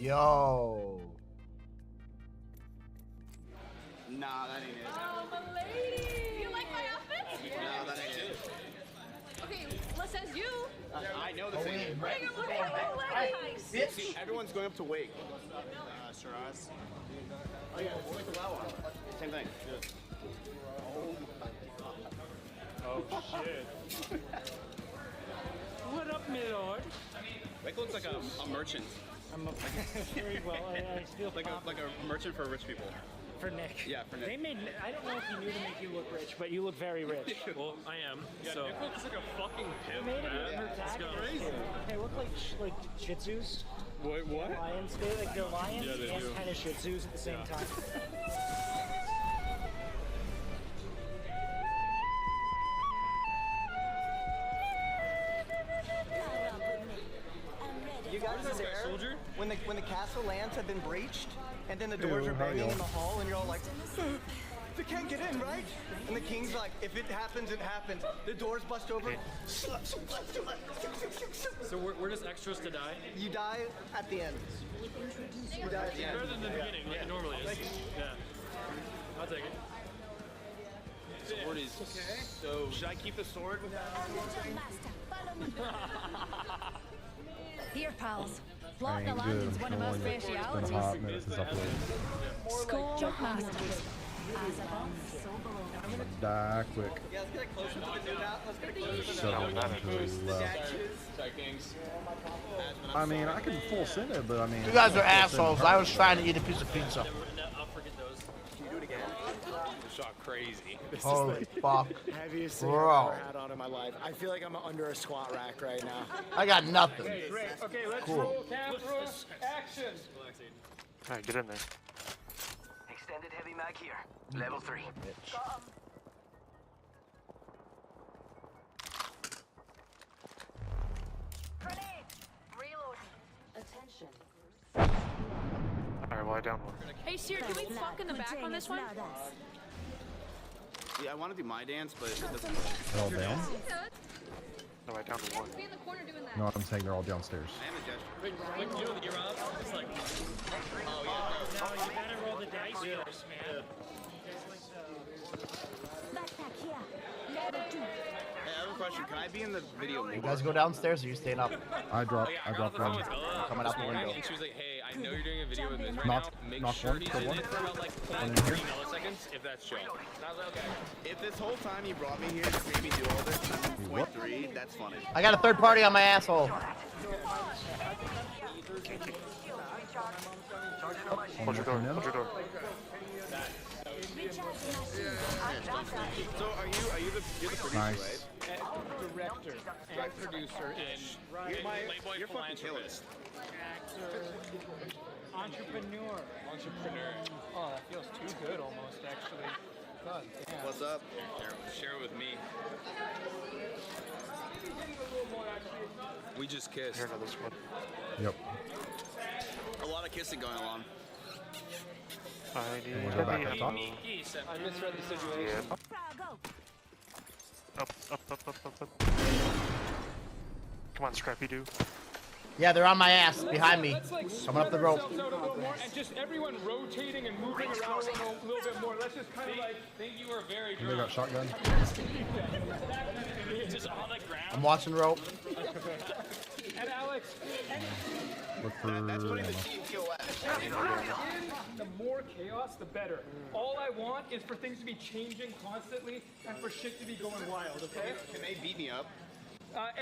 Yo. Nah, that ain't it. Oh, my lady. You like my outfit? No, that ain't it. Okay, well, says you. I know this ain't it. Bring him a nice. See, everyone's going up to wake. Shiraz. Oh yeah, where's the Lawa? Same thing. Oh shit. What up, my lord? Wake looks like a merchant. I'm very well. I feel Like a merchant for rich people. for Nick. Yeah, for Nick. They made. I don't know if you knew to make you look rich, but you look very rich. Well, I am. So Nick looks like a fucking They pimp, made it man. her Let's go. tag. They look like Shih Tzus. Wait, what? Lions. They're lions Yeah, they and do. kind of Shih Tzus at the same time. You guys are there soldier? when the castle lands have been breached, and then the doors are banging in the hall, and you're all like, they can't get in, right? And the king's like, if it happens, it happens. The doors bust over. So we're just extras to die? You die at the end. You die at the end. Better than the beginning, like it normally is. Yeah. I'll take it. Sword is so. Should I keep the sword? Here, pals. I Block the ain't landing's good. one of No our one- It's been hot specialities. minutes since I played. Skull masters. I'm gonna die quick. Yeah, let's get it closer to the dugout. Let's get it closer to the Shove it down to the left. Sorry, Kings. I mean, I can full send it, but I mean. You guys are assholes. I was trying to eat a piece of pizza. I'll forget those. Can you do it again? Shot crazy. Holy fuck. Heaviest thing Bro. I've ever had on in my life. I feel like I'm under a squat rack right now. I got nothing. Great. Okay, let's Cool. roll cameras. Action. Alright, get in there. Extended heavy mag here. Level 3. Alright, well I down one. Hey, Seer, can we fuck in the back on this one? Yeah, I want to do my dance, but it doesn't. They're all down? No, I down to one. Be in the corner doing that. No, I'm saying they're all downstairs. I am a gesture. Like, you know the Iran? It's like, No, you gotta roll the dice first, man. Hey, I have a question. Can I be in the video? You guys go downstairs or you staying up? I dropped I got off the phone one. with Bella. Coming out the window. And she was like, hey, I know you're doing a video with Miz right Knock- now. Make knock sure one, he's kill in one. it for about like One in 0.3 here. milliseconds, if that's chill. And I was like, okay. If this whole time you brought me here to make me do all this, point 3, that's funny. I got a third party on my asshole. Hold your door, hold your door. So you're the producer, Nice. right? Director and producer ish. Playboy You're fucking killing philanthropist. Actor. Entrepreneur. Entrepreneur. Oh, that feels too good almost, actually. God damn. What's up? Share it with me. We just kissed. Here, another squad. Yep. A lot of kissing going on. I need Wanna go back up top? I misread the situation. Yeah. Up. Come on, Scrappy Doo. Yeah, they're on my ass behind me. Let's like Coming up the rope. spread ourselves out a little more and just everyone rotating and moving around a little bit more. Let's just kind of like think you were very They got shotgun. just on the ground. I'm watching rope. And Alex, Look for That's putting the ammo. team TOS. the more chaos, the better. All I want is for things to be changing constantly and for shit to be going wild. Okay? Can they beat me up?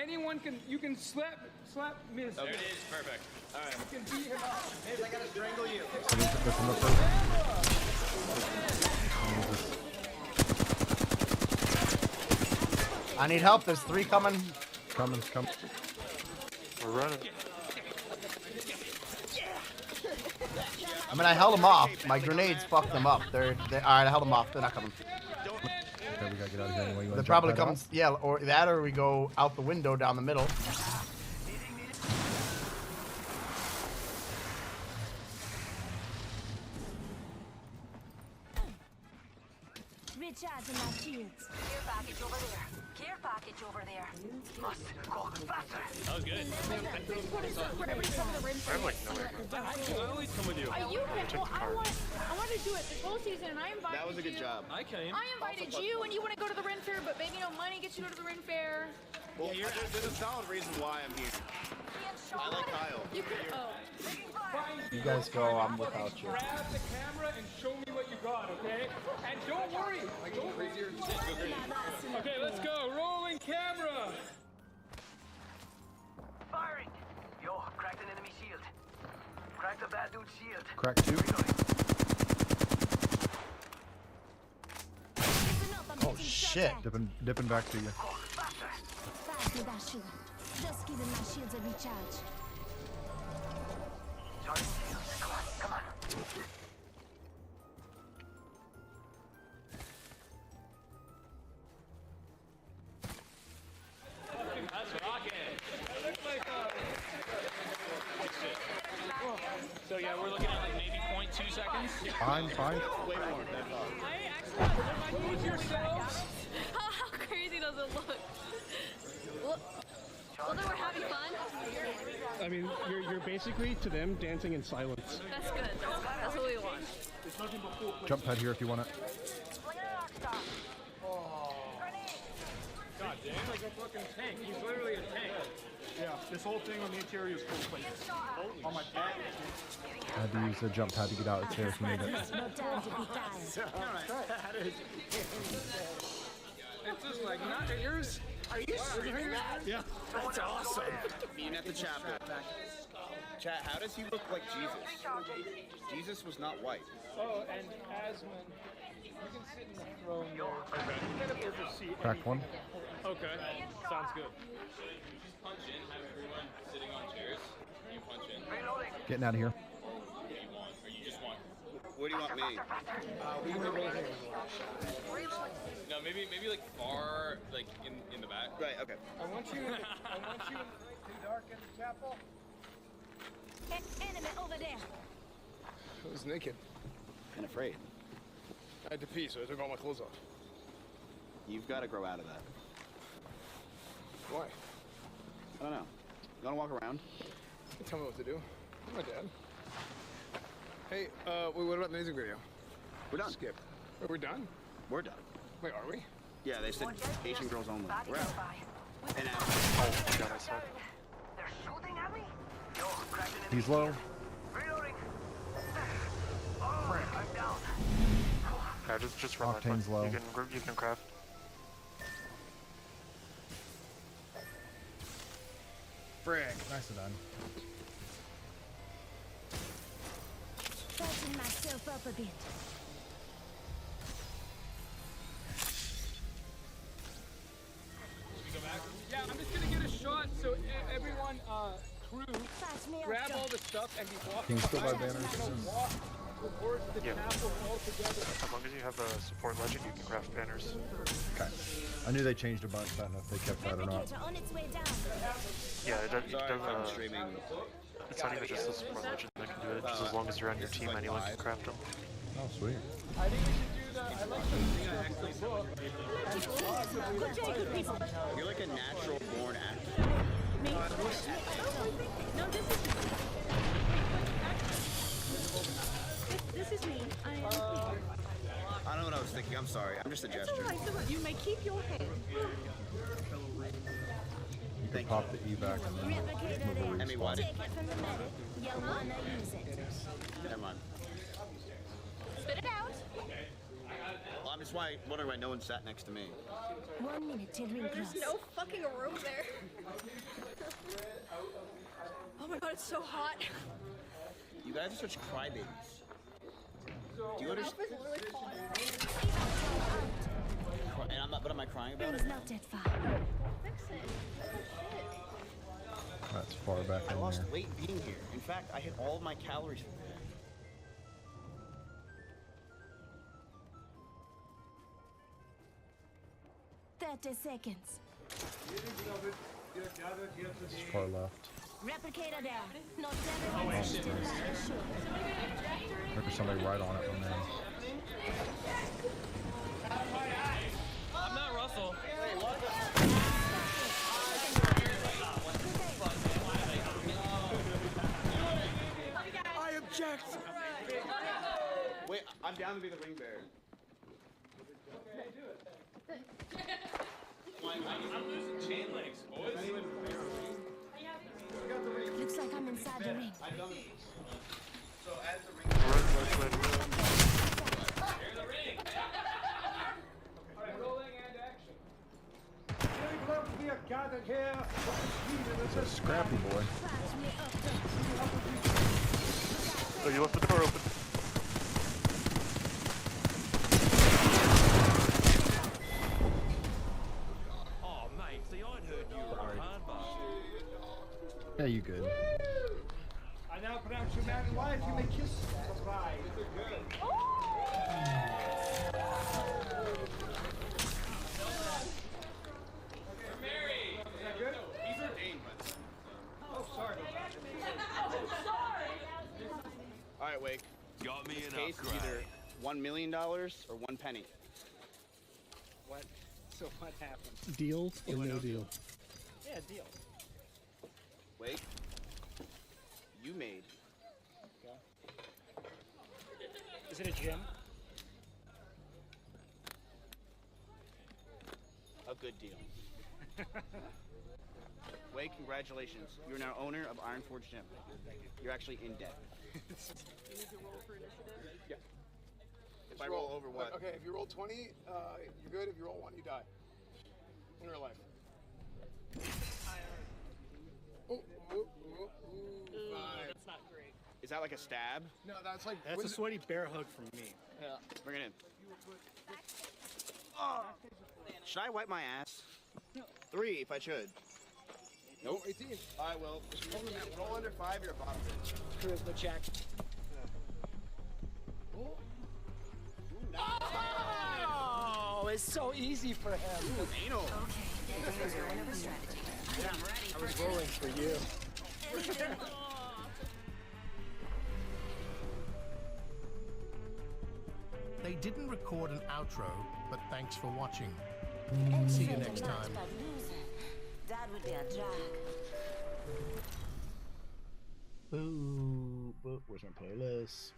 Anyone can. You can slap Miz. There it is. Perfect. All right. You can beat him up. I gotta strangle you. They're from the first. I need help. There's 3 coming. Coming. We're running. I mean, I held them off. My grenades fucked them up. They're all right. I held them off. They're not coming. Okay, we gotta get out of here anyway. You They're wanna probably jump that coming. out? Yeah, or that, or we go out the window down the middle. Recharging my shields. Care package over there. That was good. For everybody come to the rim for I'm me. like nowhere. I always come with you. You can. Well, I want to do it this whole season, and I invited That was a good you. job. I came. I invited you, and you want to go to the Ren Fair, but maybe no money gets you to go to the Ren Fair. Well, there's a solid reason why I'm here. I like Kyle. You could. Oh. You guys go, I'm without you. Grab the camera and show me what you got, okay? And don't worry. Okay, let's go. Rolling camera. Firing! Yo, cracked an enemy shield. Cracked a bad dude's shield. Crack 2. Oh shit. Dipping back to you. Pass me that shield. Just giving my shields a recharge. Charging shields. Come on. So yeah, we're looking at like maybe 0.2 seconds. Fine. Way more. That's all. I actually use yourselves. How crazy does it look? Well, then we're having fun. I mean, you're basically to them dancing in silence. That's good. That's what we want. Jump pad here if you want it. God damn, like a fucking tank. He's literally a tank. Yeah, this whole thing on the interior is full plates. On my back. I had to use the jump pad to get out of there if you need it. No time to be tired. It's just like, not yours. Are you serious? Yeah. That's awesome. Being at the chapel. Chat, how does he look like Jesus? Jesus was not white. Oh, and Asmund, you can sit in the throne there. Okay. You kind of oversee Crack 1. Okay, sounds good. Punch in, have everyone sitting on chairs. You punch in. Getting out of here. What do you want? Or you just want? Where do you want me? No, maybe like far, like in the back. Right, okay. I want you to darken the chapel. Enemy over there. I was naked. And afraid. I had to pee, so I took all my clothes off. You've got to grow out of that. Why? I don't know. You want to walk around? Tell me what to do. I'm my dad. Hey, wait, what about the music video? We're done. Skip. Are we done? We're done. Wait, are we? Yeah, they said Asian girls only. We're out. And out. They're shooting at me? Yo, cracked an enemy He's low. shield. Reloading. Oh, I'm down. Yeah, just run that Octane's low. You can craft. Frick. Nicely done. Touching myself up a bit. Yeah, I'm just gonna get a shot so everyone, crew, Pass me grab up. all the stuff and be walking. Can you still buy behind. banners? We're gonna walk towards the Yeah. chapel all together. As long as you have a support legend, you can craft banners. Okay. I knew they changed a bunch. I don't know if they kept that or not. Replicator on its way down. Yeah, it does. Sorry, I'm streaming. It's not even just the support legend that can do it. Just as long as you're on your team, anyone can craft them. Oh, sweet. I think we should do that. I like the book. You're like a natural born actor. Me? No, this is me. This is me. I am. I don't know what I was thinking. I'm sorry. I'm just a gesture. You may keep your head. You can pop the E back and then Replicator there. Emmy, why did... Take it from the medic. You wanna use it. Never mind. Spit it out. Well, I'm just wondering why no one sat next to me. 1 minute till ring cross. There's no fucking room there. Oh my god, it's so hot. You guys are such crybabies. Do you understand? It's really hot. And I'm not, but am I crying about it? Ring's not that far. Fix it. that's far back I in lost there. weight being here. In fact, I hit all of my calories for that. 30 seconds. It's far left. Replicator there. Not everyone should do that. Look for somebody right on it from there. I'm not Russell. I'm down to be the ring bearer. Okay, do it. I'm losing chain links, boys. Looks like I'm inside the ring. I've done it. So as the ring Here's the ring. All right, rolling and action. It's a scrappy boy. Patch me up. Oh, you left the door open. Oh, mate, see, I'd heard you were a hard bastard. Yeah, you good. I now pronounce you man and wife. You may kiss the bride. Mary. Is that good? he's ordained, but. Oh, sorry. All right, Wake. Got me This an case is upgrade. either $1 million or 1 penny. What? So what happens? Deal or no deal? Yeah, deal. Wake. You made Is it a gym? a good deal. Wake, congratulations. You're now owner of Iron Forge Gym. You're actually in debt. Yeah. If I roll over what? Okay, if you roll 20, you're good. If you roll 1, you die. In real life. Oh, That's not great. Is that like a stab? no, that's like. That's a sweaty bear hug from me. Yeah. Bring it in. Oh. Should I wipe my ass? 3 if I should. Nope. 18. I will. Roll under 5, you're a bottom bitch. Charisma check. Oh, it's so easy for him. Anal. I was rolling for you. They didn't record an outro, but thanks for watching. See you next time. That would be a drag. Boo. Where's my playlist?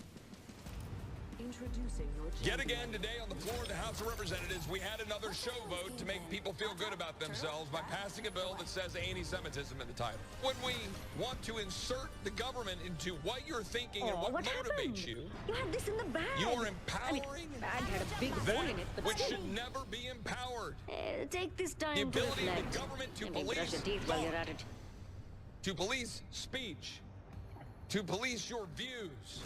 Introducing your Yet again today on the floor of the House of Representatives, we had another show vote to make people feel good about themselves by passing a bill that says anti-Semitism in the title. When we want to insert the government into what you're thinking and what motivates you, You had this in the bag. you're empowering bag had a big hole that in it, but which still. should never be empowered. Take this time The to ability of reflect. the government to Maybe brush police your teeth while you're thought, at it. to police speech, to police your views.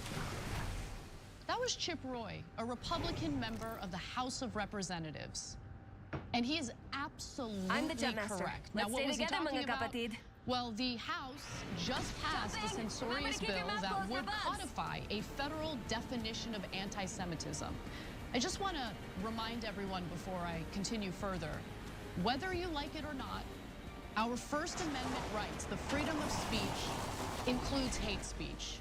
That was Chip Roy, a Republican member of the House of Representatives. And he is absolutely I'm the jump master. correct. Let's what stay was he together, talking mga about? kapatid. Well, the House just passed a Jumping! censorious Remember to keep your bill mouth that closed for would bugs. codify a federal definition of anti-Semitism. I just want to remind everyone before I continue further, whether you like it or not, our First Amendment rights, the freedom of speech, includes hate speech.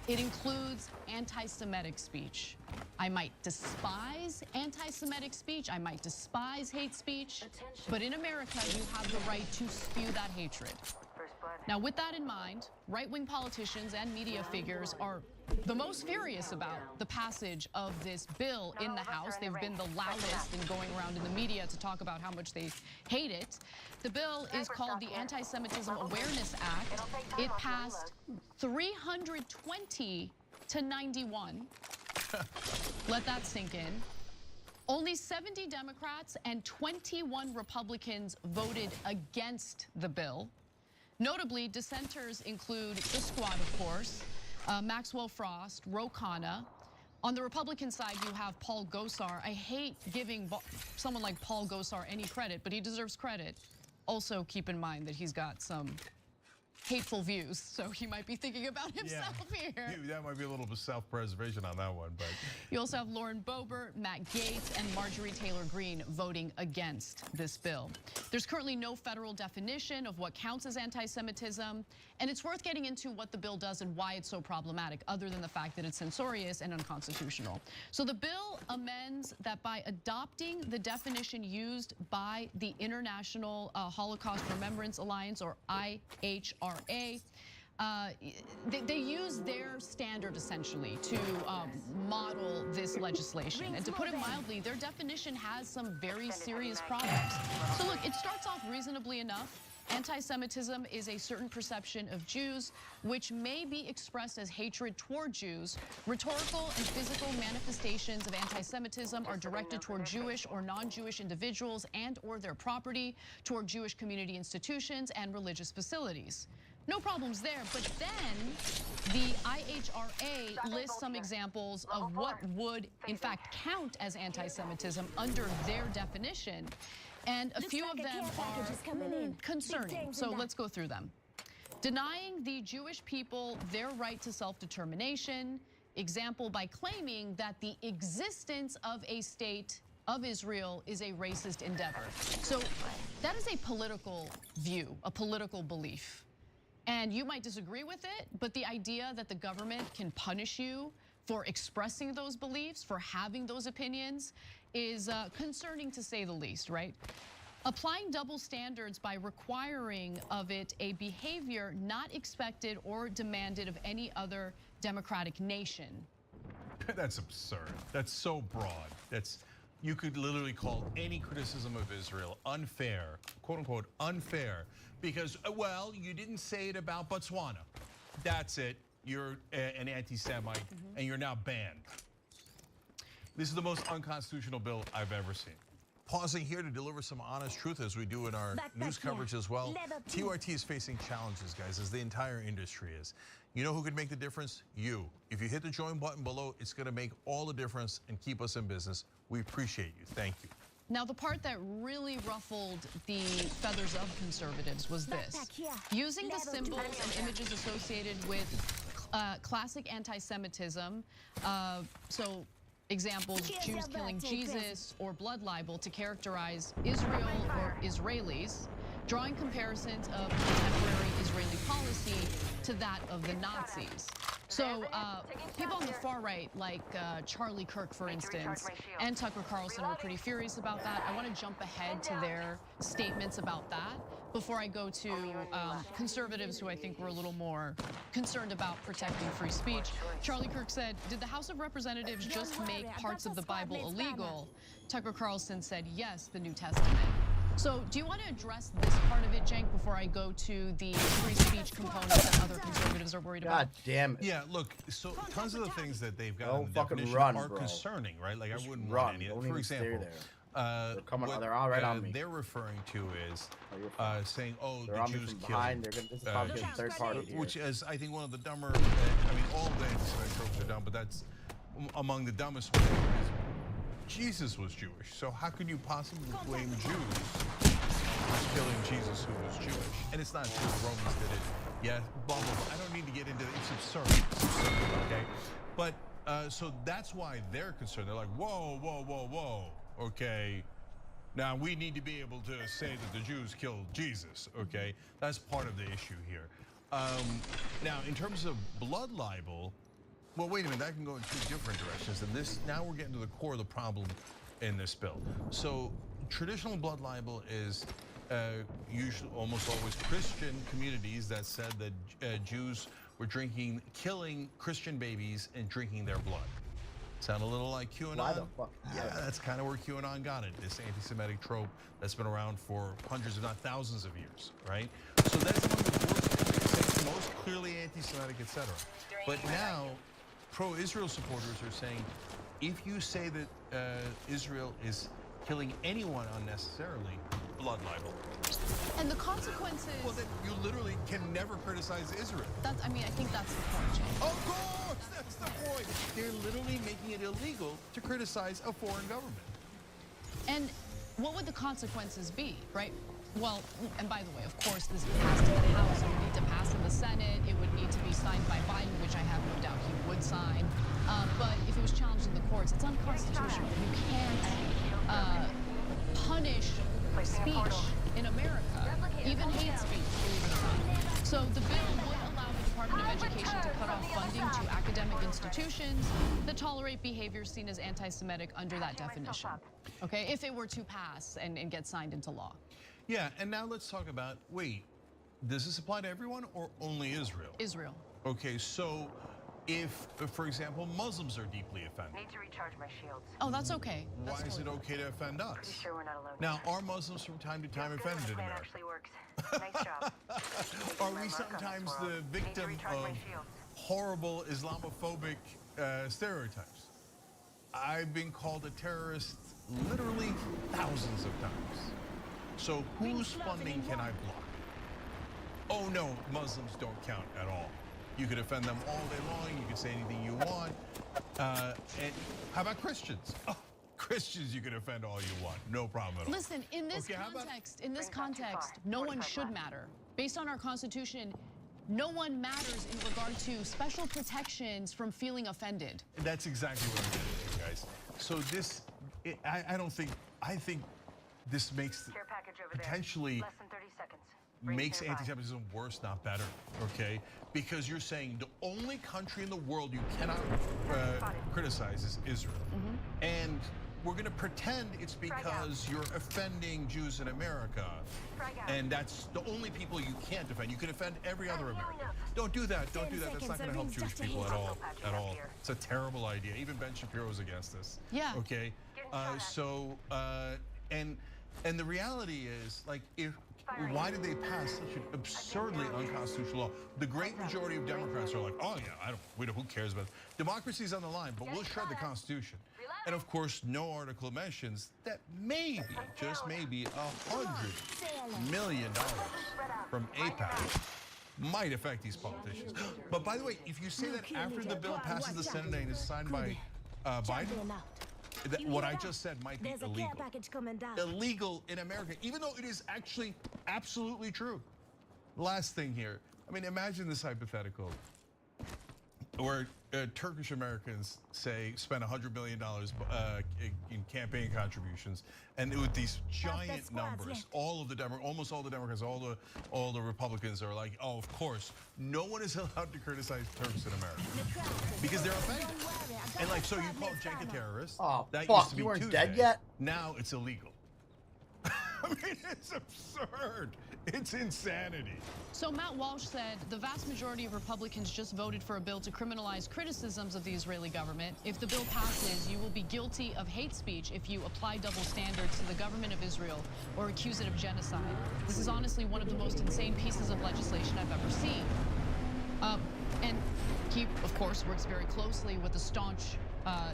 It includes anti-Semitic speech. I might despise anti-Semitic speech, I might despise hate speech, but in America, you have the right to spew that hatred. Now, with that in mind, right-wing politicians and media figures are the most furious about the passage of this bill in the House. They've been the loudest in going around in the media to talk about how much they hate it. The bill is called the Anti-Semitism Awareness Act. It passed 320 to 91. Let that sink in. Only 70 Democrats and 21 Republicans voted against the bill. Notably, dissenters include the squad, of course, Maxwell Frost, Ro Khanna. On the Republican side, you have Paul Gosar. I hate giving someone like Paul Gosar any credit, but he deserves credit. Also, keep in mind that he's got some hateful views, so he might be thinking about himself here. That might be a little bit of self-preservation on that one, but. You also have Lauren Boebert, Matt Gaetz, and Marjorie Taylor Greene voting against this bill. There's currently no federal definition of what counts as anti-Semitism, and it's worth getting into what the bill does and why it's so problematic, other than the fact that it's censorious and unconstitutional. So the bill amends that by adopting the definition used by the International Holocaust Remembrance Alliance, or IHRA, they use their standard essentially to model this legislation. And to put it mildly, their definition has some very serious problems. So look, it starts off reasonably enough. Anti-Semitism is a certain perception of Jews which may be expressed as hatred toward Jews. Rhetorical and physical manifestations of anti-Semitism are directed toward Jewish or non-Jewish individuals and or their property, toward Jewish community institutions and religious facilities. No problems there, but then the IHRA lists some examples of what would in fact count as anti-Semitism under their definition. And a few of them are concerning, so let's go through them. Denying the Jewish people their right to self-determination, example by claiming that the existence of a state of Israel is a racist endeavor. So that is a political view, a political belief. And you might disagree with it, but the idea that the government can punish you for expressing those beliefs, for having those opinions, is concerning to say the least, right? Applying double standards by requiring of it a behavior not expected or demanded of any other democratic nation. That's absurd. That's so broad. You could literally call any criticism of Israel unfair, quote unquote, unfair, because, well, you didn't say it about Botswana. That's it. You're an anti-Semite and you're now banned. This is the most unconstitutional bill I've ever seen. Pausing here to deliver some honest truth as we do in our news coverage as well. TYT is facing challenges, guys, as the entire industry is. You know who could make the difference? You. If you hit the join button below, it's going to make all the difference and keep us in business. We appreciate you. Thank you. Now, the part that really ruffled the feathers of conservatives was this. Using the symbols and images associated with classic anti-Semitism, so examples, Jews killing Jesus or blood libel to characterize Israel or Israelis, drawing comparisons of contemporary Israeli policy to that of the Nazis. So people on the far right, like Charlie Kirk, for instance, and Tucker Carlson were pretty furious about that. I want to jump ahead to their statements about that before I go to conservatives who I think were a little more concerned about protecting free speech. Charlie Kirk said, did the House of Representatives just make parts of the Bible illegal? Tucker Carlson said, yes, the New Testament. So do you want to address this part of it, Cenk, before I go to the free speech components that other conservatives are worried about? God damn it. Yeah, look, so tons of the things that they've got in the fucking definition run, are bro. concerning, right? Like, Just I wouldn't run. want any of Don't it. For even stay example, there. They're all right on me. They're referring to is saying, oh, They're the on me Jews from killed. behind. They're gonna, this is probably getting third party here. Which is, I think, one of the dumber, I mean, all the anti-Semitic tropes are dumb, but that's among the dumbest ones. Jesus was Jewish, so how could you possibly blame Jews for killing Jesus who was Jewish? And it's not true, the Romans did it. Yeah, blah, blah, blah. I don't need to get into it, it's absurd, okay? But, so that's why they're concerned. They're like, whoa, whoa, whoa, whoa, okay? Now, we need to be able to say that the Jews killed Jesus, okay? That's part of the issue here. Now, in terms of blood libel, well, wait a minute, that can go in two different directions. And this, now we're getting to the core of the problem in this bill. So traditional blood libel is usually, almost always Christian communities that said that Jews were killing Christian babies and drinking their blood. Sound a little like QAnon? Why the fuck? Yeah, that's kind of where QAnon got it, this anti-Semitic trope that's been around for hundreds, if not thousands of years, right? So that's one of the worst, most clearly anti-Semitic, etc. But now, pro-Israel supporters are saying, if you say that Israel is killing anyone unnecessarily, blood libel. And the consequences... Well, then you literally can never criticize Israel. That's, I mean, I think that's the point, Cenk. Of course, that's the point. They're literally making it illegal to criticize a foreign government. And what would the consequences be, right? Well, and by the way, of course, this passed in the House. It would need to pass in the Senate. It would need to be signed by Biden, which I have no doubt he would sign. But if it was challenged in the courts, it's unconstitutional. You can't punish speech in America, even hate speech, believe it or not. So the bill would allow the Department of Education to cut off funding to academic institutions that tolerate behaviors seen as anti-Semitic under that definition, okay, if it were to pass and get signed into law. Yeah, and now let's talk about, wait, does this apply to everyone or only Israel? Israel. Okay, so if, for example, Muslims are deeply offended. Need to recharge my shields. Oh, that's okay. Why is it okay to offend us? Pretty sure we're not alone. Now, are Muslims from time to time offended in Plan America? actually works. Nice job. Are we sometimes the victim of horrible Islamophobic stereotypes? I've been called a terrorist literally thousands of times. So whose funding can I block? Oh no, Muslims don't count at all. You could offend them all day long. You could say anything you want. And how about Christians? Oh, Christians you can offend all you want. No problem at all. Listen, in this context, no one should matter. Based on our Constitution, no one matters in regard to special protections from feeling offended. That's exactly what I'm getting to, guys. So this, I think this makes potentially makes anti-Semitism worse, not better, okay? Because you're saying the only country in the world you cannot criticize is Israel. And we're gonna pretend it's because you're offending Jews in America. And that's the only people you can't offend. You can offend every other American. Don't do that, don't do that. That's not gonna help Jewish people at all, It's a terrible idea. Even Ben Shapiro's against this. Yeah. Okay, and the reality is, like, why did they pass such an absurdly unconstitutional law? The great majority of Democrats are like, oh yeah, who cares about it? Democracy's on the line, but we'll shred the Constitution. And of course, no article mentions that maybe, just maybe, $100 million from AIPAC might affect these politicians. But by the way, if you say that after the bill passes the Senate and is signed by Biden, what I just said might be illegal. Illegal in America, even though it is actually absolutely true. Last thing here. I mean, imagine this hypothetical where Turkish Americans spend $100 million in campaign contributions, and with these giant numbers, almost all the Democrats, all the Republicans are like, oh, of course, no one is allowed to criticize Turks in America because they're offended. And like, so you call Cenk a terrorist? Oh, that fuck! used to be You weren't Tuesday. dead yet? Now it's illegal. I mean, it's absurd. It's insanity. So Matt Walsh said the vast majority of Republicans just voted for a bill to criminalize criticisms of the Israeli government. If the bill passes, you will be guilty of hate speech if you apply double standards to the government of Israel or accuse it of genocide. This is honestly one of the most insane pieces of legislation I've ever seen. And he, of course, works very closely with a staunch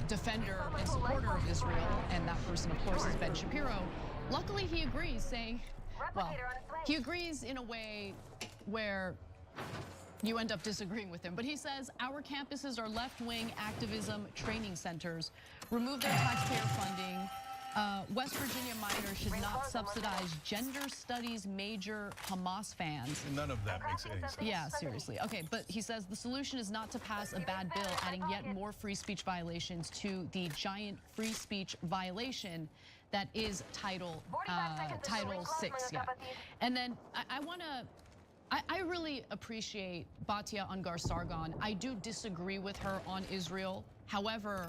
defender and supporter of Israel, and that person, of course, is Ben Shapiro. Luckily, he agrees, saying, well, he agrees in a way where you end up disagreeing with him. But he says, our campuses are left-wing activism training centers. Remove their taxpayer funding. West Virginia minors should not subsidize gender studies major Hamas fans. None of that makes any sense. Yeah, seriously. Okay, but he says the solution is not to pass a bad bill, adding yet more free speech violations to the giant free speech violation that is Title 6. Yeah. And then I really appreciate Batia Ungar-Sargon. I do disagree with her on Israel. However,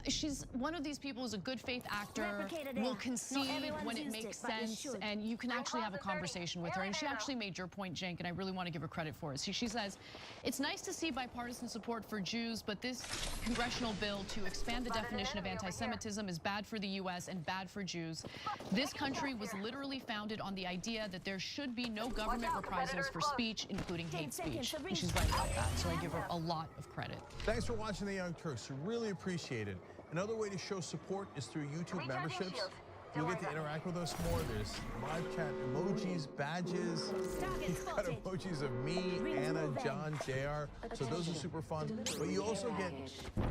she's one of these people who's a good faith actor, will concede when it makes sense, and you can actually have a conversation with her. And she actually made your point, Cenk, and I really want to give her credit for it. She says, it's nice to see bipartisan support for Jews, but this congressional bill to expand the definition of anti-Semitism is bad for the U.S. and bad for Jews. This country was literally founded on the idea that there should be no government reprisals for speech, including hate speech. And she's right about that, so I give her a lot of credit. Thanks for watching The Young Turks. We really appreciate it. Another way to show support is through YouTube memberships. You'll get to interact with us more. There's live chat emojis, badges. You've got emojis of me, Anna, John, JR. So those are super fun. But you also get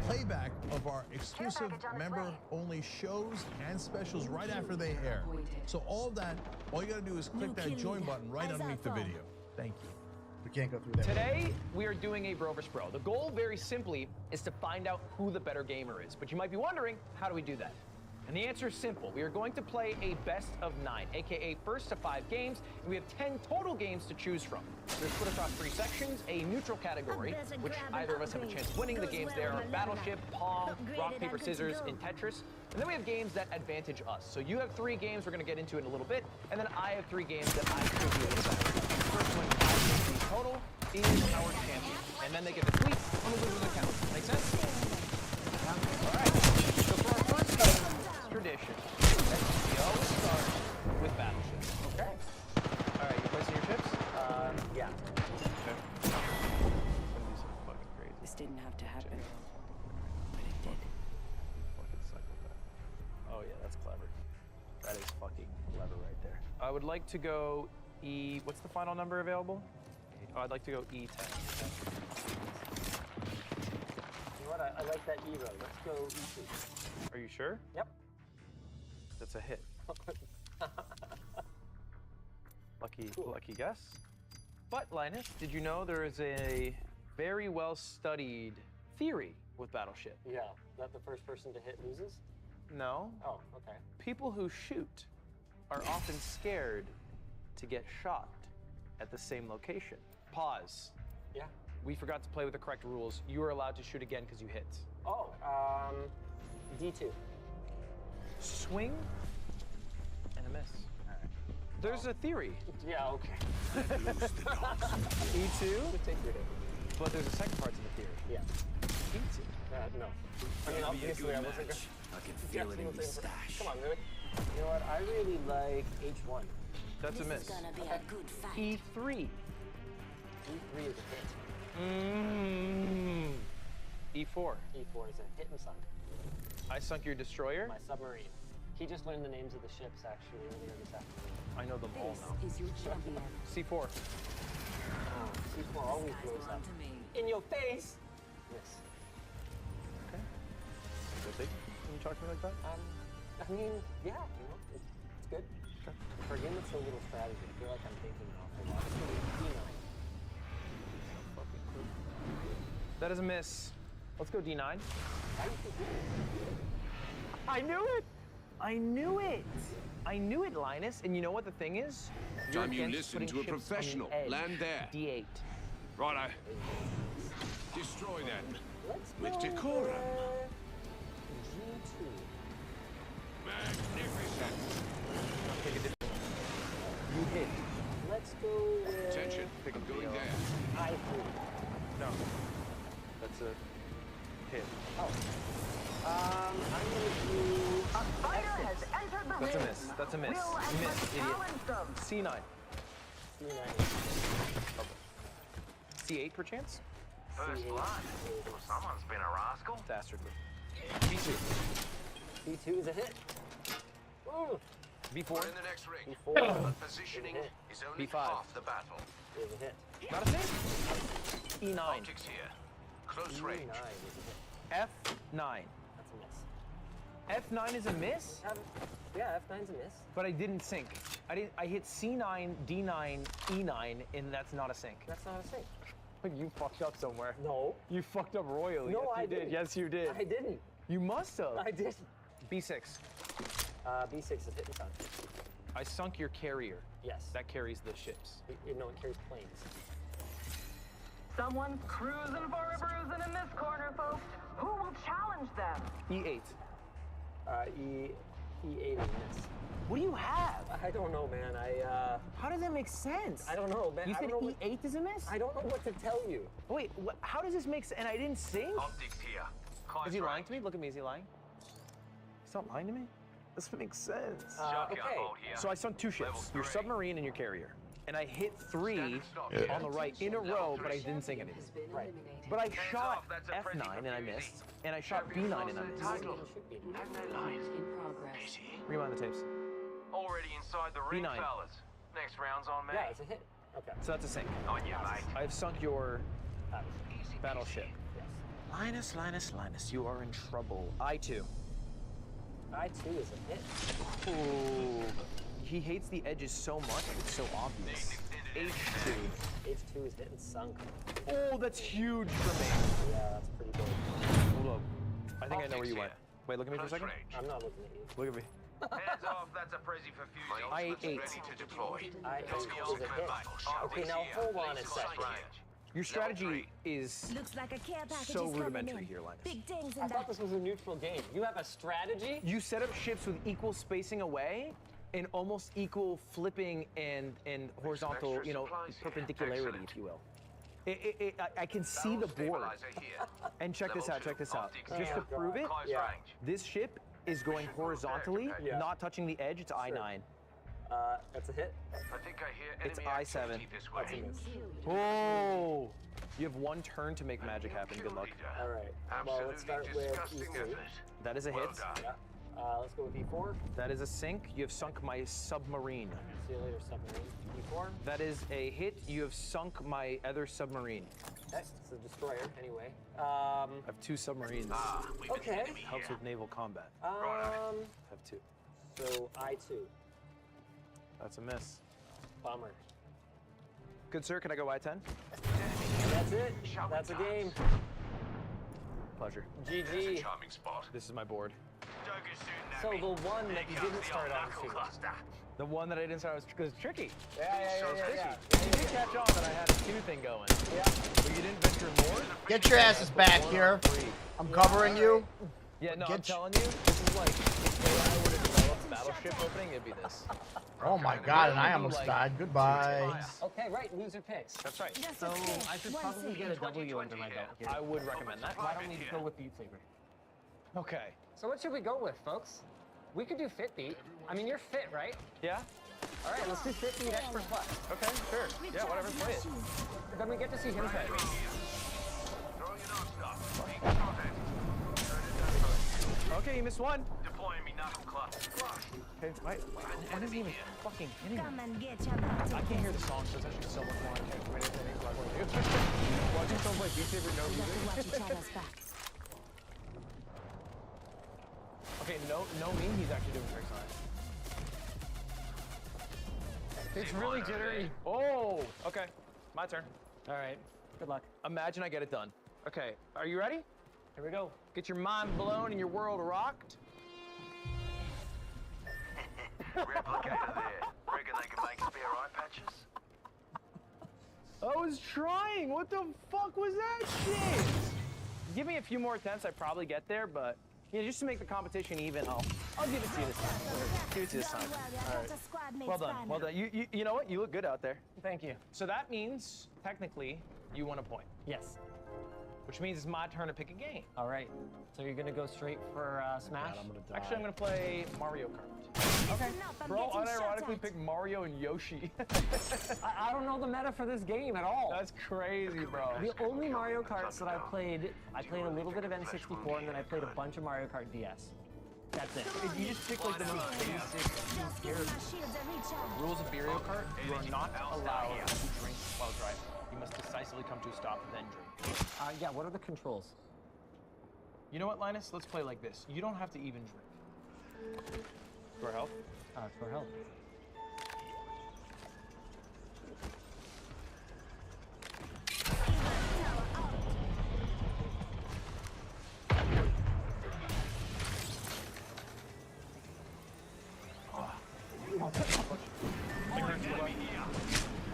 playback of our exclusive member-only shows and specials right after they air. So all of that, all you got to do is click that join button right underneath the video. Thank you. We can't go through that. Today, we are doing a Bro vs. Bro. The goal, very simply, is to find out who the better gamer is. But you might be wondering, how do we do that? And the answer is simple. We are going to play a best of 9, aka first to 5 games, and we have 10 total games to choose from. They're split across 3 sections, a neutral category, which either of us have a chance of winning. The games there are Battleship, Pong, Rock, Paper, Scissors, and Tetris. And then we have games that advantage us. So you have 3 games we're going to get into in a little bit, and then I have 3 games that I should be excited about. First wins 5 games total is our champion. And then they get the tweets on the losers account. Make sense? All right. So for our first game, tradition. We always start with battleships. Okay. All right, you placing your chips? Yeah. Okay. I'm gonna do something fucking crazy. This didn't have to happen, but it did. Fucking psychopath. Oh yeah, that's clever. That is fucking clever right there. I would like to go E. What's the final number available? Oh, I'd like to go E10. You know what? I like that E row. Let's go E2. Are you sure? Yep. That's a hit. Lucky guess. But Linus, did you know there is a very well studied theory with Battleship? Yeah. That the first person to hit loses? No. Oh, okay. People who shoot are often scared to get shot at the same location. Pause. Yeah. We forgot to play with the correct rules. You are allowed to shoot again because you hit. Oh, D2. Swing and a miss. All right. There's a theory. Yeah, okay. E2? Take your hit. But there's a second part to the theory. Yeah. E2. No. I mean, obviously, I wasn't going to... I can feel it in your stash. Come on, Louis. You know what? I really like H1. That's a miss. This is gonna be a good fight. E3. E3 is a hit. E4. E4 is a hit and sunk. I sunk your destroyer. My submarine. He just learned the names of the ships actually earlier this afternoon. I know them all now. This is your champion. C4. Oh, C4 always blows up. In your face! Miss. Okay. Is that big when you talk to me like that? I mean, yeah, you know, it's good. Okay. For a game that's so little strategy, I feel like I'm thinking an awful lot. It's going to be D9. That is a miss. Let's go D9. How do you think you I knew it! I knew it! I knew it, Linus. And you know what the thing is? You're Time you against listen putting to a ships on the professional. edge. Land there. D8. Righto. Destroy that. Let's With go decorum. G2. Magnificent. Take a different one. You hit. Let's go with... Attention. I'm going there. I3. No. That's a hit. Oh. I'm gonna do... A fighter has entered the That's a ring. miss. That's a miss. Will and Miss, must idiot. challenge them. C9. D9. C8 perchance? First blood. Well, someone's been a rascal. Dastardly. B2. B2 is a hit. Ooh. B4. We're in the next ring. B4. But positioning is only B5. half the battle. Is a hit. Not a thing? E9. Optics here. Close range. E9 is a hit. F9. That's a miss. F9 is a miss? Yeah, F9's a miss. But I didn't sync. I hit C9, D9, E9, and that's not a sync. That's not a sync. You fucked up somewhere. No. You fucked up royally. No, yes, I you did. didn't. Yes, you did. I didn't. You must have. I did. B6. B6 is hit and sunk. I sunk your carrier. Yes. That carries the ships. No, it carries planes. Someone's cruising for a bruising in this corner, folks. Who will challenge them? E8. E8 is a miss. What do you have? I don't know, man. How does that make sense? I don't know, man. You I said don't know E8 is a miss? I don't know what to tell you. Wait, how does this make sense? And I didn't sing? Optics here. Is he lying to me? Look at me, is he lying? He's not lying to me? This makes sense. Okay. So I sunk 2 ships, your submarine and your carrier. And I hit 3 on the right in a row, but I didn't sing anything. Right. But I shot F9 and I missed, and I shot B9 and I missed. Rewind the tapes. Already inside the ring, B9. fellas. Next round's on me. Yeah, it's a hit. Okay. So that's a sync. On you, mate. I've sunk your battleship. Yes. Linus, you are in trouble. I2. I2 is a hit. Ooh. He hates the edges so much, it's so obvious. H2. H2 is hit and sunk. Oh, that's huge for me. Yeah, that's pretty big. Hold up. I think I know where you went. Wait, look at me for a second. I'm not looking at you. Look at me. Hands off, that's a prezi for fusion. I8. Ready to deploy. I8 is a hit. Okay, now hold on a second. Your strategy is Looks like a care package so is coming rudimentary in. here, Linus. Big things in I that. thought this was a neutral game. You have a strategy? You set up ships with equal spacing away, an almost equal flipping and horizontal, you know, perpendicularity, if you will. I can see the board. And check this out, check this out. Just to prove it, this ship is going horizontally, not touching the edge. It's I-9. That's a hit. I think I hear It's enemy I-7. activity this way. Oh! You have one turn to make magic happen. Good luck. All right. Well, let's start with E3. That is a hit. Yeah. Let's go with E4. That is a sink. You have sunk my submarine. See you later, submarine. E4. That is a hit. You have sunk my other submarine. Okay, it's a destroyer anyway. I have 2 submarines. Okay. Helps with naval combat. I have 2. So I2. That's a miss. Bummer. Good sir, can I go I-10? That's it. That's a game. Pleasure. GG. Charming spot. This is my board. So the one that you didn't start on too. The one that I didn't start was tricky. Yeah. You did catch on that I had a 2 thing going. Yeah. But you didn't venture more? Get your asses back here. I'm covering you. Yeah, no, I'm telling you, this is like, if AI were to develop Battleship opening, it'd be this. Oh my god, and I almost died. Goodbye. Okay, right, loser picks. That's right. So I should probably get a W under my belt here. I would recommend that. Why don't we go with Beat Saber? Okay. So what should we go with, folks? We could do Fit Beat. I mean, you're fit, right? Yeah? All right, let's do Fit Beat Expert Plus. Okay, sure. Yeah, whatever, play it. Then we get to see him play. Okay, you missed one. Deploying me knuckle clutch. Okay, wait. What is he even fucking hitting me? Come and get your battle. I can't hear the song, so it's actually so much more. I can't wait anything I want to do. Watching someone play Beat Saber, no music. Watch each other's back. Okay, no me, he's actually doing tricks on it. It's really jittery. Oh, okay. My turn. All right, good luck. Imagine I get it done. Okay, are you ready? Here we go. Get your mind blown and your world rocked. Replicator there. Reckon they can make spare eye patches? I was trying. What the fuck was that shit? Give me a few more attempts, I'd probably get there, but yeah, just to make the competition even, I'll give it to you this time. Give it to you this time. All right. Well done. Well done. You know what? You look good out there. Thank you. So that means technically you won a point. Yes. Which means it's my turn to pick a game. All right. So you're gonna go straight for Smash? Actually, I'm gonna play Mario Kart. Okay. Bro, unironically picked Mario and Yoshi. I don't know the meta for this game at all. That's crazy, bro. The only Mario Karts that I played a little bit of N64 and then I played a bunch of Mario Kart DS. That's it. You just pick like the most basic rules of Mario Kart. You are not allowed to drink while driving. You must decisively come to a stop, then drink. Yeah, what are the controls? You know what, Linus? Let's play like this. You don't have to even drink. For help? For help.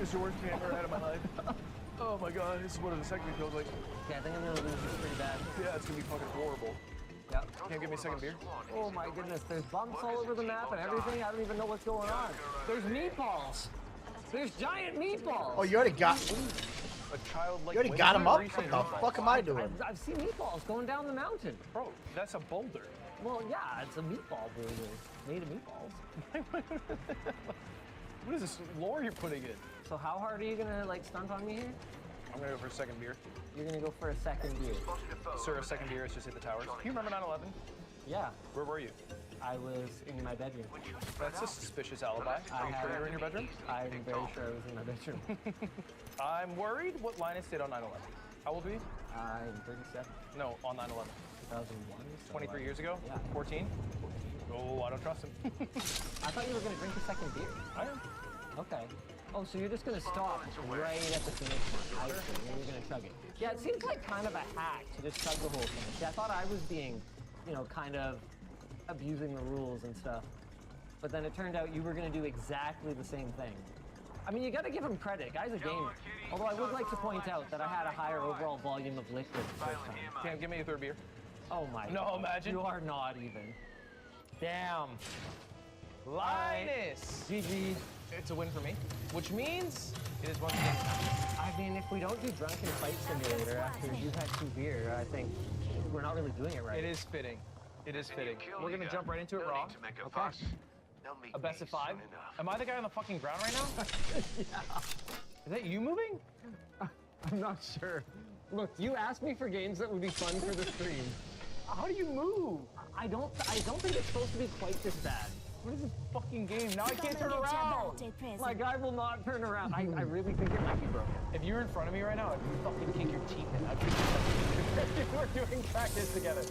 It's the worst game I've ever had in my life. Oh my god, this is what a second feels like. Yeah, I think I'm gonna lose this pretty bad. Yeah, it's gonna be fucking horrible. Yeah. Can't give me a second beer? Oh my goodness, there's bumps all over the map and everything. I don't even know what's going on. There's meatballs. There's giant meatballs. Oh, you already got. A child like You already got him up? What the fuck am I doing? I've seen meatballs going down the mountain. Bro, that's a boulder. Well, yeah, it's a meatball boulder made of meatballs. What is this lore you're putting in? So how hard are you gonna like stunt on me here? I'm gonna go for a second beer. You're gonna go for a second beer. Sir, a second beer is just hit the towers. Do you remember 9/11? Yeah. Where were you? I was in my bedroom. That's a suspicious alibi. Are you sure you were in your bedroom? I'm very sure I was in my bedroom. I'm worried what Linus did on 9/11. How old are you? I'm 37. No, on 9/11. 2001. 23 years ago? Yeah. 14? Oh, I don't trust him. I thought you were gonna drink a second beer. I am. Okay. Oh, so you're just gonna stop right at the finish line. I see. And you're gonna chug it. Yeah, it seems like kind of a hack to just chug the whole thing. See, I thought I was being, you know, kind of abusing the rules and stuff. But then it turned out you were gonna do exactly the same thing. I mean, you gotta give him credit. Guy's a gamer. Although I would like to point out that I had a higher overall volume of liquid the first time. Can't give me a third beer. Oh my No, God. imagine. You are not even. Damn. Linus! GG. It's a win for me, which means it is once again time. I mean, if we don't do Drunken Fight Simulator after you've had 2 beer, I think we're not really doing it right. It is fitting. It is fitting. We're gonna jump right into it raw. Okay. A best of 5. Am I the guy on the fucking ground right now? Yeah. Is that you moving? I'm not sure. Look, you asked me for games that would be fun for the stream. How do you move? I don't think it's supposed to be quite this bad. What is this fucking game? Now I can't turn around. My guy will not turn around. I really think it might be broken. If you were in front of me right now, I'd fucking kick your teeth in. I'd think we're doing practice together.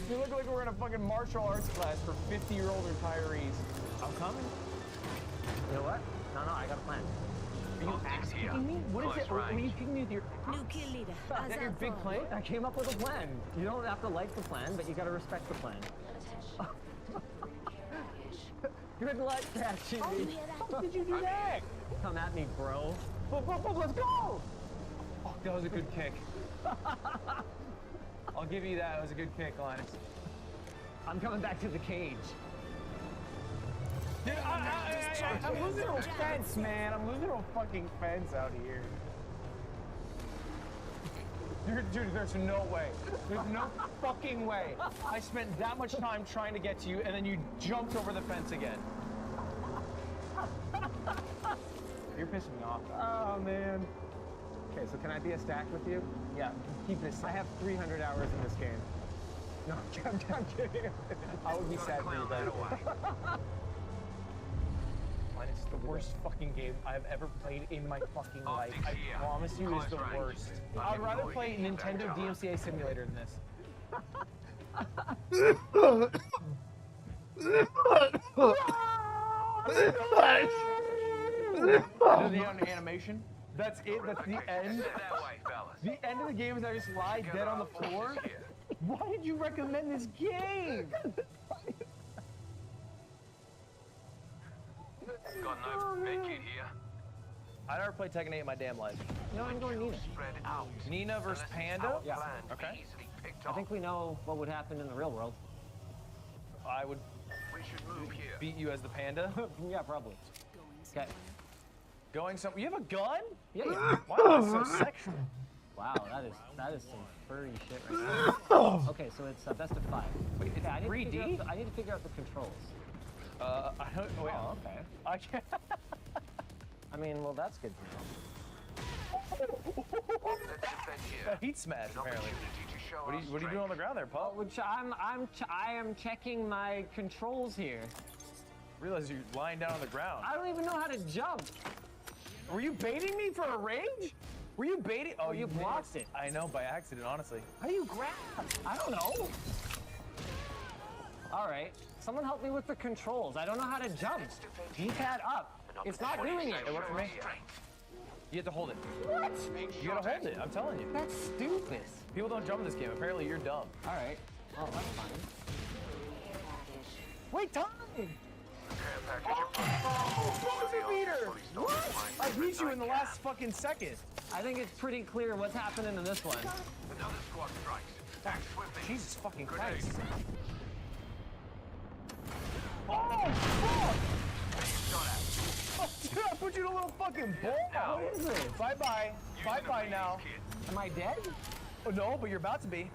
You look like we're in a fucking martial arts class for 50-year-old retirees. I'm coming. You know what? No, I got a plan. Are you ass kicking me? What is it? Are you kicking me with your New kill leader. Is that your big plan? I came up with a plan. You don't have to like the plan, but you gotta respect the plan. Good luck catching me. How did you do that? Come at me, bro. Let's go! Oh, that was a good kick. I'll give you that. It was a good kick, Linus. I'm coming back to the cage. Dude, I'm losing to a fence, man. I'm losing to a fucking fence out here. Dude, there's no way. There's no fucking way. I spent that much time trying to get to you, and then you jumped over the fence again. You're pissing me off. Oh, man. Okay, so can I be a stack with you? Yeah, keep this. I have 300 hours in this game. No, I'm kidding. I would be sad for you, guys. It's the worst fucking game I've ever played in my fucking life. I promise you, it's the worst. I'd rather play Nintendo DMCA Simulator than this. The animation. That's it. That's the end. The end of the game is I just lie dead on the floor. Why did you recommend this game? Got no medkit here. I never played Tekken 8 in my damn life. No, I'm going Nina. Spread out. Nina versus Panda? Yeah. Okay. I think we know what would happen in the real world. I would We should move here. beat you as the Panda. Yeah, probably. Okay. Going some. You have a gun? Yeah, yeah. Wow, that's so sexual. Wow, that is some furry shit right now. Okay, so it's best of 5. Wait, it's 3D? I need to figure out the controls. I don't. Wait, Oh, okay. I can't. I mean, well, that's good to A heat smash, apparently. What are you doing on the ground there, Paul? Which I am checking my controls here. Realize you're lying down on the ground. I don't even know how to jump. Were you baiting me for a rage? Were you baiting? Oh, you blocked it. I know, by accident, honestly. How do you grab? I don't know. All right. Someone help me with the controls. I don't know how to jump. D-pad up. It's not doing it. It worked for me. You have to hold it. What? You gotta hold it. I'm telling you. That's stupid. People don't jump in this game. Apparently, you're dumb. All right. Well, that's fine. Wait, time! What? I beat you in the last fucking second. I think it's pretty clear what's happening in this one. Another squad strikes. Act swiftly. Jesus fucking Christ. Oh, fuck! Oh, dude, I put you in a little fucking ball. What is it? Bye-bye. Bye-bye now. Am I dead? Oh, no, but you're about to be.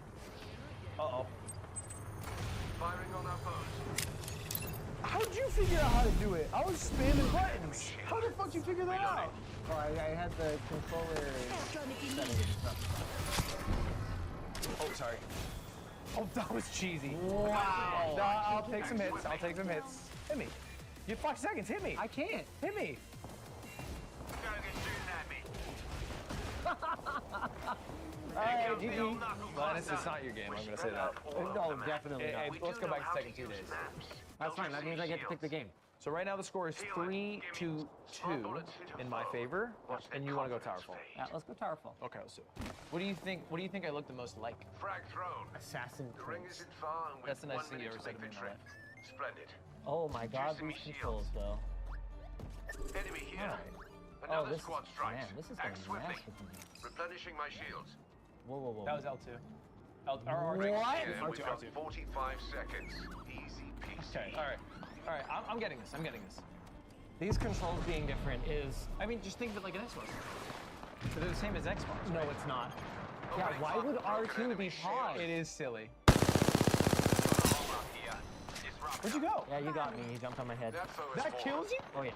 Uh-oh. Firing on our foes. How'd you figure out how to do it? I was spamming buttons. How the fuck did you figure that out? Oh, I had the controller. Oh, sorry. Oh, that was cheesy. Wow. I'll take some hits. I'll take some hits. Hit me. You have 5 seconds. Hit me. I can't. Hit me. Alright, GG. Linus, it's not your game. I'm gonna say that. No, definitely not. Hey, let's go back to Tekken 2 days. That's fine. That means I get to pick the game. So right now the score is 3-2 in my favor, and you want to go Towerfall. Yeah, let's go Towerfall. Okay, let's do it. What do you think I look the most like? Frag thrown. Assassin The ring Creed. isn't far, and That's the with nicest 1 thing you minute ever to said make to me in my victory. Splendid. Oh my god, Enemy these controls though. Enemy here. Oh, Another this squad is, strikes. man, this is Act gonna be swiftly. nasty for me. Replenishing my shields. Whoa, whoa, whoa. That was L2. What? R2. 45 seconds. Easy peasy. Okay, all right. I'm getting this. These controls being different is, I mean, just think of it like an Xbox. So they're the same as Xbox. no, it's not. Yeah, why would R2 be paused? It is silly. Where'd you go? Yeah, you got me. You jumped on my head. That kills you? Oh yeah.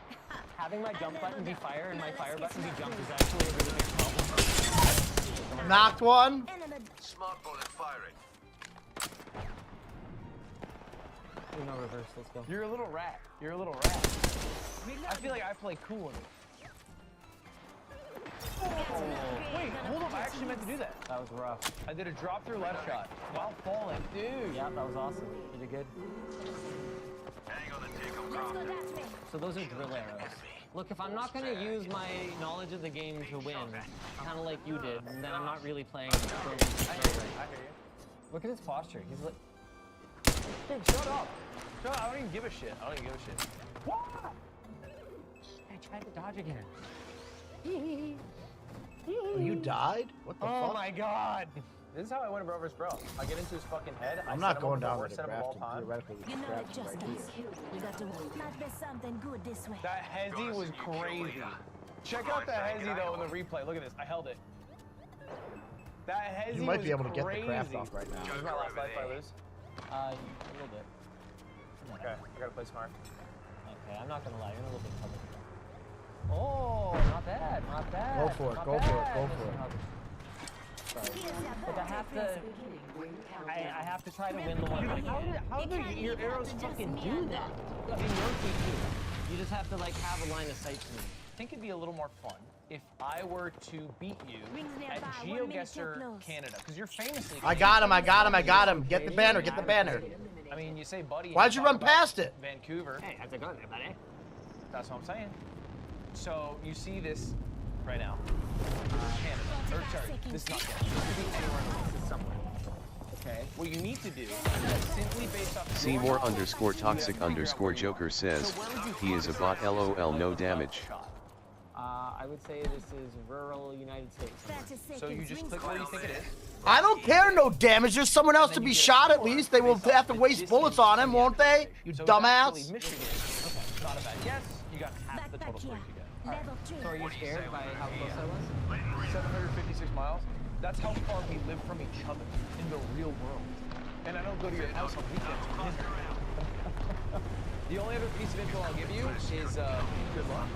Having my jump button be fire and my fire button be jump is actually a really big problem. Knocked one. Smart bullet firing. No reverse, let's go. You're a little rat. I feel like I play cool in it. Wait, hold up. I actually meant to do that. That was rough. I did a drop through left shot while falling. Dude. Yeah, that was awesome. You did good. So those are drill arrows. Look, if I'm not going to use my knowledge of the game to win, kind of like you did, then I'm not really playing. I hear you. Look at his posture. He's like... Dude, shut up. I don't even give a shit. What? I tried to dodge again. You died? What the fuck? Oh my god. This is how I win a Bro vs. Bro. I get into his fucking head. I'm not going down with the crafting. Theoretically, You know it just us. We got to win. Might be something good this way. That hezzy was crazy. Check out the hezzy though in the replay. Look at this. I held it. That hezzy You might was be able to get the crazy. craft off right now. This is my last life if I lose. A little bit. Okay, I gotta play smart. Okay, I'm not gonna lie. You're in a little bit of trouble. Oh, not bad. Go for it, go for it. Sorry. But I have to try to win the one. How do your arrows fucking do that? I mean, yours too. You just have to like have a line of sight to me. I think it'd be a little more fun if I were to beat you at GeoGuessr Canada, because you're famously. I got him. Get the banner. I mean, you say buddy. Why'd you run past it? Vancouver. Hey, how's it going, buddy? That's what I'm saying. So you see this right now. Canada. Or sorry, this is not Canada. This could be anywhere else. This is somewhere. Okay. What you need to do is simply based off. Seymour_toxic_Joker says he is a bot. LOL. No damage. I would say this is rural United States. So you just click where you think it is. I don't care, no damage. There's someone else to be shot at least. They will have to waste bullets on him, won't they? You dumbass. Michigan. Okay, not a bad guess. You got half the total scores you get. So are you scared by how close I was? 756 miles. That's how far we live from each other in the real world. And I don't go to your house on weekends for dinner. The only other piece of info I'll give you is good luck.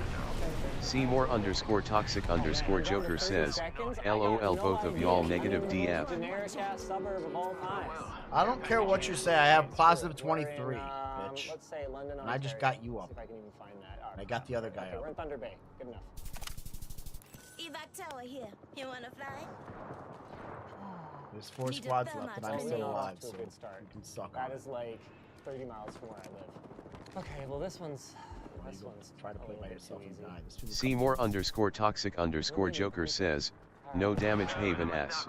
Seymour_toxic_Joker says, LOL. Both of y'all negative DF. Generic ass suburb of all time. I don't care what you say. I have positive 23, bitch. Let's say London, And I just got you up. See if I can even find that. And I got the other guy Okay, we're in up. Thunder Bay. Good enough. Evac Tower here. You wanna fly? There's 4 squads left, and I'm still alive, so to a good start. you can suck That on is like 30 miles from where I live. Okay, well this one's try to play by yourself and die. Seymour_toxic_Joker says, no damage. Haven S.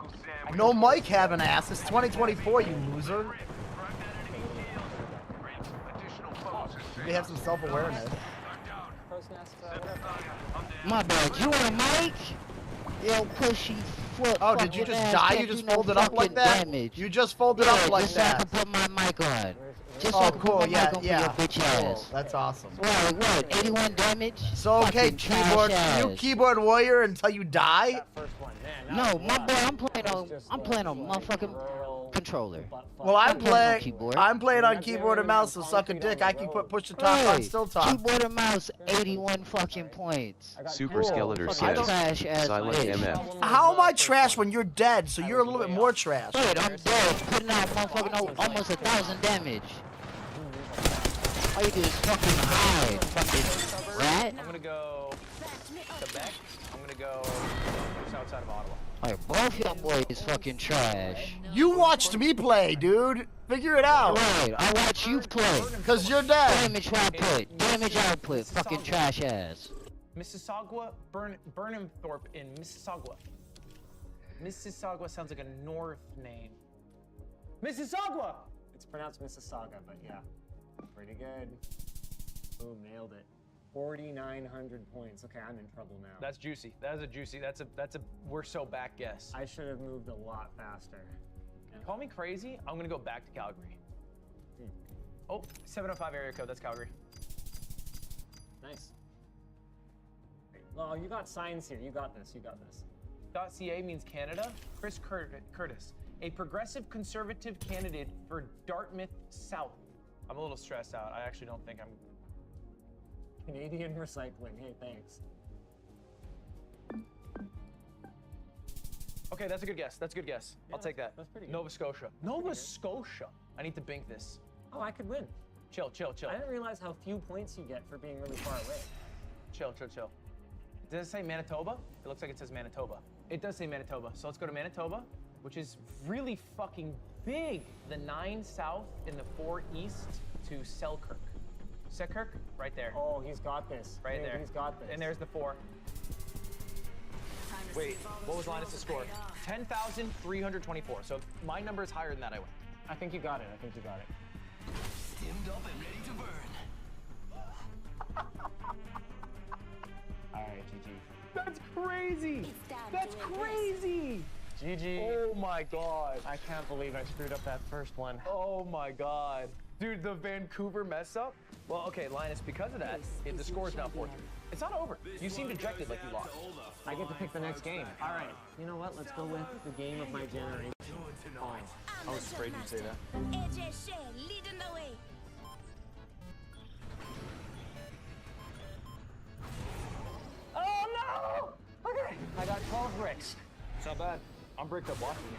No Mike having ass. It's 2024, you loser. They have some self-awareness. My bad. You want a mic? Yo, pushy foot. Oh, did you just die? You just folded up like that? You just folded up like just that. So I can put my mic on. Just so Oh, I can cool. put my Yeah, mic on for yeah. your bitch Cool. ass. That's awesome. What? 81 damage? So, okay, Fucking trash keyboard. ass. You keyboard warrior until you die? No, my boy, I'm playing on motherfucking controller. Well, I'm playing on playing on keyboard and mouse, so suck a dick. I can push the top on still top. Keyboard and mouse, 81 fucking points. Super Skeletor says, Silent MF. How am I trash when you're dead? So you're a little bit more trash. Wait, I'm dead, putting out motherfucking almost 1,000 damage. All you do is fucking hide, fucking rat. I'm gonna go Quebec. I'm gonna go just outside of Ottawa. Alright, both y'all boys fucking trash. You watched me play, dude. Figure it out. Right, I watch you play. Cause you're dead. Damage output, fucking trash ass. Mississauga, Burnhamthorpe in Mississauga. Mississauga sounds like a North name. Mississauga! It's pronounced Mississauga, but yeah. Pretty good. Boom, nailed it. 4,900 points. Okay, I'm in trouble now. That's juicy. That is a juicy. That's a we're so back guess. I should have moved a lot faster. Call me crazy, I'm gonna go back to Calgary. Oh, 705 area code, that's Calgary. Nice. Well, you got signs here. You got this. You got this. .ca means Canada. Chris Curtis, a progressive conservative candidate for Dartmouth South. I'm a little stressed out. I actually don't think I'm... Canadian recycling. Hey, thanks. Okay, that's a good guess. That's a good guess. Yeah, I'll take that. That's pretty good. Nova Scotia. Nova Scotia. I need to bink this. Oh, I could win. Chill, chill, chill. I didn't realize how few points you get for being really far away. Chill, chill, chill. Does it say Manitoba? It looks like it says Manitoba. It does say Manitoba. So let's go to Manitoba, which is really fucking big. The 9 south and the 4 east to Selkirk. Selkirk, right there. Oh, he's got this. Right Dude, there. He's got this. And there's the 4. Wait, what was Linus' score? 10,324. So if my number is higher than that, I win. I think you got it. I think you got it. Stimmed up and ready to burn. All right, GG. That's crazy! That's crazy! GG. Oh my god. I can't believe I screwed up that first one. Oh my god. Dude, the Vancouver mess up? Well, okay, Linus, because of that, the score is now 4-3. It's not over. You seem dejected like you lost. I get to pick the next game. All right. You know what? Let's go with the game of my generation. Fine. I was afraid you'd say that. AJ Shea leading the way. Oh no! Okay, I got 12 bricks. It's not bad. I'm bricked up watching you.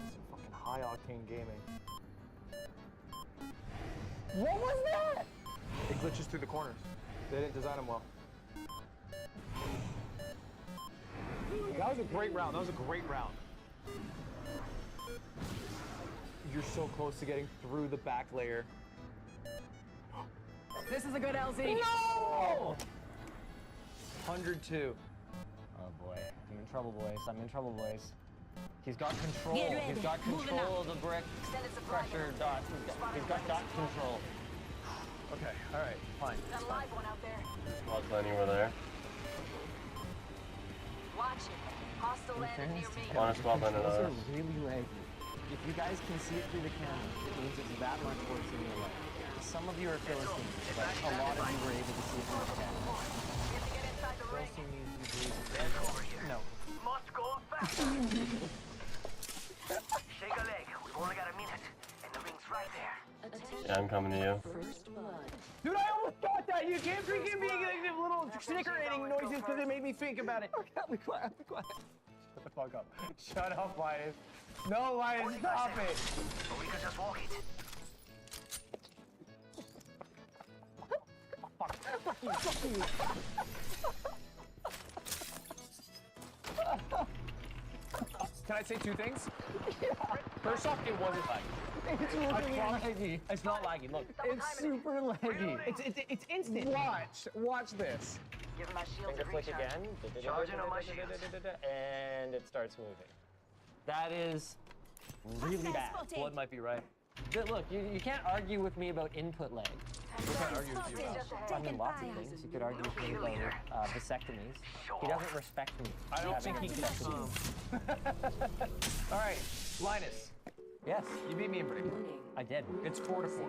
Some fucking high octane gaming. What was that? It glitches through the corners. They didn't design them well. That was a great round. That was a great round. You're so close to getting through the back layer. This is a good LZ. No! 102. Oh boy, I'm in trouble, boys. I'm in trouble, boys. He's got control. Get ready. He's got Moving control out. of the brick pressure dot. He's got dot control. Okay, all right, fine. Got a live one out there. Squad planning over there. Watch it. Hostile landed near me. Wanna squad plan Those another? are really laggy. If you guys can see it through the camera, it means it's that much worse in real life. Some of you are Philistines, but a lot of you were able to see it through the camera. Philistine means you believe in No. Must go fast. Shake a leg. We've only got a minute, and the ring's right there. Yeah, I'm coming to you. Dude, I almost got that! You can't freaking make like little snickering noises because it made me think about it. Okay, be quiet, be quiet. Shut the fuck up. Shut up, Linus. No, Linus, stop it. Or we could just walk it. Can I say 2 things? First off, it wasn't laggy. It's really laggy. It's not laggy, look. It's super laggy. It's instant. Watch this. Give my shield Finger a flick recharge. again. Charging on my shields. And it starts moving. That is really bad. Blood might be right. Look, you can't argue with me about input lag. We can't argue with you about. I mean, lots of things. You could argue with me about vasectomies. He doesn't respect me. I don't think he can. All right, Linus. Yes. You beat me in brick. I did. It's 4-4.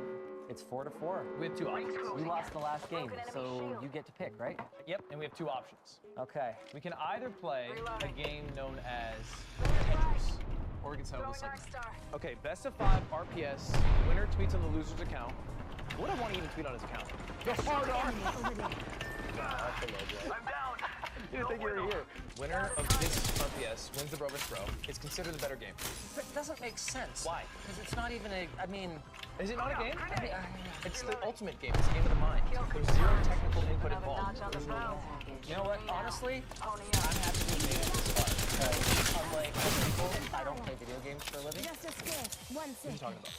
It's 4-4. We have 2 options. You lost the last game, so you get to pick, right? Yep, and we have 2 options. Okay. We can either play a game known as Tetris, or we can settle this segment. Okay, best of 5 RPS. Winner tweets on the loser's account. What I want to even tweet on his account? Go hard on! I'm down. You didn't think you were here. Winner of this RPS wins the Brovis Bro. It's considered the better game. But it doesn't make sense. Why? Because it's not even a, I mean... Is it not a game? It's the ultimate game. It's a game of the mind. There's 0 technical input involved. You know what? Honestly, I'm happy we made it this far. Because unlike other people, I don't play video games for a living. Just a scared. One What are you second. talking about?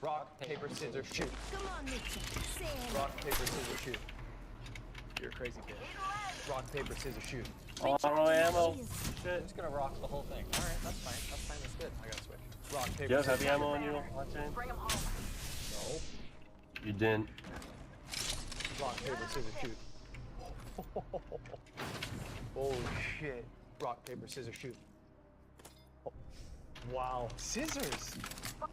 Rock, paper, scissors, shoot. Come on, Mitchell. Say it. Rock, paper, scissors, shoot. You're a crazy kid. Rock, paper, scissors, shoot. Oh, ammo. Shit. I'm just gonna rock the whole thing. All right, that's fine. That's fine. That's good. I gotta switch. Rock, paper, Do you have scissors. heavy ammo on you, Octane? Bring him home. No. You didn't. Rock, paper, scissors, shoot. Holy shit. Rock, paper, scissors, shoot. Wow. Scissors.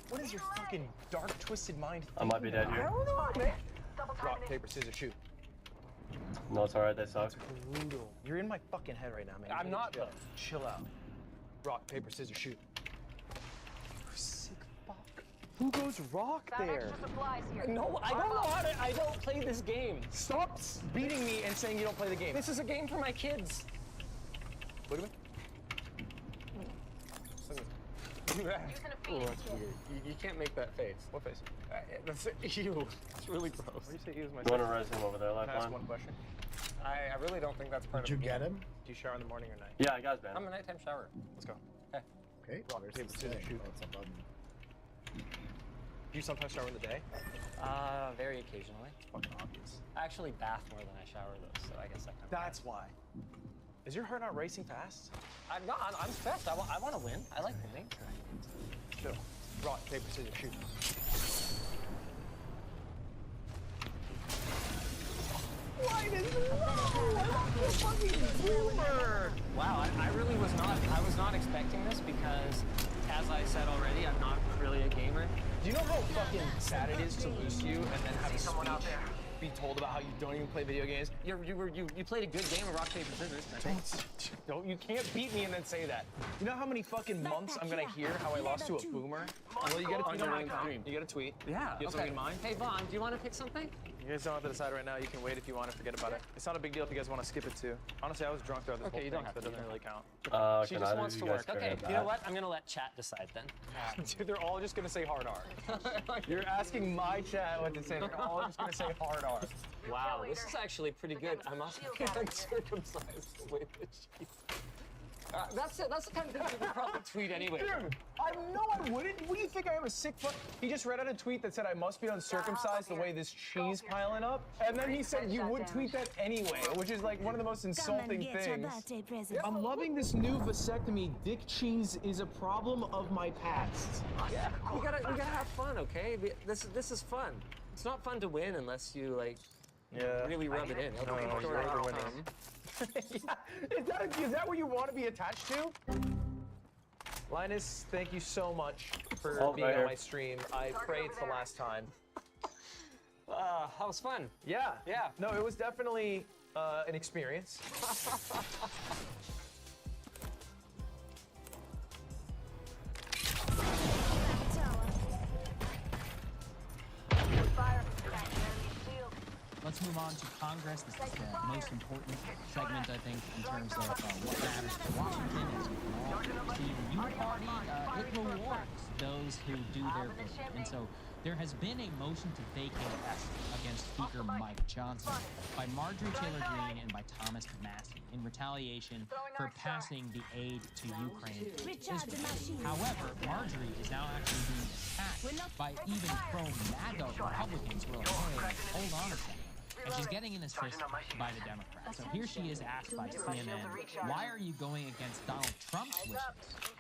What is your fucking dark, twisted mind? I might be dead I here. don't know, man. Rock, paper, scissors, shoot. No, it's alright, they suck. Brutal. You're in my fucking head right now, man. I'm not though. Chill out. Rock, paper, scissors, shoot. You sick fuck. Who goes rock there? No, I don't know how to. I don't play this game. Stop beating me and saying you don't play the game. This is a game for my kids. Look at me. Ooh, that's weird. You can't make that face. What face? That's ew. It's really gross. What do you say ew is my You want to res him over there, Can I ask Lifeline? one question? I really don't think that's part Did of you the get game. him? Do you shower in the morning or night? Yeah, I got his band. I'm a nighttime shower. Let's go. Okay. Okay. Rock, Where's paper, the scissors, stick? shoot. Oh, it's a button. Do you sometimes shower in the day? Very occasionally. Fucking obvious. I actually bath more than I shower though, so I guess I kind of. That's why. Is your heart not racing fast? I'm not. I'm stressed. I want to win. I like winning. Chill. Rock, paper, scissors, shoot. Why did you fucking boomer? Wow, I really was not. I was not expecting this because, as I said already, I'm not really a gamer. Do you know how fucking sad it is to lose to you and then have a someone out there be told about how you don't even play video games? You played a good game of rock paper scissors. I think. Don't you can't beat me and then say that. You know how many fucking months I'm gonna hear how I lost to a boomer? Well, you gotta tweet on my stream. You gotta tweet. Yeah. You have something in mind? Hey Vaughn, do you want to pick something? You guys don't have to decide right now. You can wait if you want to forget about it. It's not a big deal if you guys want to skip it too. Honestly, I was drunk throughout this whole Okay, you thing, don't have so to. it doesn't really count. She can just either wants of to you guys work. Okay, forget you know that? what? I'm gonna let chat decide then. Dude, they're all just gonna say hard R. You're asking my chat what to say. They're all just gonna say hard R. Wow, this is actually pretty good. I'm also uncircumcised with the sheep. That's the kind of thing you would probably tweet anyway. Dude, I wouldn't. What do you think I am, a sick fuck? He just read out a tweet that said I must be uncircumcised the way this cheese piling up. And then he said you would tweet that anyway, which is like one of the most insulting things. I'm loving this new vasectomy. Dick cheese is a problem of my past. Yeah, we gotta have fun, okay? This is fun. It's not fun to win unless you like really rub it in. No, you're overwinning. Yeah. Is that what you want to be attached to? Linus, thank you so much for being on my stream. I pray it's the last time. That was fun. Yeah. No, it was definitely an experience. Let's move on to Congress. This is the most important segment, I think, in terms of what matters for Washington. As you can all see, the Youth Party, it rewards those who do their bit. And so there has been a motion to vacate against Speaker Mike Johnson by Marjorie Taylor Greene and by Thomas Massey in retaliation for passing the aid to Ukraine. However, Marjorie is now actually being attacked by even pro-MAGA Republicans who are like, hey, hold on a second. And she's getting in his face by the Democrats. So here she is asked by CNN, why are you going against Donald Trump's wishes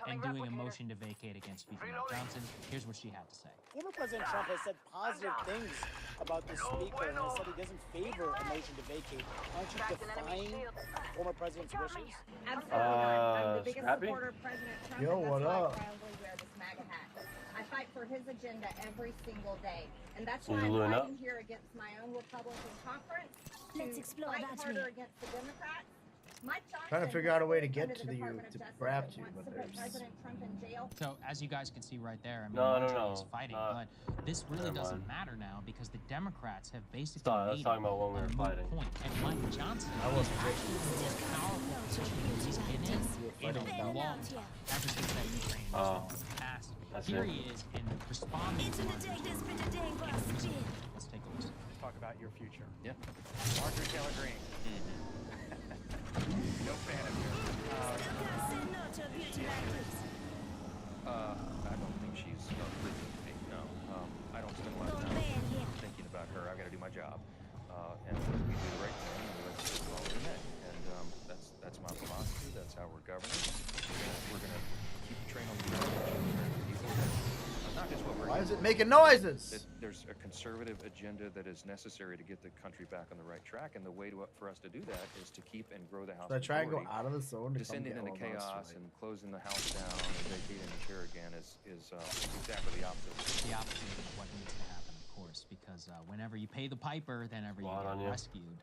and doing a motion to vacate against Speaker Mike Johnson? Here's what she had to say. Former President Trump has said positive things about the speaker and has said he doesn't favor a motion to vacate. Aren't you defying former president's wishes? Absolutely not. I'm the biggest supporter of President Trump. Yo, what up? I proudly wear this MAGA hat. I fight for his agenda every single day. And that's You why I'm gluing fighting up? here against my own Republican conference Let's to explore fight that harder way. against the Democrats. Mike Johnson Trying to figure out a way to under get the to you, Department of to Justice grab that to you, wants but put there's... President Trump in jail. So as you guys can see right there, I mean, No, Marjorie is no. fighting, but this really doesn't matter now because the Democrats have basically Let's made talk about when we a were moot fighting. point. And Mike Johnson I is wasn't actually the most powerful position he's been in a long time, ever since that Ukraine was passed. Here he is in responding to Marjorie. Let's take a listen. Let's talk about your future. Yeah. Marjorie Taylor Greene. No fan of yours. I don't think she's pretty. No, I don't spend a lot of time thinking about her. I've got to do my job, and we do the right thing. And let's follow the net. And that's my philosophy. That's how we're governing. We're gonna keep the train on the track. Not just what we're Why is it making noises? That there's a conservative agenda that is necessary to get the country back on the right track, and the way for us to do that is to keep and grow the House. So I try and go majority. out of the zone to Descending come into get all those, chaos right? and closing the House down and vacating the chair again is exactly the opposite. The opposite of what needs to happen, of course, because whenever you pay the piper, then you get rescued.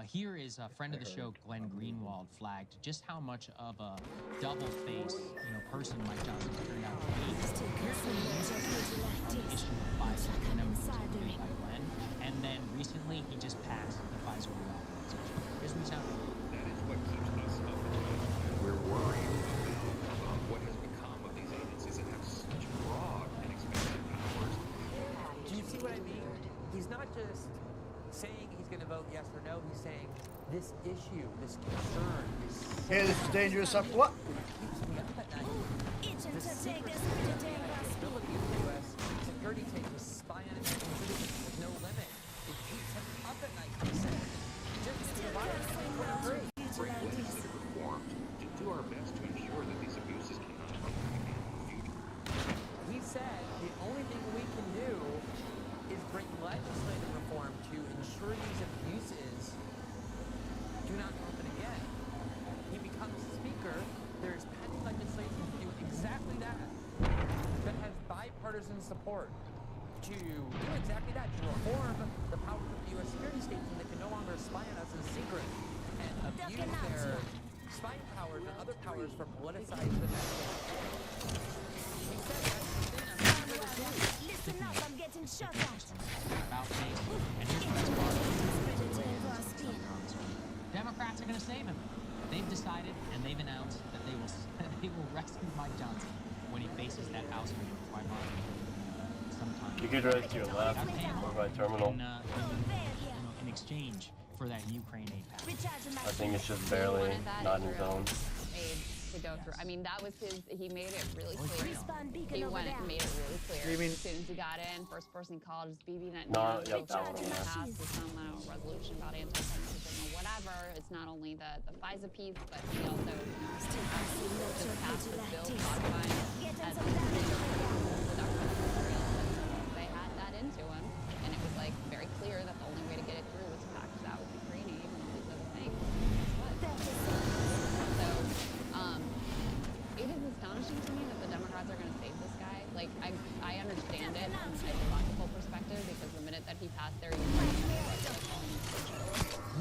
Here is a friend of the show, Glenn Greenwald, flagged just how much of a double-faced, person Mike Johnson turned out to be. Here's the issue of Pfizer, by Glenn, and then recently he just passed the Pfizer reauthorization. Here's what he sounded like. That is what keeps us up at night. We're worried about what has become of these agencies that have such broad and expansive powers. Do you see what I mean? He's not just saying he's going to vote yes or no. He's saying this issue, this concern, this... Hey, this is dangerous. What? Keeps me up at night. The secret ability of the U.S. security take to spy on its citizens with no limit. It keeps him up at night, he said. Just as the virus Bring legislative reform to do our best to ensure that these abuses cannot happen again in the future. He said the only thing we can do is bring legislative reform to ensure these abuses do not happen again. He becomes speaker. There's pending legislation to do exactly that has bipartisan support to do exactly that, to reform the powers of the U.S. security states, and they can no longer spy on us in secret and abuse their spying powers and other powers for politicized the message. He said that's the thing I'm here to do. Listen up, I'm getting shot at. About face, and here's the best part. Democrats are going to save him. They've decided and they've announced that they will rescue Mike Johnson when he faces that House meeting with Wyoming sometime. You could raise to your left or by terminal. In exchange for that Ukraine aid package. I think it's just barely not in his zone. To go through. I mean, that was he made it really clear. He went and made it really clear. You mean- As soon as he got in, first person he called was BB Netanyahu. No, yep, that one, yeah. Passed some resolution about anti-Semitism or whatever. It's not only the FISA piece, but he also just passed the bill codifying as they had that into him, and it was like very clear that the only way to get it through was to package that with Ukraine aid and all these other things. It is astonishing to me that the Democrats are going to save this guy. Like, I understand it from an ideological perspective because the minute that he passed there, you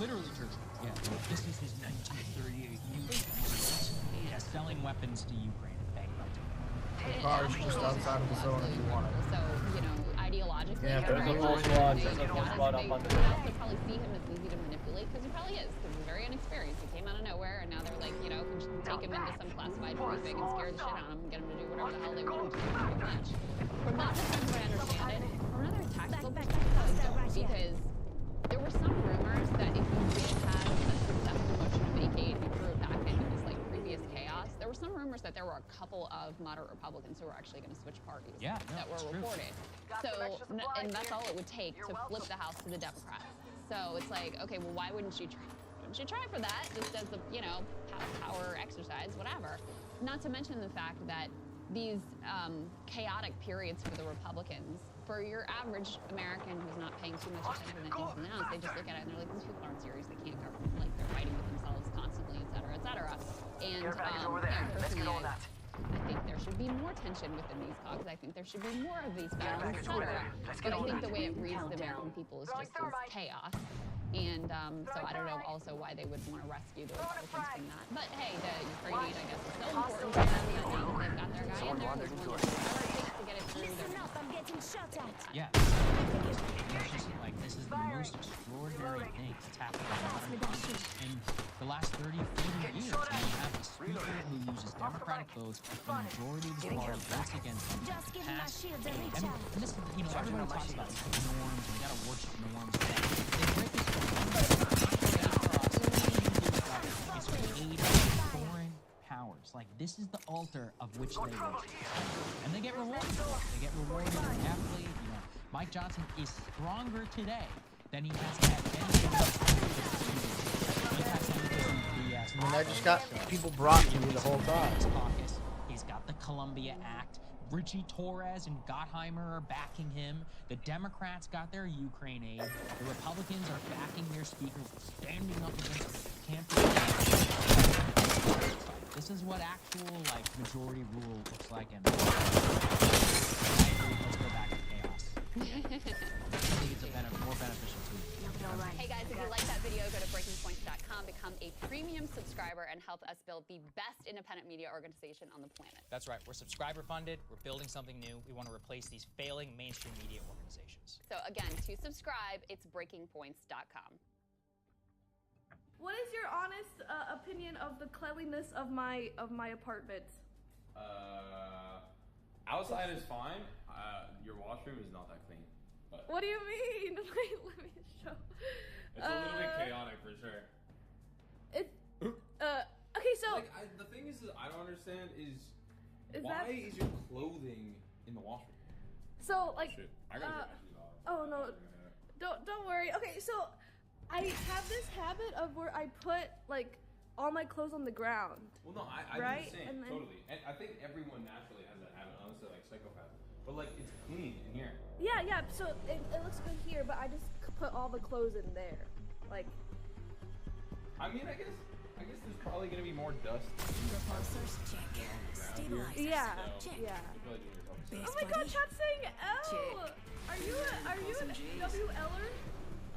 Literally Churchill. Yeah. This is his 1938 huge selling weapons to Ukraine and bankrupting. The car's just outside of the zone if you want it. So, ideologically, Yeah, there's a full squad. There's a full squad up on the they also probably see him as easy to manipulate because he probably is, because he's very inexperienced. He came out of nowhere, and now they're like, can just take him into some classified briefing and scare the shit out of him and get him to do whatever the hell they want him to do pretty much. From that perspective, I understand it. From another tactical perspective, I don't, because there were some rumors that if you did have a successful motion to vacate and you threw it back into this previous chaos, there were some rumors that there were a couple of moderate Republicans who were actually going to switch parties that were reported. So, and that's all it would take to flip the House to the Democrats. So it's like, okay, well, why wouldn't you try? Wouldn't you try for that? Just as the, power exercise, whatever. Not to mention the fact that these chaotic periods for the Republicans, for your average American who's not paying too much attention to things announced, they just look at it and they're like, these people aren't serious, they can't govern, like they're fighting with themselves constantly, et cetera, et cetera. And personally, I think there should be more tension within these cogs. I think there should be more of these battles, et cetera. But I think the way it reads the American people is just as chaos. And so I don't know also why they would want to rescue the Republicans from that. But hey, the Ukraine aid, I guess, is still important to them. That now that they've got their guy in there, they're going to do whatever it takes to get it through. Listen up, I'm getting shot at. Yeah. It's just like, this is the most extraordinary thing that's happened in the last 30, 40 years. And you have a speaker who uses Democratic votes, the majority of the party votes against them. Just give me my shields a reach out. And this, everyone talks about norms, you gotta worship norms. They break this foreign powers. Like, this is the altar of which they worship. And they get rewarded. They get rewarded heavily. Mike Johnson is stronger today than he has had I just got people brought to me the whole time. He's got the Columbia Act. Richie Torres and Gottheimer are backing him. The Democrats got their Ukraine aid. The Republicans are backing their speaker, standing up against campaign. This is what actual like majority rule looks like, and I agree, let's go back to chaos. I think it's a more beneficial tool. Hey guys, if you like that video, go to breakingpoints.com, become a premium subscriber, and help us build the best independent media organization on the planet. That's right. We're subscriber funded. We're building something new. We want to replace these failing mainstream media organizations. So again, to subscribe, it's breakingpoints.com. What is your honest opinion of the cleanliness of my apartment? Outside is fine. Your washroom is not that clean. But What do you mean? Wait, let me show. it's a little bit chaotic for sure. Okay, so like, the thing is I don't understand is why that- is your clothing in the washroom? So like, Shit, I gotta get my shoes off. oh no, don't worry. Okay, so I have this habit of where I put like all my clothes on the ground. Well, no, I right? do the same, And then- totally. And I think everyone naturally has that habit, honestly, like psychopaths. But like, it's clean in here. Yeah. So it looks good here, but I just put all the clothes in there, like. I mean, I guess there's probably gonna be more dust. Repulsors check. Stabilizers Yeah. check. Yeah. You're probably doing yourself a Oh my God, chat's saying L. Are you an WLer?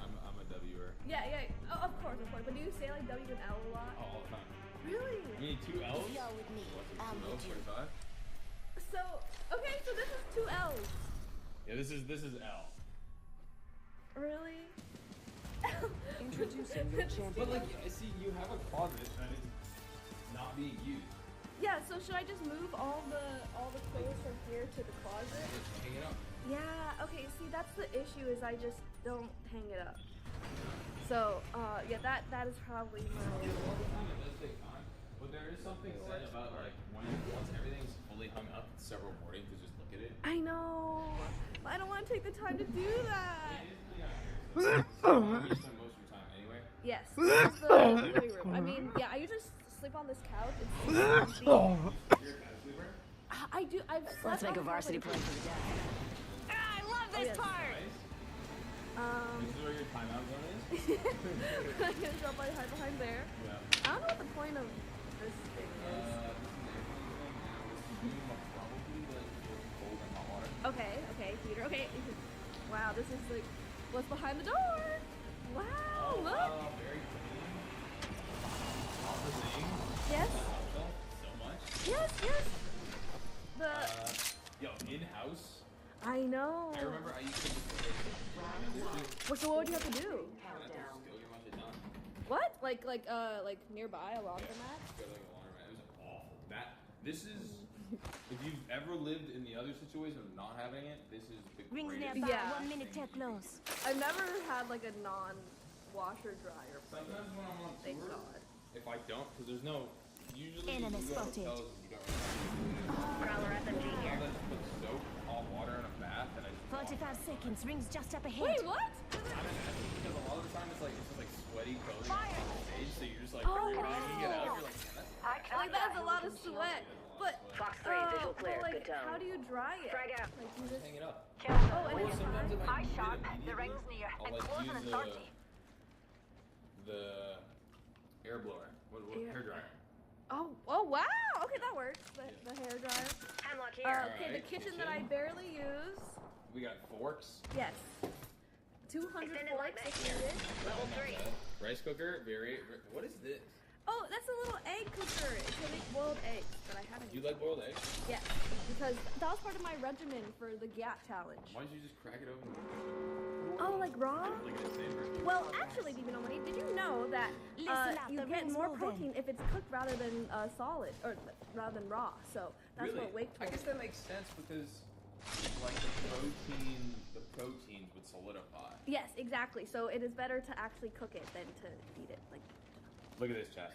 I'm a W'er. Yeah. Oh, of course. But do you say like W and L a lot? All the time. Really? You need 2 L's? If you're with me, What's I'm 2 L's, with you. 45? So okay, so this is 2 L's. Yeah, this is L. Really? Introducing your champion. But like, see, you have a closet that is not being used. Yeah. So should I just move all the clothes from here to the closet? Just hang it up. Yeah. Okay. See, that's the issue. Is I just don't hang it up. So yeah, that is probably my. All the time it does take time, but there is something said about like once everything's fully hung up, it's several mornings to just look at it. I know. I don't want to take the time to do that. You spend most of your time anyway. Yes. This is the living room. I mean, yeah. I usually sleep on this couch. It's You're a cat sleeper? I do. I've slept. Let's make a on varsity couch, play like, for the death. I love this part. This is where your timeout zone is? I'm gonna jump right behind there. Yeah. I don't know what the point of this thing is. Okay, heater. Okay. Wow, this is like what's behind the door. Wow, look. Wow, very clean. All the things. Yes. So much. Yes. The. Yo, in-house. I know. I remember I used to So what would you have to do? Go get my shit done. What? Like nearby a laundromat? Go to like a laundromat. It was awful. This is, if you've ever lived in the other situation of not having it, this is the Rings greatest. nearby. Yeah. 1 minute till close. I've never had like a non-washer dryer. Sometimes when I'm on Thank tour, God. if I don't, because there's no, usually Enemy you go to spotted. hotels and you don't really Prowler SMG here. I'll just put soap, hot water in a bath, and I just 45 seconds. Rings just up ahead. Wait, what? I'm asking because a lot of the time it's just like sweaty clothing on stage, so you're just like, Oh, you get out, wow. you're like, man, that's Like that's a lot of sweat. But Fox 3, visual clear. but, like, Good tone. how do you dry it? Frag out. Like you just. hang it up. Oh, and Or it's sometimes if I hard. need it sharp. The immediately, ring's near. I'll And like close use and salty. the air blower, what hair dryer. Oh wow. Okay, that works. The hair dryer. Hemlock here. Okay, the Alright, kitchen that I barely use. We got forks. Yes. 200 forks if needed. Level 3. Rice cooker, what is this? Oh, that's a little egg cooker. It can make boiled eggs, but I haven't. You used like boiled eggs? it. Yes, because that was part of my regimen for the GAT challenge. Why don't you just crack it open? Oh, like raw? Like an insane Well, actually, Nomani, did you know that Listen up, you the get ring's more moving. protein if it's cooked rather than solid, or rather than raw? So that's Really? what Wake I told guess me. that makes sense because like the proteins would solidify. Yes, exactly. So it is better to actually cook it than to eat it. Like. Look at this, chat.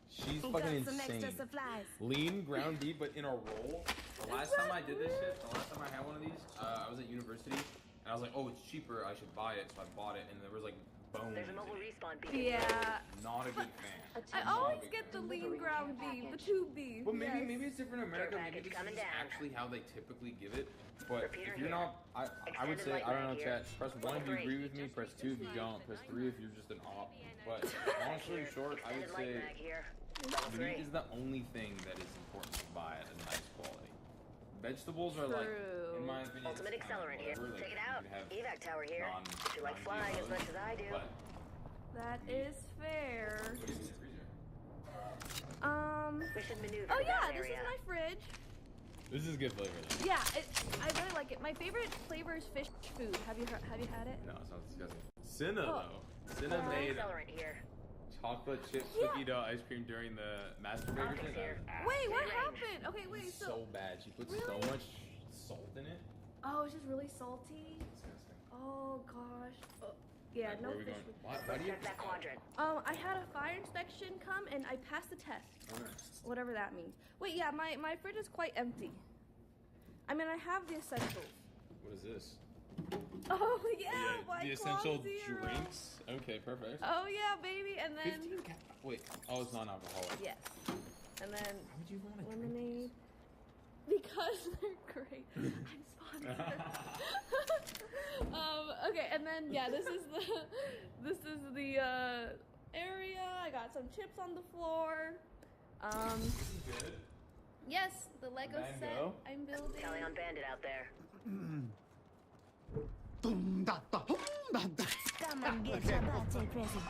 She's Got fucking some extra insane. supplies. Lean, ground beef, but in a roll. The last time I did this shit, the last time I had one of these, I was at university, and I was like, oh, it's cheaper, I should buy it, so I bought it, and there was like bone. There's a mobile respawn beacon. Yeah. Not a good fan. I always get the lean ground beef, the tube beef. Well, maybe yes. maybe it's different in America. Maybe this is actually how they typically give it. But if you're not, I would say, I don't know, chat. Press 1 if you agree with me. Press 2 if you don't. Press 3 if you're just an op. But long story short, I would say meat is the only thing that is important to buy at a nice quality. Vegetables are like, in my opinion, Ultimate accelerant here. whatever, like, Check it out. you have Evac tower here. If you like flying as much as I do. But That is fair. what do you think in the freezer? We should maneuver Oh to yeah, that this area. is my fridge. This is good flavor though. Yeah, I really like it. My favorite flavor is fish food. Have you had it? No, it sounds disgusting. Cinna Oh. though. Cinna made Accelerant here. chocolate chip cookie dough ice cream during the masturbation. That was ass. Wait, what happened? Okay, wait. So bad. She put so much salt in it. Oh, it's just really salty. Oh gosh. Oh, yeah, Like, no where are we fish. going? Why do you? That quadrant. I had a fire inspection come and I passed the test. Whatever that means. Wait, yeah, my fridge is quite empty. I mean, I have the essentials. What is this? Oh yeah, White the Claw essential Zero. drinks. Okay, perfect. Oh yeah, baby, and then 15 Wait, oh, it's non-alcoholic. yes, and then Why would you want to lemonade because they're great. I'm sponsored. Okay, and then yeah, this is the area. I got some chips on the floor. Yes, the Lego set I'm building. Calling on Bandit out there. Come and get your birthday present.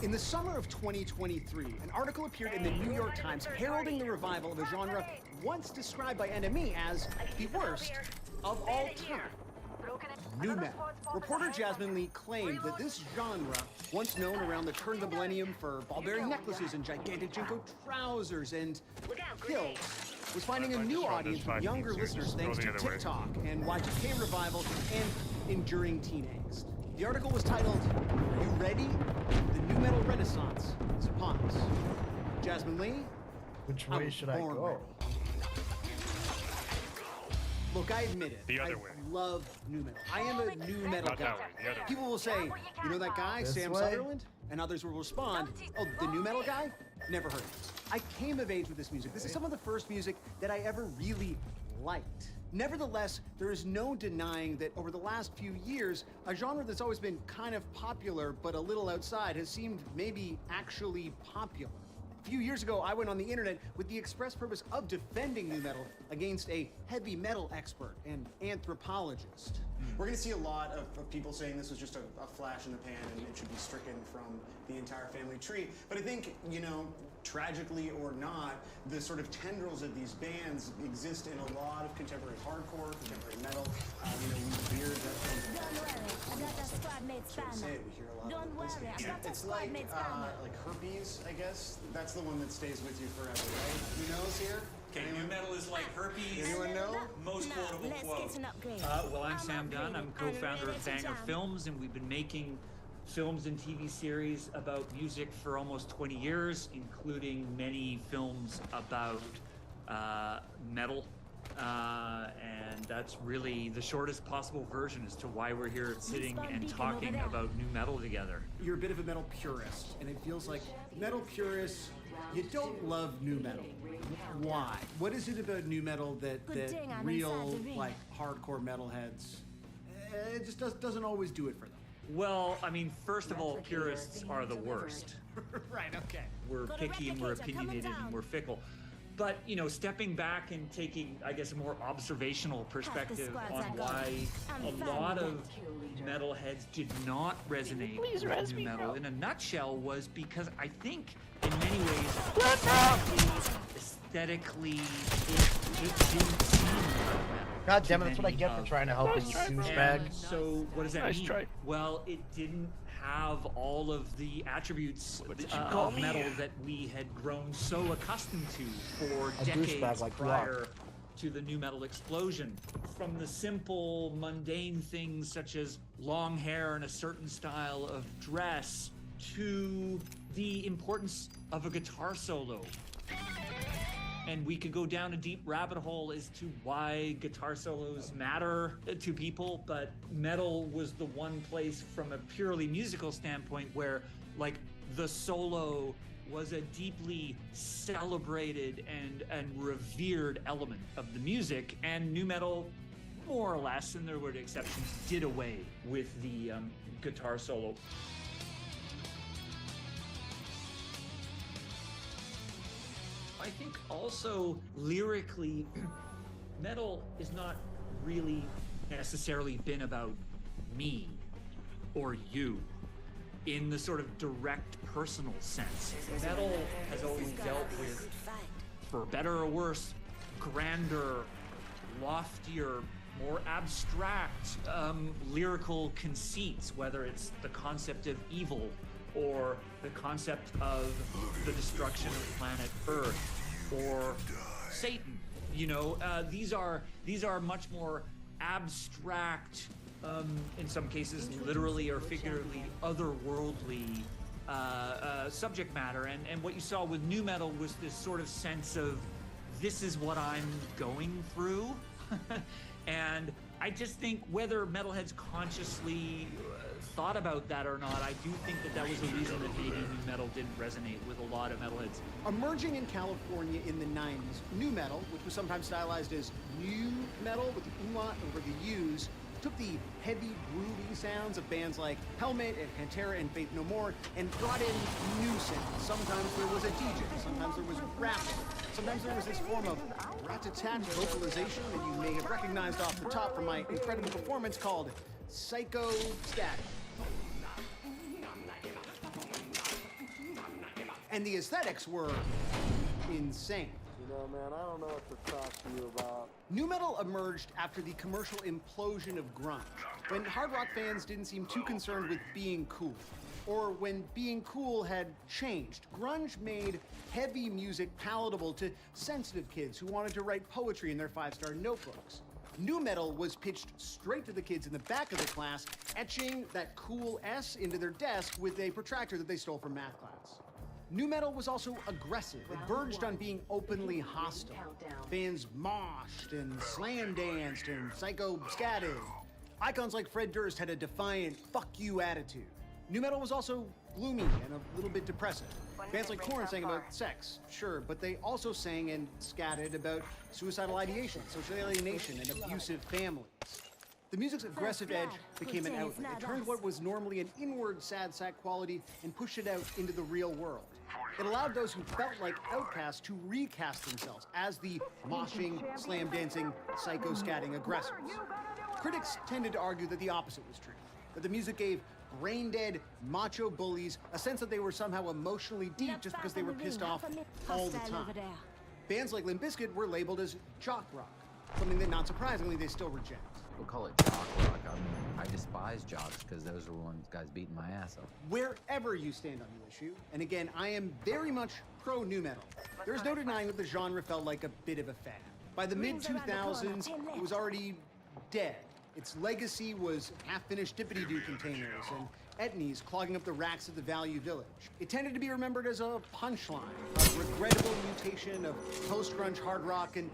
In the summer of 2023, an article appeared in the New York Times heralding the revival of a genre once described by NME as the worst of all time. Nu metal. Reporter Jasmine Lee claimed that this genre, once known around the turn of the millennium for ball-bearing necklaces and gigantic Jinko trousers and hills, was finding a new audience with younger listeners thanks to TikTok and Y2K revival and enduring teen angst. The article was titled, "Are you ready? The nu metal renaissance is upon us." Jasmine Lee, which way should I go? Ready. Look, I admit it. The other I way. love nu metal. I am a nu metal Not guy. that way, the other way. People will say, you know that guy, This Sam way? Sutherland? And others will respond, oh, the nu metal guy? Never heard of it. I came of age with this music. This is some of the first music that I ever really liked. Nevertheless, there is no denying that over the last few years, a genre that's always been kind of popular but a little outside has seemed maybe actually popular. A few years ago, I went on the internet with the express purpose of defending nu metal against a heavy metal expert and anthropologist. We're going to see a lot of people saying this was just a flash in the pan and it should be stricken from the entire family tree. But I think, you know, tragically or not, the sort of tendrils of these bands exist in a lot of contemporary hardcore, contemporary metal. You know, we hear that. Don't worry, I got a squad mate Sort of say spanner. it, we hear a lot Don't of worry, I got a it's squad like, mate spanner. like herpes, I guess. That's the one that stays with you forever, right? Who knows here? Okay, nu metal is like herpes. Anyone know? Most Now, quotable let's quote. get an upgrade. Well, I'm Sam Dunn. I'm co-founder of Banger Films, and we've been making films and TV series about music for almost 20 years, including many films about metal. And that's really the shortest possible version as to why we're here sitting and talking about nu metal together. You're a bit of a metal purist, and it feels like metal purists, you don't love nu metal. Why? What is it about nu metal that thing I'm real, inside the ring. like, hardcore metalheads, it just doesn't always do it for them? Well, I mean, first of all, purists are the worst. Right, okay. We're Got a picky and we're replicator coming opinionated down. and we're fickle. But, you know, stepping back and taking, I guess, a more observational perspective squads on are why gone. a I'm lot fine of metalheads did not resonate Please with res nu me, metal bro. in a nutshell was because I think, in many ways, aesthetically, it didn't seem like metal. God damn it, to that's what I many get for of trying to help us. this douchebag. And so what does that Nice mean? try. Well, it didn't have all of the attributes call of me? metal that we had grown so accustomed to for A douchebag decades like you are. prior to the nu metal explosion. From the simple, mundane things such as long hair and a certain style of dress to the importance of a guitar solo. And we could go down a deep rabbit hole as to why guitar solos matter to people, but metal was the one place from a purely musical standpoint where, like, the solo was a deeply celebrated and revered element of the music, and nu metal, more or less, and there were exceptions, did away with the guitar solo. I think also lyrically, metal has not really necessarily been about me or you in the sort of direct personal sense. Metal has always dealt with, for better or worse, grander, loftier, more abstract lyrical conceits, whether it's the concept of evil or the concept of the destruction of planet Earth or Satan. You know, these are much more abstract, in some cases literally or figuratively otherworldly subject matter. And what you saw with nu metal was this sort of sense of, this is what I'm going through. And I just think whether metalheads consciously thought about that or not, I do think that was a reason that maybe nu metal didn't resonate with a lot of metalheads. Emerging in California in the 90s, nu metal, which was sometimes stylized as new metal with the umlaut over the U's, took the heavy, groovy sounds of bands like Helmet and Pantera and Faith No More and brought in new sounds. Sometimes there was a DJ, sometimes there was rapping, sometimes there was this form of rat-a-tat vocalization that you may have recognized off the top from my incredible performance called Psycho-Static. And the aesthetics were insane. You know, man, I don't know what to talk to you about. Nu metal emerged after the commercial implosion of grunge, when hard rock fans didn't seem too concerned with being cool, or when being cool had changed. Grunge made heavy music palatable to sensitive kids who wanted to write poetry in their 5-star notebooks. Nu metal was pitched straight to the kids in the back of the class, etching that cool S into their desk with a protractor that they stole from math class. Nu metal was also aggressive. It verged on being openly hostile. Fans moshed and slam danced and psycho-scatted. Icons like Fred Durst had a defiant fuck you attitude. Nu metal was also gloomy and a little bit depressive. Bands like Korn sang about sex, sure, but they also sang and scatted about suicidal ideation, social alienation, and abusive families. The music's aggressive edge became an outlet. It turned what was normally an inward sad sack quality and pushed it out into the real world. It allowed those who felt like outcasts to recast themselves as the moshing, slam dancing, psycho-scatting aggressors. Critics tended to argue that the opposite was true, that the music gave brain-dead macho bullies a sense that they were somehow emotionally deep just because they were pissed off all the time. Bands like Limp Bizkit were labeled as jock rock, something that, not surprisingly, they still reject. We'll call it jock rock. I mean, I despise jocks because those are the ones guys beating my ass up. Wherever you stand on the issue, and again, I am very much pro nu metal, there's no denying that the genre felt like a bit of a fad. By the mid-2000s, it was already dead. Its legacy was half-finished dippity-doo containers and etnies clogging up the racks of the Value Village. It tended to be remembered as a punchline, a regrettable mutation of post-grunge hard rock and,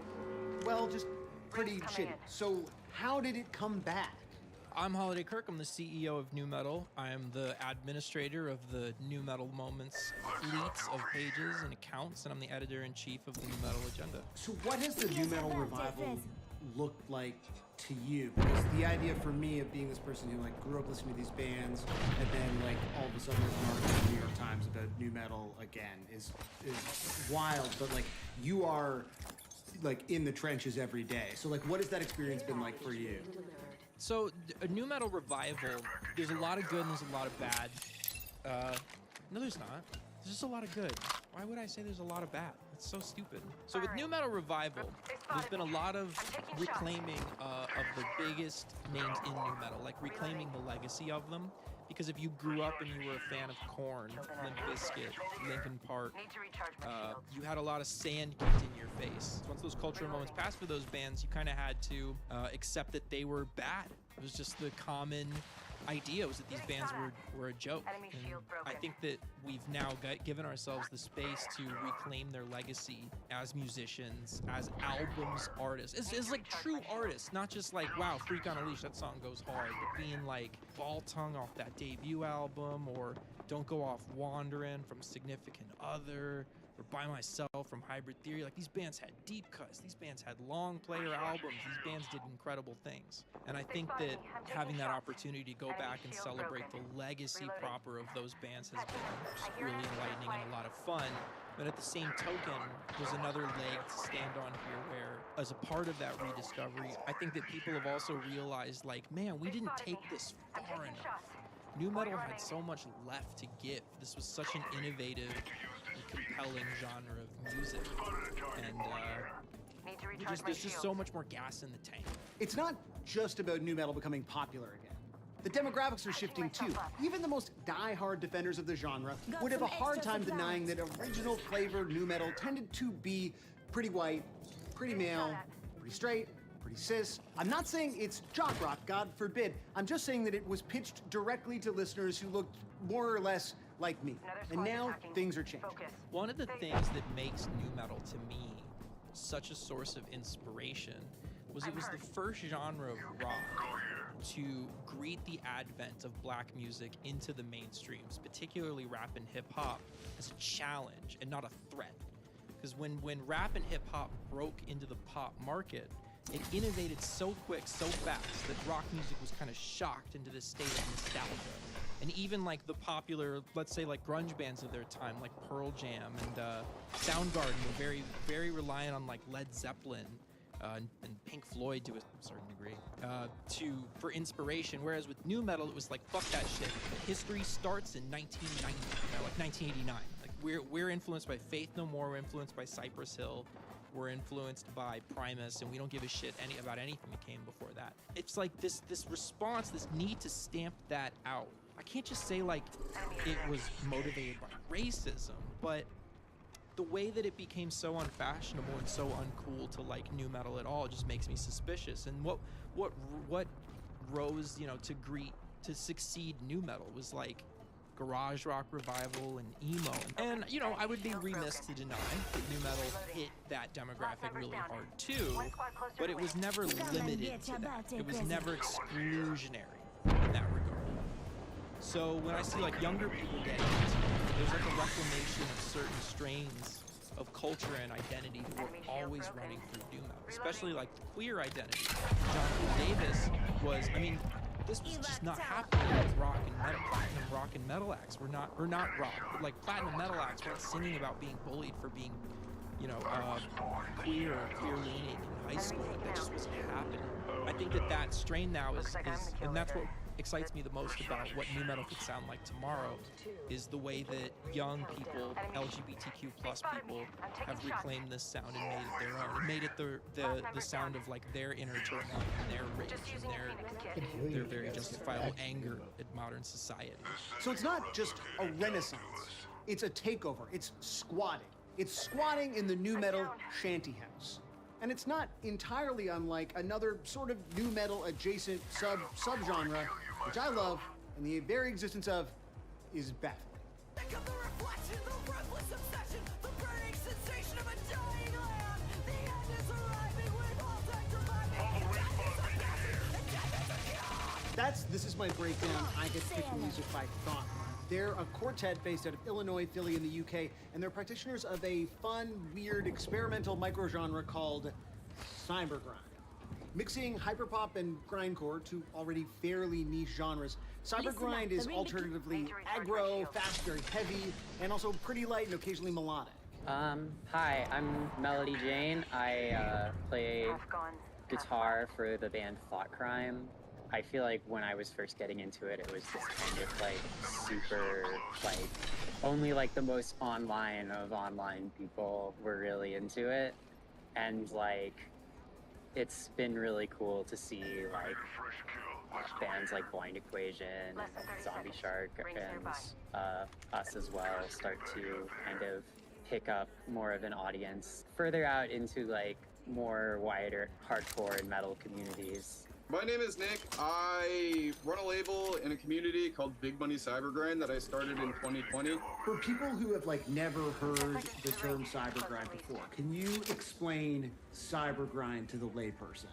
well, just pretty shitty. So how did it come back? I'm Holiday Kirk. I'm the CEO of Nu Metal. I am the administrator of the Nu Metal Moments fleets of pages and accounts, and I'm the editor-in-chief of the Nu Metal Agenda. So what has the nu metal revival looked like to you? Because the idea for me of being this person who like grew up listening to these bands and then like all of a sudden there's an article in the New York Times about nu metal again is wild. But like you are like in the trenches every day. So like what has that experience been like for you? So a nu metal revival, there's a lot of good and there's a lot of bad. No, there's not. There's just a lot of good. Why would I say there's a lot of bad? It's so stupid. So with nu metal revival, there's been a lot of reclaiming of the biggest names in nu metal, like reclaiming the legacy of them. Because if you grew up and you were a fan of Korn, Limp Bizkit, Linkin Park, you had a lot of sand kicked in your face. Once those cultural moments passed for those bands, you kind of had to accept that they were bad. It was just the common idea was that these bands were a joke. And I think that we've now given ourselves the space to reclaim their legacy as musicians, as albums artists. It's like true artists, not just like, wow, Freak on a Leash, that song goes hard, but being like Ball Tongue off that debut album, or Don't Go Off Wandering from Significant Other, or By Myself from Hybrid Theory. Like, these bands had deep cuts, these bands had long player albums, these bands did incredible things. And I think that having that opportunity to go back and celebrate the legacy proper of those bands has been just really enlightening and a lot of fun. But at the same token, there's another leg to stand on here where, as a part of that rediscovery, I think that people have also realized, like, man, we didn't take this far enough. Nu metal had so much left to give. This was such an innovative and compelling genre of music. And there's just so much more gas in the tank. It's not just about nu metal becoming popular again. The demographics are shifting too. Even the most die-hard defenders of the genre would have a hard time denying that original flavor nu metal tended to be pretty white, pretty male, pretty straight, pretty cis. I'm not saying it's jock rock, God forbid. I'm just saying that it was pitched directly to listeners who looked more or less like me. And now things are changing. One of the things that makes nu metal to me such a source of inspiration was it was the first genre of rock to greet the advent of black music into the mainstreams, particularly rap and hip hop, as a challenge and not a threat. Because when rap and hip hop broke into the pop market, it innovated so quick, so fast, that rock music was kind of shocked into this state of nostalgia. And even like the popular, let's say like grunge bands of their time, like Pearl Jam and Soundgarden, were very, very reliant on like Led Zeppelin and Pink Floyd to a certain degree for inspiration. Whereas with nu metal, it was like, fuck that shit. History starts in 1990, like 1989. Like we're influenced by Faith No More, we're influenced by Cypress Hill, we're influenced by Primus, and we don't give a shit about anything that came before that. It's like this response, this need to stamp that out. I can't just say like it was motivated by racism, but the way that it became so unfashionable and so uncool to like nu metal at all just makes me suspicious. And what rose, to succeed nu metal was like garage rock revival and emo. And I would be remiss to deny that nu metal hit that demographic really hard too, but it was never limited to that. It was never exclusionary in that regard. So when I see like younger people getting into it, there's like a reclamation of certain strains of culture and identity that were always running through nu metal, especially like the queer identity. John Davis was, this was just not happening with rock and metal. Platinum rock and metal acts were not rock, but like platinum metal acts weren't singing about being bullied for being, queer or queer-leaning in high school. Like, that just wasn't happening. I think that strain now is, and that's what excites me the most about what nu metal could sound like tomorrow, is the way that young people, LGBTQ plus people, have reclaimed this sound and made it their own. And made it the sound of like their inner turmoil and their rage and their very justifiable anger at modern society. So it's not just a renaissance, it's a takeover, it's squatting. It's squatting in the nu metal shanty house. And it's not entirely unlike another sort of nu metal adjacent subgenre, which I love, and the very existence of is baffling. This is my breakdown. I get to pick the music by thought. They're a quartet based out of Illinois, Philly, in the UK, and they're practitioners of a fun, weird, experimental microgenre called cybergrind. Mixing hyperpop and grindcore, two already fairly niche genres, cybergrind is alternatively aggro, fast, very heavy, and also pretty light and occasionally melodic. Hi, I'm Melody Jane. I play guitar for the band Thought Crime. I feel like when I was first getting into it, it was just kind of like super, like, only like the most online of online people were really into it. And like, it's been really cool to see like bands like Blind Equation and Zombie Shark and us as well start to kind of pick up more of an audience further out into like more wider hardcore and metal communities. My name is Nick. I run a label in a community called Big Money Cybergrind that I started in 2020. For people who have like never heard the term cybergrind before, can you explain cybergrind to the layperson?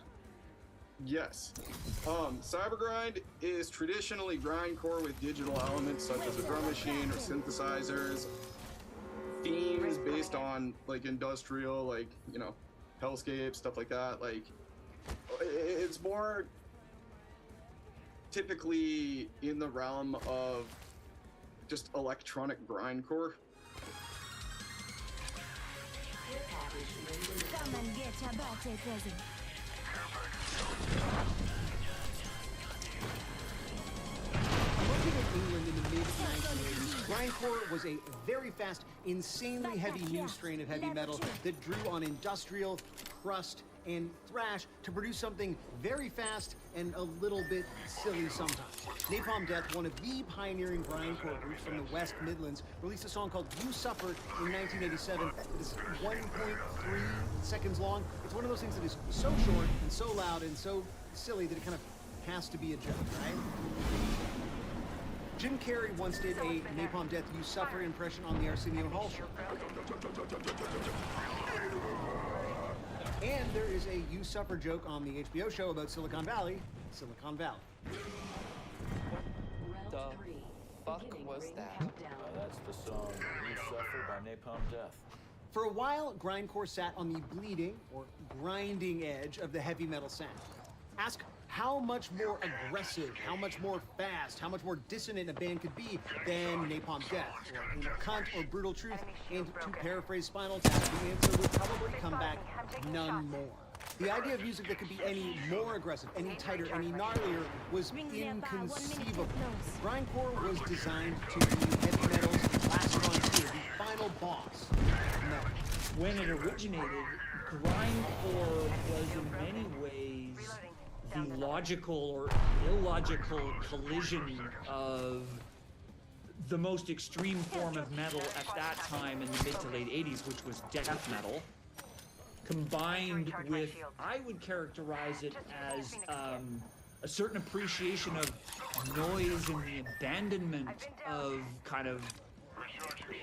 Yes. Cybergrind is traditionally grindcore with digital elements such as a drum machine or synthesizers, themes based on like industrial, like, you know, hellscape, stuff like that. Like, it's more typically in the realm of just electronic grindcore. Come and get your birthday present. Located in England in the mid-1980s, grindcore was a very fast, insanely heavy new strain of heavy metal that drew on industrial, crust, and thrash to produce something very fast and a little bit silly sometimes. Napalm Death, one of the pioneering grindcore groups from the West Midlands, released a song called You Suffered in 1987. It is 1.3 seconds long. It's one of those things that is so short and so loud and so silly that it kind of has to be a joke, right? Jim Carrey once did a Napalm Death You Suffer impression on the Arsenio Hall show. And there is a You Suffer joke on the HBO show about Silicon Valley, Silicon Valley. The fuck was that? That's the song You Suffer by Napalm Death. For a while, grindcore sat on the bleeding or grinding edge of the heavy metal sound. Ask how much more aggressive, how much more fast, how much more dissonant a band could be than Napalm Death, or Anal Cunt, or Brutal Truth, and to paraphrase Spinal Tap, the answer would probably come back none more. The idea of music that could be any more aggressive, any tighter, any gnarlier was inconceivable. Grindcore was designed to be heavy metal's last frontier, the final boss. No. When it originated, grindcore was in many ways the logical or illogical collision of the most extreme form of metal at that time in the mid to late 80s, which was death metal, combined with, I would characterize it as a certain appreciation of noise and the abandonment of kind of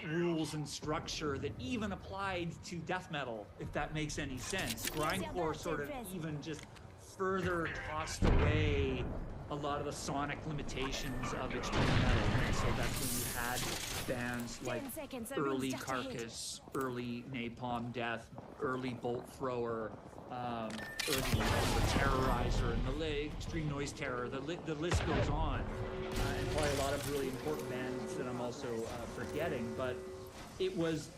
rules and structure that even applied to death metal, if that makes any sense. Grindcore sort of even just further tossed away a lot of the sonic limitations of extreme metal. And so that's when you had bands like early Carcass, early Napalm Death, early Bolt Thrower, early Terrorizer, and the Extreme Noise Terror. The list goes on. And probably a lot of really important bands that I'm also forgetting. But it was,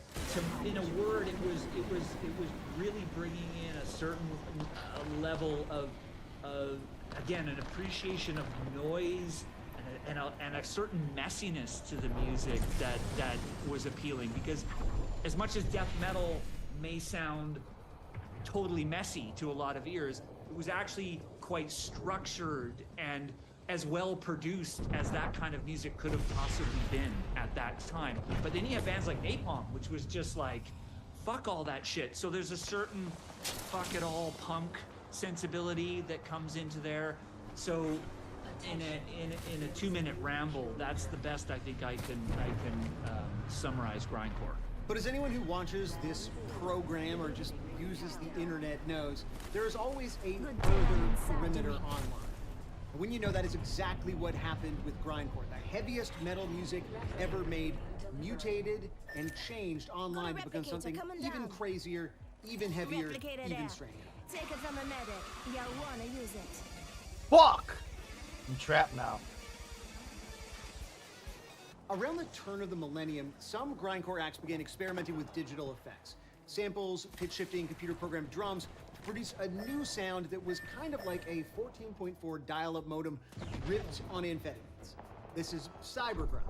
in a word, it was really bringing in a certain level of again, an appreciation of noise and a certain messiness to the music that was appealing. Because as much as death metal may sound totally messy to a lot of ears, it was actually quite structured and as well produced as that kind of music could have possibly been at that time. But then you have bands like Napalm, which was just like, fuck all that shit. So there's a certain fuck it all punk sensibility that comes into there. So in a 2-minute ramble, that's the best I think I can summarize grindcore. But as anyone who watches this program or just uses the internet knows, there is always a further perimeter online. When you know that is exactly what happened with grindcore. The heaviest metal music ever made mutated and changed online to become something even crazier, even heavier, even stranger. Take it from a medic. You wanna use it. Fuck! I'm trapped now. Around the turn of the millennium, some grindcore acts began experimenting with digital effects. Samples, pitch shifting, computer programmed drums to produce a new sound that was kind of like a 14.4 dial-up modem ripped on amphetamines. This is cybergrind.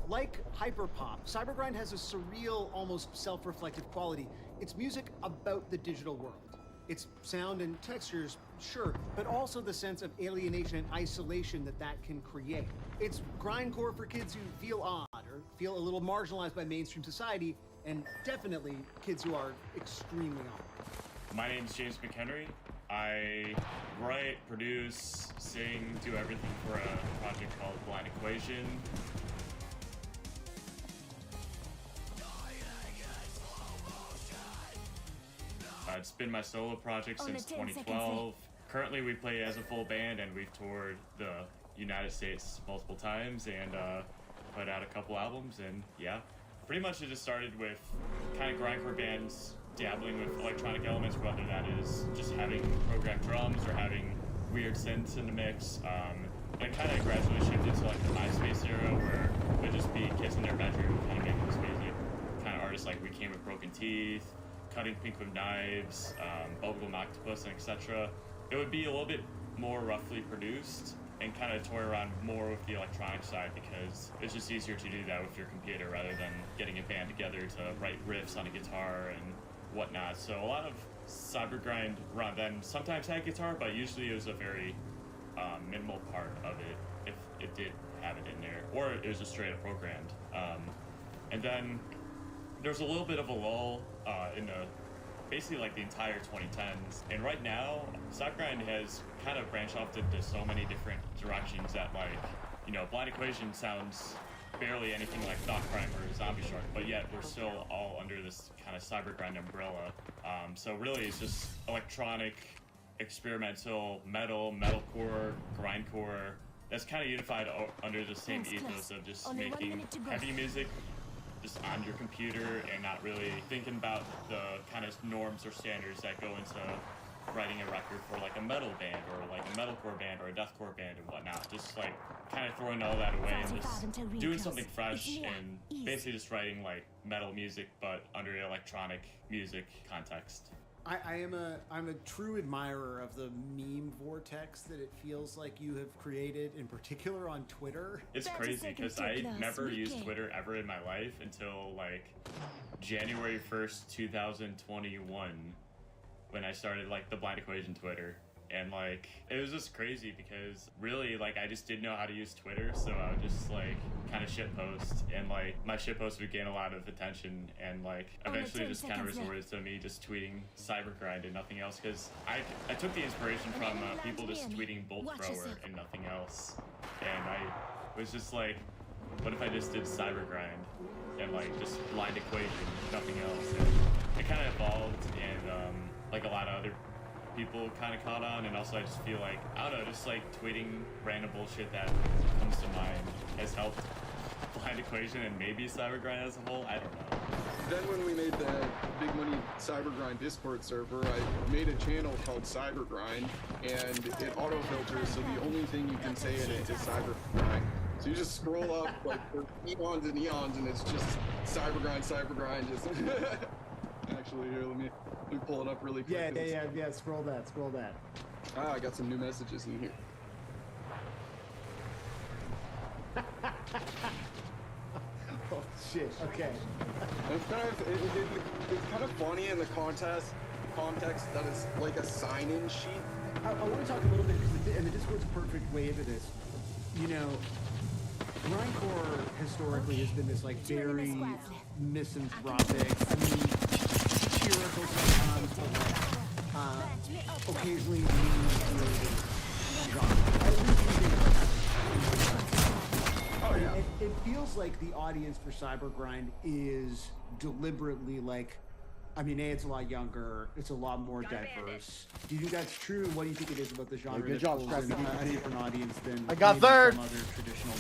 Like hyperpop, cybergrind has a surreal, almost self-reflective quality. It's music about the digital world. It's sound and textures, sure, but also the sense of alienation and isolation that can create. It's grindcore for kids who feel odd or feel a little marginalized by mainstream society, and definitely kids who are extremely odd. My name's James McHenry. I write, produce, sing, do everything for a project called Blind Equation. It's been my solo project since 2012. Currently, we play as a full band, and we've toured the United States multiple times and put out a couple albums. And yeah, pretty much it just started with kind of grindcore bands dabbling with electronic elements, whether that is just having programmed drums or having weird synths in the mix. And it kind of gradually shifted to like the MySpace era, where it would just be kids in their bedroom kind of making this music. Kind of artists like We Came with Broken Teeth, Cutting Pink with Knives, Bubblegum Octopus, and etc. It would be a little bit more roughly produced and kind of toy around more with the electronic side, because it's just easier to do that with your computer rather than getting a band together to write riffs on a guitar and whatnot. So a lot of Cybergrind around then sometimes had guitar, but usually it was a very minimal part of it, if it did have it in there, or it was just straight up programmed. And then there's a little bit of a lull in the basically like the entire 2010s, and right now Cybergrind has kind of branched off into so many different directions that, like, you know, Blind Equation sounds barely anything like Thought Crime or Zombie Shark, but yet we're still all under this kind of Cybergrind umbrella. So really it's just electronic, experimental, metalcore, grindcore, that's kind of unified under the same ethos of just making heavy music just on your computer and not really thinking about the kind of norms or standards that go into writing a record for like a metal band or like a metalcore band or a deathcore band and whatnot. Just like kind of throwing all that away and just doing something fresh and basically just writing like metal music but under an electronic music context. I'm a true admirer of the meme vortex that it feels like you have created, in particular on Twitter. It's crazy because I never used Twitter ever in my life until like January 1st, 2021, when I started like the Blind Equation Twitter. And like, it was just crazy because really like I just didn't know how to use Twitter, so I would just like kind of shitpost, and like my shitpost would gain a lot of attention, and like eventually just kind of resorted to me just tweeting Cybergrind and nothing else, because I took the inspiration from people just tweeting Bolt Thrower and nothing else, and I was just like, what if I just did Cybergrind and like just Blind Equation, nothing else? And it kind of evolved, and like a lot of other people kind of caught on, and also I just feel like, I don't know, just like tweeting random bullshit that comes to mind has helped Blind Equation and maybe Cybergrind as a whole. I don't know. Then when we made the Big Money Cybergrind Discord server, I made a channel called Cybergrind, and it auto-filters, so the only thing you can say in it is Cybergrind. So you just scroll up like for eons and eons, and it's just Cybergrind, just actually here, let me pull it up really quick. Yeah, scroll that. Ah, I got some new messages in here. Oh shit, okay. It's kind of funny in the context that it's like a sign-in sheet. I want to talk a little bit, and the Discord's a perfect way into this. You know, grindcore historically has been this like very misanthropic, I mean, satirical sometimes, but occasionally mean-related genre. Oh yeah. It feels like the audience for Cybergrind is deliberately like, I mean, it's a lot younger, it's a lot more diverse. Do you think that's true? What do you think it is about the genre Good that job, pulls in a different audience than I got maybe third. some other traditional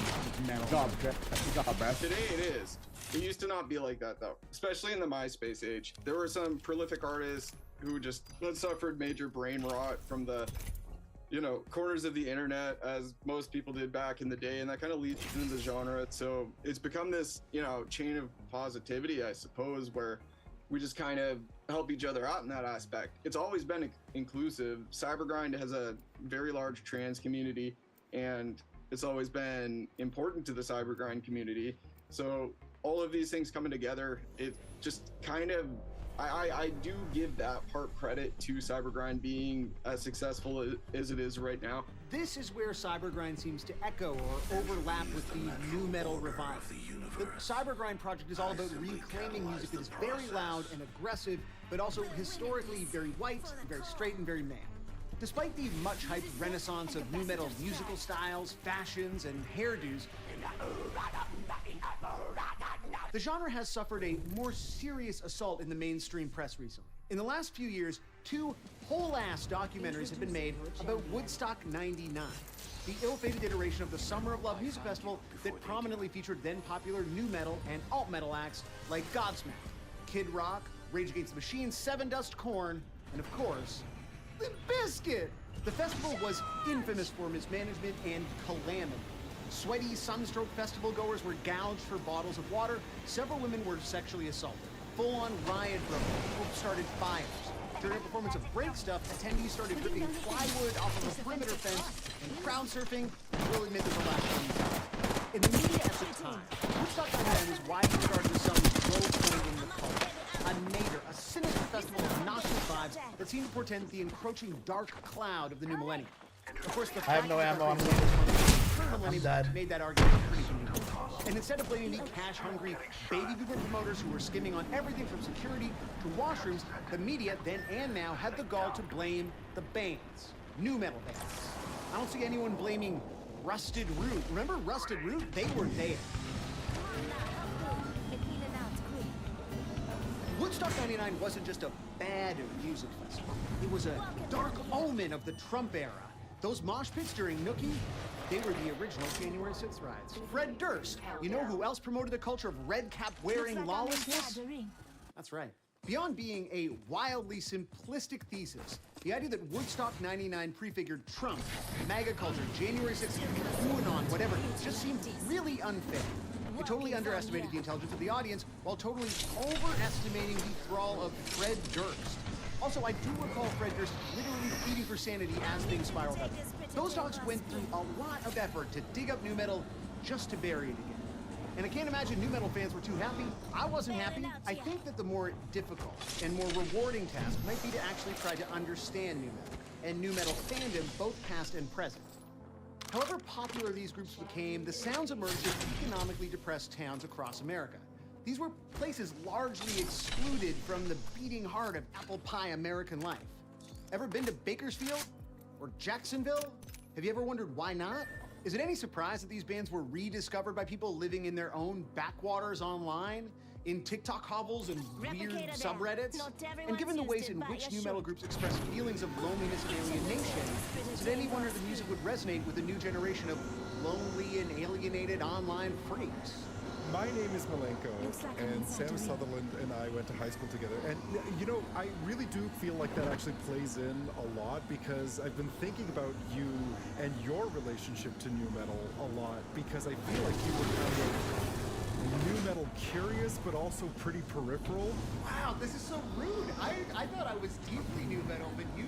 metal? Good job, Brad. Today it is. It used to not be like that though, especially in the MySpace age. There were some prolific artists who just suffered major brain rot from the, you know, corners of the internet, as most people did back in the day, and that kind of leads into the genre. So it's become this, you know, chain of positivity, I suppose, where we just kind of help each other out in that aspect. It's always been inclusive. Cybergrind has a very large trans community, and it's always been important to the Cybergrind community. So all of these things coming together, it just kind of, I do give that part credit to Cybergrind being as successful as it is right now. This is where Cybergrind seems to echo or overlap with the new metal revival. The Cybergrind project is all about reclaiming music that is very loud and aggressive, but also historically very white, very straight, and very male. Despite the much-hyped renaissance of nu metal musical styles, fashions, and hairdos, the genre has suffered a more serious assault in the mainstream press recently. In the last few years, 2 whole-ass documentaries have been made about Woodstock 99, the ill-fated iteration of the Summer of Love music festival that prominently featured then-popular nu metal and alt-metal acts like Godsmack, Kid Rock, Rage Against the Machine, Sevendust, Korn, and of course, Limp Bizkit. The festival was infamous for mismanagement and calamity. Sweaty, sunstroke festival goers were gouged for bottles of water. Several women were sexually assaulted. Full-on riot broke out. People started fires. During a performance of Break Stuff, attendees started ripping plywood off of a perimeter fence and crowd surfing. We'll admit there's a lot of in the media at the time, Woodstock 99 was widely regarded as some low point in the culture. A nadir, a sinister festival of noxious vibes that seemed to portend the encroaching dark cloud of the new millennium. Of course, the I have no ammo. I'm dead. Made that argument pretty convincing. And instead of blaming the cash-hungry baby boomer promoters who were skimming on everything from security to washrooms, the media then and now had the gall to blame the bands, nu metal bands. I don't see anyone blaming Rusted Root. Remember Rusted Root? They were there. Woodstock 99 wasn't just a bad music festival. It was a dark omen of the Trump era. Those mosh pits during Nookie, they were the original January 6th riots. Fred Durst. You know who else promoted the culture of red cap wearing lawlessness? That's right. Beyond being a wildly simplistic thesis, the idea that Woodstock 99 prefigured Trump, MAGA culture, January 6th, QAnon, whatever, just seemed really unfair. It totally underestimated the intelligence of the audience while totally overestimating the thrall of Fred Durst. Also, I do recall Fred Durst literally pleading for sanity as things spiraled out. Those dogs went through a lot of effort to dig up nu metal just to bury it again. And I can't imagine nu metal fans were too happy. I wasn't happy. I think that the more difficult and more rewarding task might be to actually try to understand nu metal and nu metal fandom, both past and present. However popular these groups became, the sounds emerged in economically depressed towns across America. These were places largely excluded from the beating heart of apple pie American life. Ever been to Bakersfield? Or Jacksonville? Have you ever wondered why not? Is it any surprise that these bands were rediscovered by people living in their own backwaters online? In TikTok hovels and weird subreddits? And given the ways in which nu metal groups express feelings of loneliness and alienation, is it any wonder the music would resonate with a new generation of lonely and alienated online freaks? My name is Malenko, and Sam Sutherland and I went to high school together. And, you know, I really do feel like that actually plays in a lot because I've been thinking about you and your relationship to nu metal a lot because I feel like you were kind of nu metal curious, but also pretty peripheral. Wow, this is so rude. I thought I was deeply nu metal, but you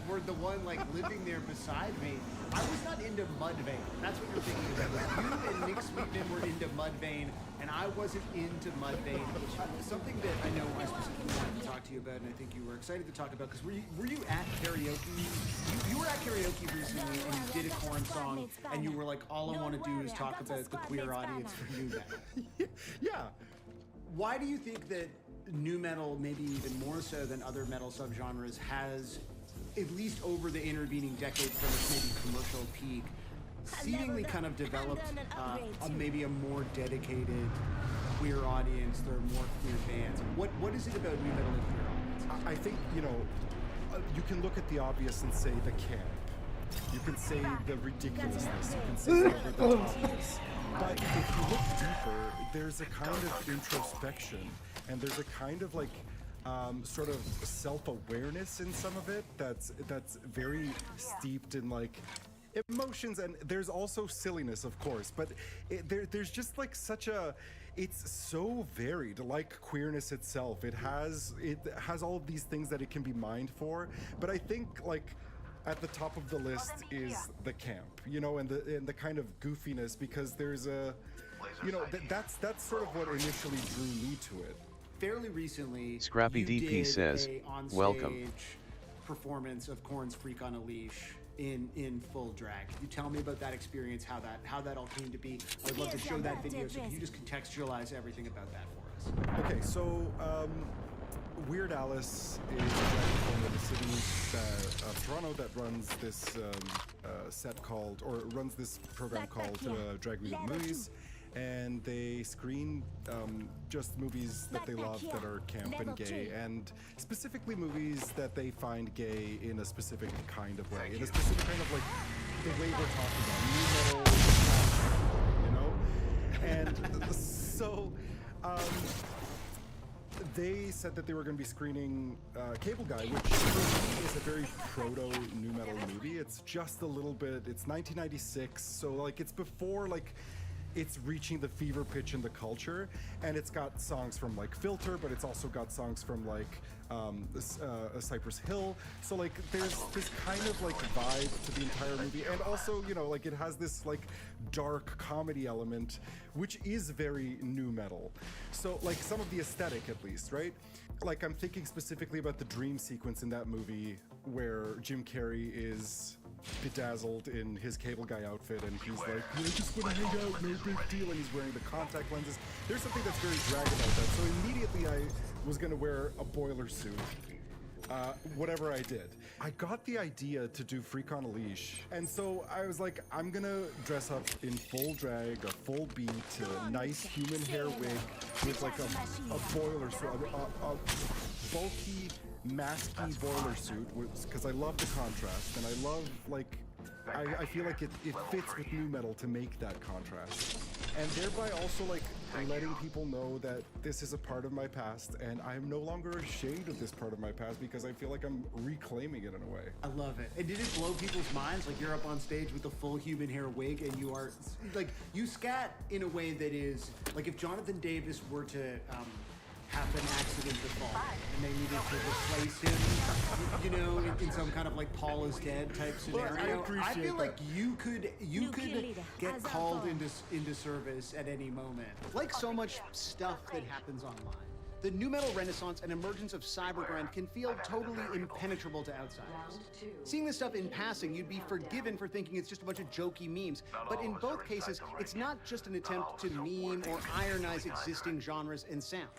were the one like living there beside me. I was not into Mudvayne. That's what you're thinking about. You and Nick Sweetman were into Mudvayne, and I wasn't into Mudvayne. Something that I know I specifically wanted to talk to you about, and I think you were excited to talk about, because were you at karaoke? You were at karaoke recently, and you did a Korn song, and you were like, all I want to do is talk about the queer audience for nu metal. Yeah. Why do you think that nu metal, maybe even more so than other metal subgenres, has, at least over the intervening decade from its maybe commercial peak, seemingly kind of developed maybe a more dedicated queer audience? There are more queer bands. What is it about nu metal and queer audience? I think, you know, you can look at the obvious and say the camp. You can say the ridiculousness. You can say the over-the-topness. But if you look deeper, there's a kind of introspection, and there's a kind of like sort of self-awareness in some of it that's very steeped in like emotions, and there's also silliness, of course, but there's just like such a, it's so varied, like queerness itself. It has all of these things that it can be mined for, but I think like at the top of the list is the camp, you know, and the kind of goofiness, because there's a, you know, that's sort of what initially drew me to it. Fairly recently, Scrappy you DP did says, a on-stage welcome. performance of Korn's Freak on a Leash in full drag. Can you tell me about that experience, how that all came to be? I would love to show that video, so can you just contextualize everything about that for us? Okay, so Weird Alice is a drag performer in the city. Toronto that runs this runs this program called Drag Me to Movies, and they screen just movies that they love that are camp and gay, and specifically movies that they find gay in a specific kind of way, in a specific kind of like the way we're talking about new metal, and so. They said that they were going to be screening Cable Guy, which for me is a very proto-nu metal movie. It's just a little bit, it's 1996, so like it's before like it's reaching the fever pitch in the culture, and it's got songs from like Filter, but it's also got songs from like Cypress Hill. So like there's this kind of like vibe to the entire movie, and also, you know, like it has this like dark comedy element, which is very nu metal. So like some of the aesthetic, at least, right? Like I'm thinking specifically about the dream sequence in that movie where Jim Carrey is bedazzled in his Cable Guy outfit, and he's like, I just want to hang out, no big deal, and he's wearing the contact lenses. There's something that's very drag about that. So immediately I was going to wear a boiler suit, whatever I did. I got the idea to do Freak on a Leash, and so I was like, I'm gonna dress up in full drag, a full beat, a nice human hair wig with like a boiler suit, a bulky, masky boiler suit, because I love the contrast, and I love like, I feel like it fits with nu metal to make that contrast, and thereby also like letting people know that this is a part of my past, and I'm no longer ashamed of this part of my past because I feel like I'm reclaiming it in a way. I love it. And did it blow people's minds? Like you're up on stage with a full human hair wig, and you are like, you scat in a way that is like if Jonathan Davis were to have an accident befall and they needed to replace him, you know, in some kind of like Paul is dead type scenario. I feel like you could get called into service at any moment. Like so much stuff that happens online, the nu metal renaissance and emergence of cybergrind can feel totally impenetrable to outsiders. Seeing this stuff in passing, you'd be forgiven for thinking it's just a bunch of jokey memes. But in both cases, it's not just an attempt to meme or ironize existing genres and sounds.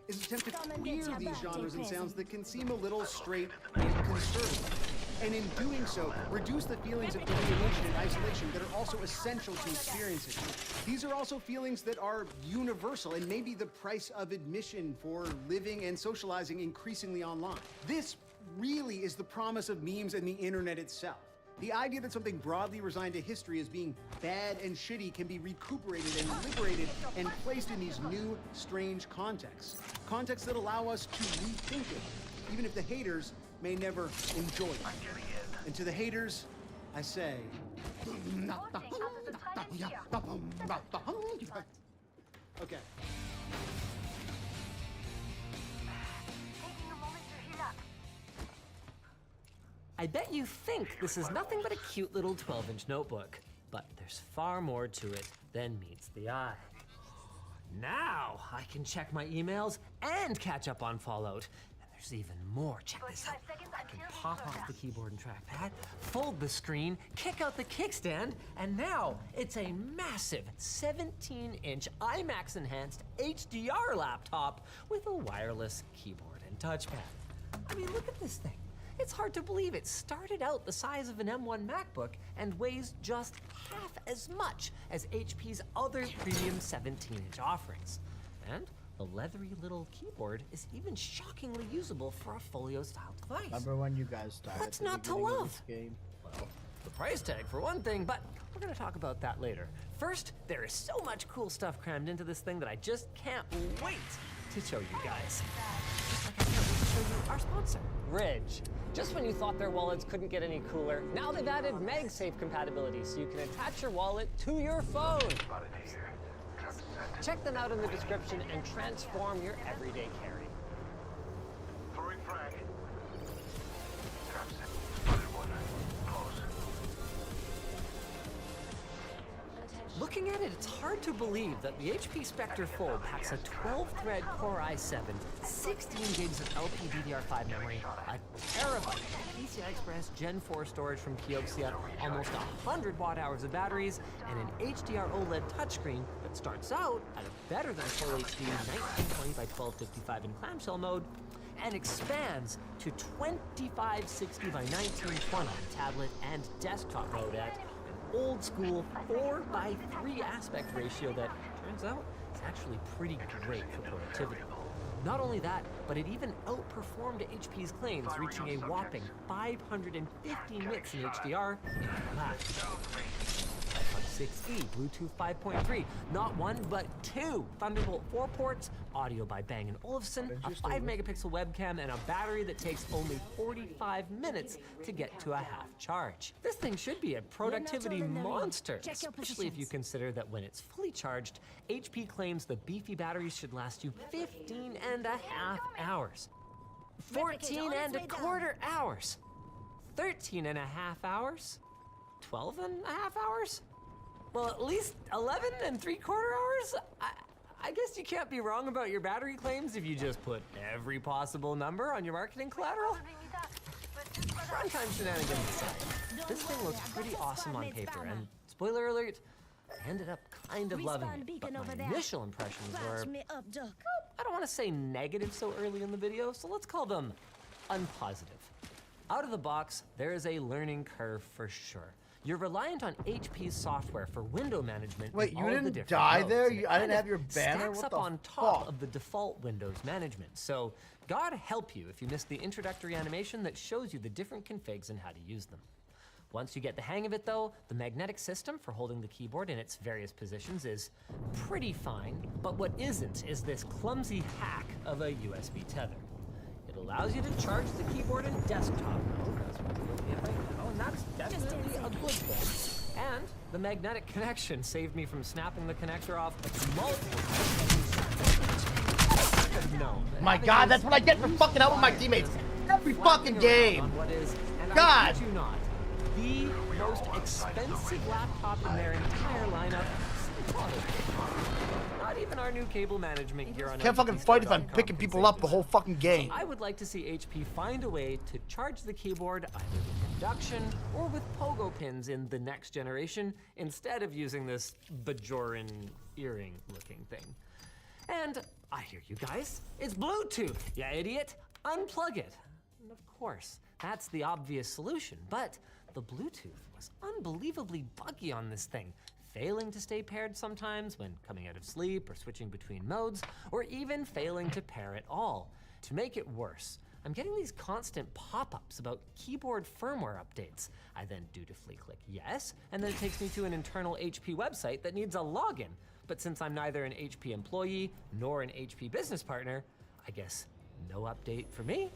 It's an attempt to queer these genres and sounds that can seem a little straight and conservative. And in doing so, reduce the feelings of alienation and isolation that are also essential to experiencing. These are also feelings that are universal and may be the price of admission for living and socializing increasingly online. This really is the promise of memes and the internet itself. The idea that something broadly resigned to history as being bad and shitty can be recuperated and liberated and placed in these new, strange contexts. Contexts that allow us to rethink it, even if the haters may never enjoy it. And to the haters, I say... Okay. I bet you think this is nothing but a cute little 12-inch notebook, but there's far more to it than meets the eye. Now I can check my emails and catch up on Fallout. And there's even more. Check this out. I can pop off the keyboard and trackpad, fold the screen, kick out the kickstand, and now it's a massive 17-inch IMAX-enhanced HDR laptop with a wireless keyboard and touchpad. I mean, look at this thing. It's hard to believe it started out the size of an M1 MacBook and weighs just half as much as HP's other premium 17-inch offerings. And the leathery little keyboard is even shockingly usable for a Folio-style device. Remember when you guys started? What's not to love? Well, the price tag for one thing, but we're gonna talk about that later. First, there is so much cool stuff crammed into this thing that I just can't wait to show you guys. Just like I can't wait to show you our sponsor, Ridge. Just when you thought their wallets couldn't get any cooler, now they've added MagSafe compatibility so you can attach your wallet to your phone. Check them out in the description and transform your everyday carry. Looking at it, it's hard to believe that the HP Spectre Fold packs a 12-thread Core i7, 16 gigs of LPDDR5 memory, a terabyte of PCI Express Gen 4 storage from Kioxia, almost 100 watt-hours of batteries, and an HDR OLED touchscreen that starts out at a better than Full HD 1920 by 1255 in clamshell mode, and expands to 2560 by 1920 tablet and desktop mode at an old school 4:3 aspect ratio that turns out is actually pretty great for productivity. Not only that, but it even outperformed HP's claims, reaching a whopping 550 nits in HDR in Flash. 6E, Bluetooth 5.3, not one but two Thunderbolt 4 ports, audio by Bang & Olufsen, a 5-megapixel webcam, and a battery that takes only 45 minutes to get to a half charge. This thing should be a productivity monster, especially if you consider that when it's fully charged, HP claims the beefy batteries should last you 15 and a half hours, 14 and a quarter hours, 13 and a half hours, 12 and a half hours? Well, at least 11 and 3/4 hours? I guess you can't be wrong about your battery claims if you just put every possible number on your marketing collateral. Runtime shenanigans aside, this thing looks pretty awesome on paper, and spoiler alert, I ended up kind of loving it, but my initial impressions were, I don't want to say negative so early in the video, so let's call them unpositive. Out of the box, there is a learning curve for sure. You're reliant on HP's software for window management. Wait, you all of the didn't different die modes, there? and it I didn't kind have your of banner? stacks What up the on top fuck? of the default Windows management. So God help you if you missed the introductory animation that shows you the different configs and how to use them. Once you get the hang of it though, the magnetic system for holding the keyboard in its various positions is pretty fine, but what isn't is this clumsy hack of a USB tether. It allows you to charge the keyboard in desktop mode, that's what we're looking at right now, and that's definitely a good thing. And the magnetic connection saved me from snapping the connector off multiple times. No. My God, that's what I get for fucking out with my teammates every fucking game. God. I kid you not, the most expensive laptop in their entire lineup. Not even our new cable management gear on Can't fucking fight if I'm picking people up the whole fucking game. I would like to see HP find a way to charge the keyboard either with induction or with pogo pins in the next generation instead of using this Bajoran earring looking thing. And I hear you guys, it's Bluetooth, ya idiot. Unplug it. And of course, that's the obvious solution, but the Bluetooth was unbelievably buggy on this thing, failing to stay paired sometimes when coming out of sleep or switching between modes, or even failing to pair at all. To make it worse, I'm getting these constant pop-ups about keyboard firmware updates. I then dutifully click yes, and then it takes me to an internal HP website that needs a login. But since I'm neither an HP employee nor an HP business partner, I guess no update for me?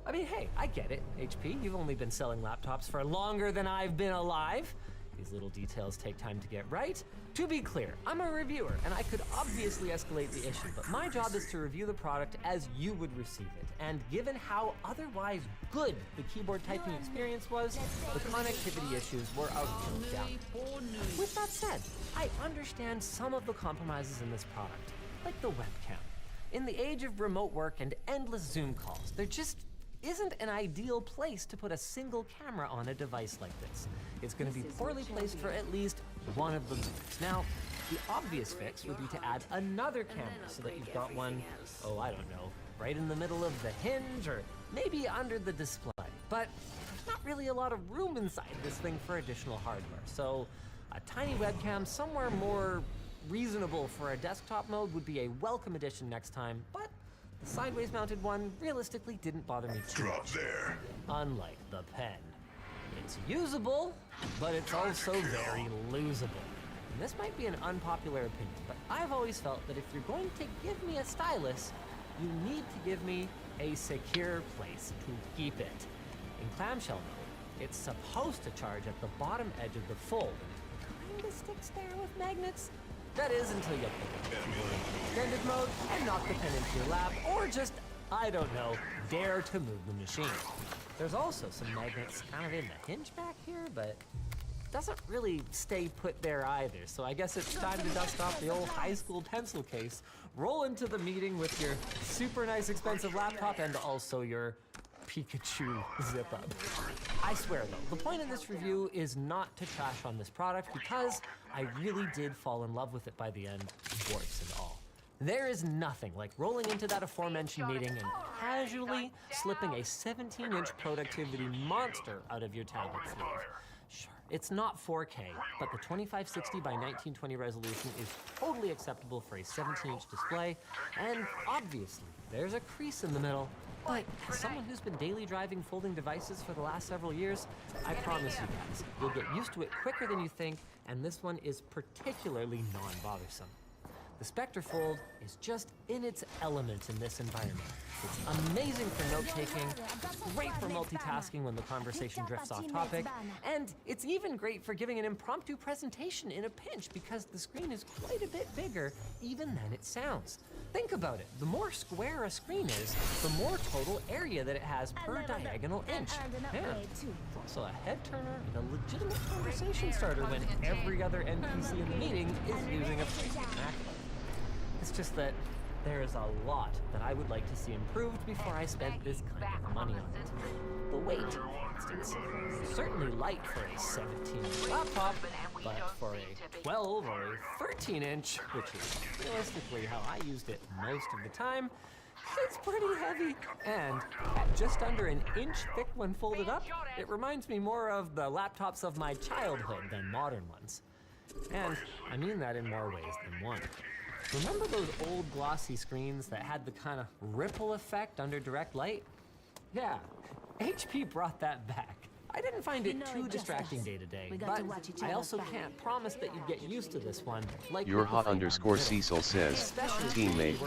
I mean, hey, I get it, HP. You've only been selling laptops for longer than I've been alive. These little details take time to get right. To be clear, I'm a reviewer, and I could obviously escalate the issue, but my job is to review the product as you would receive it. And given how otherwise good the keyboard typing experience was, the connectivity issues were a real downer. With that said, I understand some of the compromises in this product, like the webcam. In the age of remote work and endless Zoom calls, there just isn't an ideal place to put a single camera on a device like this. It's going to be poorly placed for at least one of the moves. Now, the obvious fix would be to add another camera so that you've got one, oh, I don't know, right in the middle of the hinge or maybe under the display. But there's not really a lot of room inside this thing for additional hardware. So a tiny webcam somewhere more reasonable for a desktop mode would be a welcome addition next time, but the sideways mounted one realistically didn't bother me too much. Unlike the pen. It's usable, but it's also very losable. And this might be an unpopular opinion, but I've always felt that if you're going to give me a stylus, you need to give me a secure place to keep it. In clamshell mode, it's supposed to charge at the bottom edge of the fold, and it kinda sticks there with magnets. That is until you put the keyboard in extended mode and knock the pen into your lap, or just, I don't know, dare to move the machine. There's also some magnets kind of in the hinge back here, but it doesn't really stay put there either, so I guess it's time to dust off the old high school pencil case, roll into the meeting with your super nice expensive laptop and also your Pikachu zip-up. I swear though, the point of this review is not to trash on this product because I really did fall in love with it by the end, warts and all. There is nothing like rolling into that aforementioned meeting and casually slipping a 17-inch productivity monster out of your tablet sleeve. Sure, it's not 4K, but the 2560 by 1920 resolution is totally acceptable for a 17-inch display, and obviously, there's a crease in the middle. But as someone who's been daily driving folding devices for the last several years, I promise you guys, you'll get used to it quicker than you think, and this one is particularly non-bothersome. The Spectre Fold is just in its element in this environment. It's amazing for note-taking, great for multitasking when the conversation drifts off topic, and it's even great for giving an impromptu presentation in a pinch because the screen is quite a bit bigger even than it sounds. Think about it. The more square a screen is, the more total area that it has per diagonal inch. Yeah. It's also a head turner and a legitimate conversation starter when every other NPC in the meeting is using a freaking MacBook. It's just that there is a lot that I would like to see improved before I spent this kind of money on it. The weight, for instance, certainly light for a 17-inch laptop, but for a 12 or a 13-inch, which is realistically how I used it most of the time, it's pretty heavy. And at just under an inch thick when folded up, it reminds me more of the laptops of my childhood than modern ones. And I mean that in more ways than one. Remember those old glossy screens that had the kind of ripple effect under direct light? Yeah, HP brought that back. I didn't find it too distracting day to day, but I also can't promise that you'd get used to this one. Like Your hot_Cecil says, teammate.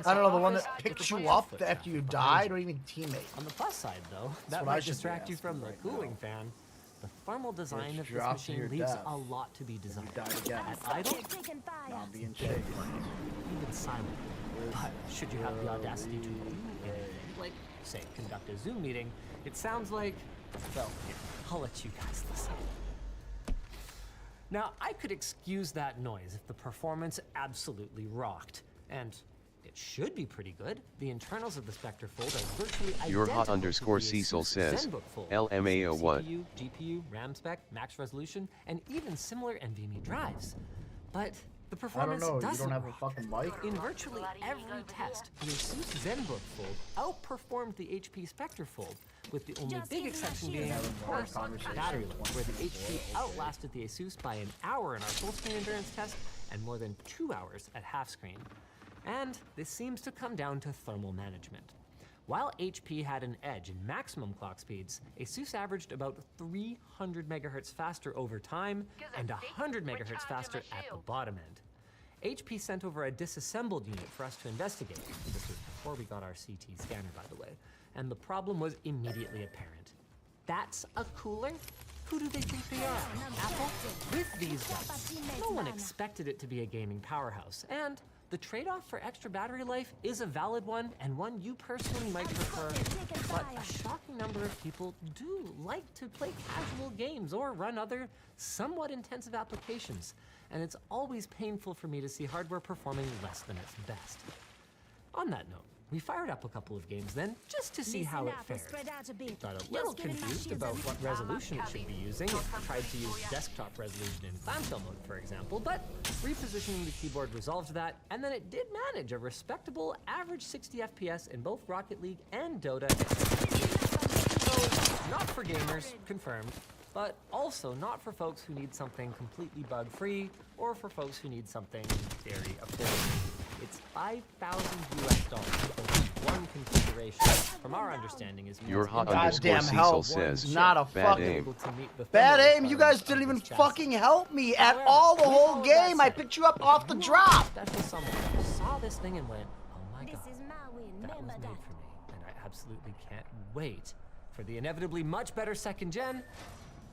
I don't know, the one that picks you up after you die, or even teammate. On the plus side, though, that might distract you from the cooling fan. The thermal design of this machine leaves a lot to be desired. At idle, even silent. But should you have the audacity to, like, say, conduct a Zoom meeting, it sounds like, well, I'll let you guys listen. Now, I could excuse that noise if the performance absolutely rocked, and it should be pretty good. The internals of the Spectre Fold are virtually identical. Your hot_Cecil says, LMAO what? CPU, GPU, RAM spec, max resolution, and even similar NVMe drives. But the performance I don't know, doesn't you don't have a rock. fucking mic? In virtually every test, the Asus ZenBook Fold outperformed the HP Spectre Fold, with the only big exception being, of course, battery life, where the HP outlasted the Asus by an hour in our full-screen endurance test and more than 2 hours at half-screen. And this seems to come down to thermal management. While HP had an edge in maximum clock speeds, Asus averaged about 300 megahertz faster over time and 100 megahertz faster at the bottom end. HP sent over a disassembled unit for us to investigate. This was before we got our CT scanner, by the way. And the problem was immediately apparent. That's a cooler? Who do they think they are? Apple? With these guys, no one expected it to be a gaming powerhouse. And the trade-off for extra battery life is a valid one, and one you personally might prefer, but a shocking number of people do like to play casual games or run other somewhat intensive applications, and it's always painful for me to see hardware performing less than its best. On that note, we fired up a couple of games then, just to see how it fared. Got a little confused about what resolution it should be using. It tried to use desktop resolution in clamshell mode, for example, but repositioning the keyboard resolved that, and then it did manage a respectable average 60 FPS in both Rocket League and Dota. So, not for gamers, confirmed, but also not for folks who need something completely bug-free, or for folks who need something very affordable. It's $5,000 for one configuration. From our understanding, is Your hot_Cecil says, not a bad fucking aim. Bad aim. You guys didn't even fucking help me at all the whole game. I picked you up off the drop. Special someone who saw this thing and went, oh my god, that was made for me, and I absolutely can't wait for the inevitably much better second gen.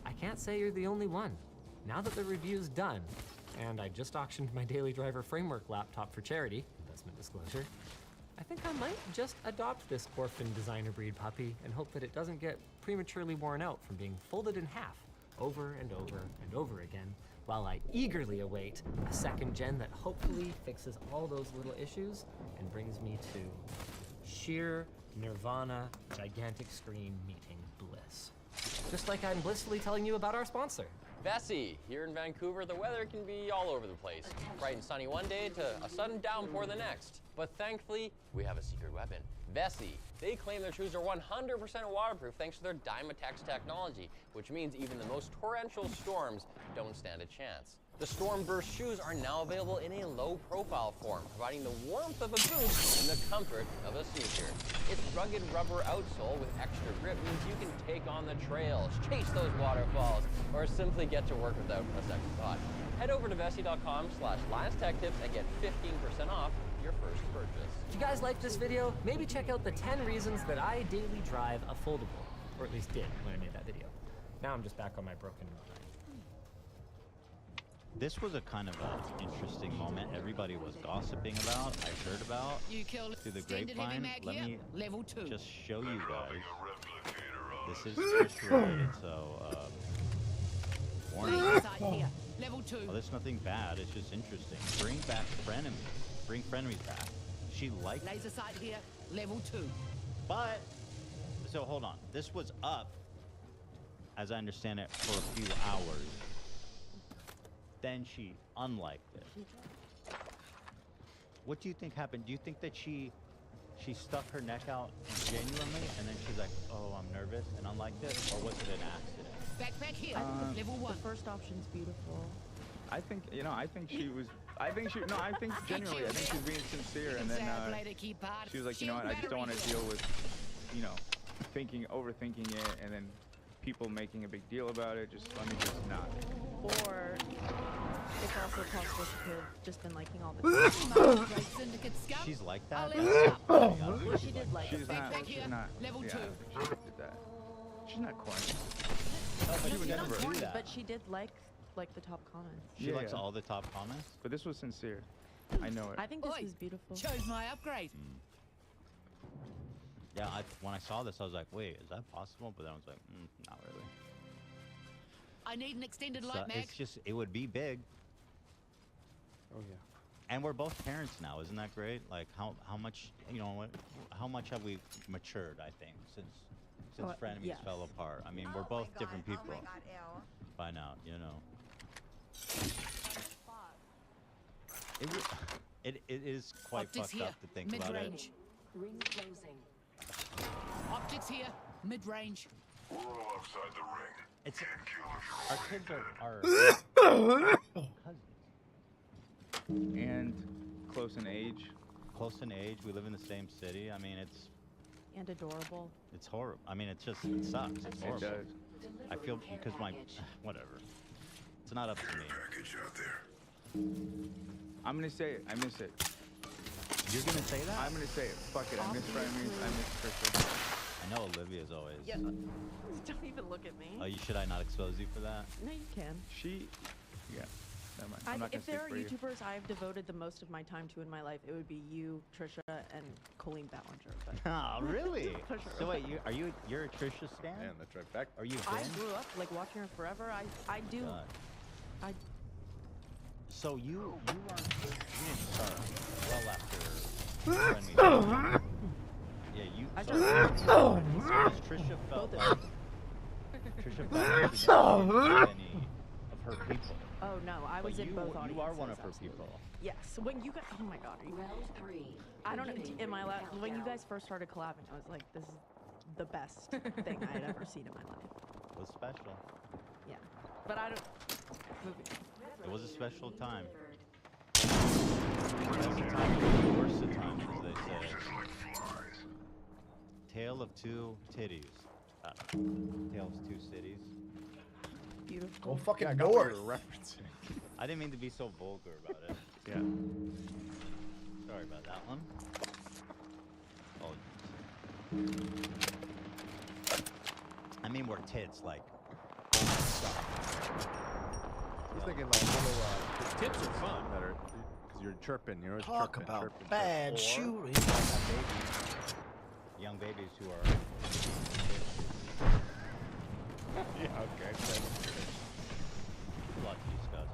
I can't say you're the only one. Now that the review's done, and I just auctioned my Daily Driver Framework laptop for charity, investment disclosure, I think I might just adopt this orphan designer breed puppy and hope that it doesn't get prematurely worn out from being folded in half over and over and over again, while I eagerly await a second gen that hopefully fixes all those little issues and brings me to sheer nirvana gigantic screen meeting bliss. Just like I'm blissfully telling you about our sponsor. Vessi, here in Vancouver, the weather can be all over the place. Bright and sunny one day to a sudden downpour the next. But thankfully, we have a secret weapon. Vessi. They claim their shoes are 100% waterproof thanks to their Dymatex technology, which means even the most torrential storms don't stand a chance. The Stormburst shoes are now available in a low-profile form, providing the warmth of a boot and the comfort of a sneaker. Its rugged rubber outsole with extra grip means you can take on the trails, chase those waterfalls, or simply get to work without a second thought. Head over to vessi.com/LionsTechTips and get 15% off your first purchase. If you guys like this video, maybe check out the 10 reasons that I daily drive a foldable. Or at least did when I made that video. Now I'm just back on my broken ride. This was a kind of an interesting moment. Everybody was gossiping about. I heard about through the grapevine. Let me just show you guys. This is Trish related, so warning. Level 2. Oh, there's nothing bad. It's just interesting. Bring back frenemies. Bring frenemies back. She liked Laser sight here. Level 2. But so hold on. This was up, as I understand it, for a few hours. Then she unliked it. What do you think happened? Do you think that she stuck her neck out genuinely and then she's like, oh, I'm nervous and unliked it? Or was it an accident? Back here. Level 1. The first option's beautiful. I think, I think she was, I think genuinely, I think she was being sincere, and then she was like, you know what, I just don't want to deal with, overthinking it, and then people making a big deal about it, just let me just not. Or it's also possible she could have just been liking all the time. She's like that? Well, she did like She's it. not, Level yeah, 2. she did that. She's not corny. She would She's never not do corny, that. but she did like the top comments. She likes all the top comments? But this was sincere. I know it. I think this is beautiful. Chose my upgrade. Yeah, when I saw this, I was like, wait, is that possible? But then I was like, not really. I need an extended light So mag. it's just, it would be big. Oh, yeah. And we're both parents now, isn't that great? Like, how much, how much have we matured, I think, since frenemies yes. fell apart? I mean, we're both different people by now, It is quite Optics fucked up to think about it. Ring closing. Optics here. Mid-range. We're all outside the ring. It's our kids are cousins. And close in age. Close in age. We live in the same city. I mean, And adorable. it's horrible. I mean, it sucks. It's horrible. It does. I feel because whatever. It's not up to me. Package out there. I'm gonna say it. I miss it. You're gonna say that? I'm gonna say it. Fuck it. I miss frenemies. I miss Trisha. I know Olivia's always. Yeah. Don't even look at me. Oh, should I not expose you for that? No, you can. Yeah. Never mind. I'm not gonna If there speak are for you. YouTubers I've devoted the most of my time to in my life, it would be you, Trisha, and Colleen Ballinger. But Oh, really? For sure. So wait, you're a Trisha stan? Man, that's right back. Are you? I been? grew up watching her forever. I do. God. So you didn't start well after Friendly. Yeah, you. I So just- Trisha felt Both like of Trisha felt like she didn't get any of her people. Oh no, I was But in both audiences. you are one of her absolutely. people. Yes. When you guys, oh my god, are you? I don't know. Am I allowed? When you guys first started collabing, I was like, this is the best thing I had ever seen in my life. It was special. Yeah, but I don't. It was a special time. Best of times, worst of times, as they say. Tale of two titties. Tale of two cities. Beautiful. Go fucking I got what north. you were referencing. I didn't mean to be so vulgar about it. Yeah. Sorry about that one. I mean, we're tits, like. He's thinking like little Tips are fun. Because you're chirping. You're always Talk chirping, about chirping, bad chirping. shooting. Young babies who are. Yeah, okay. Blood disgust.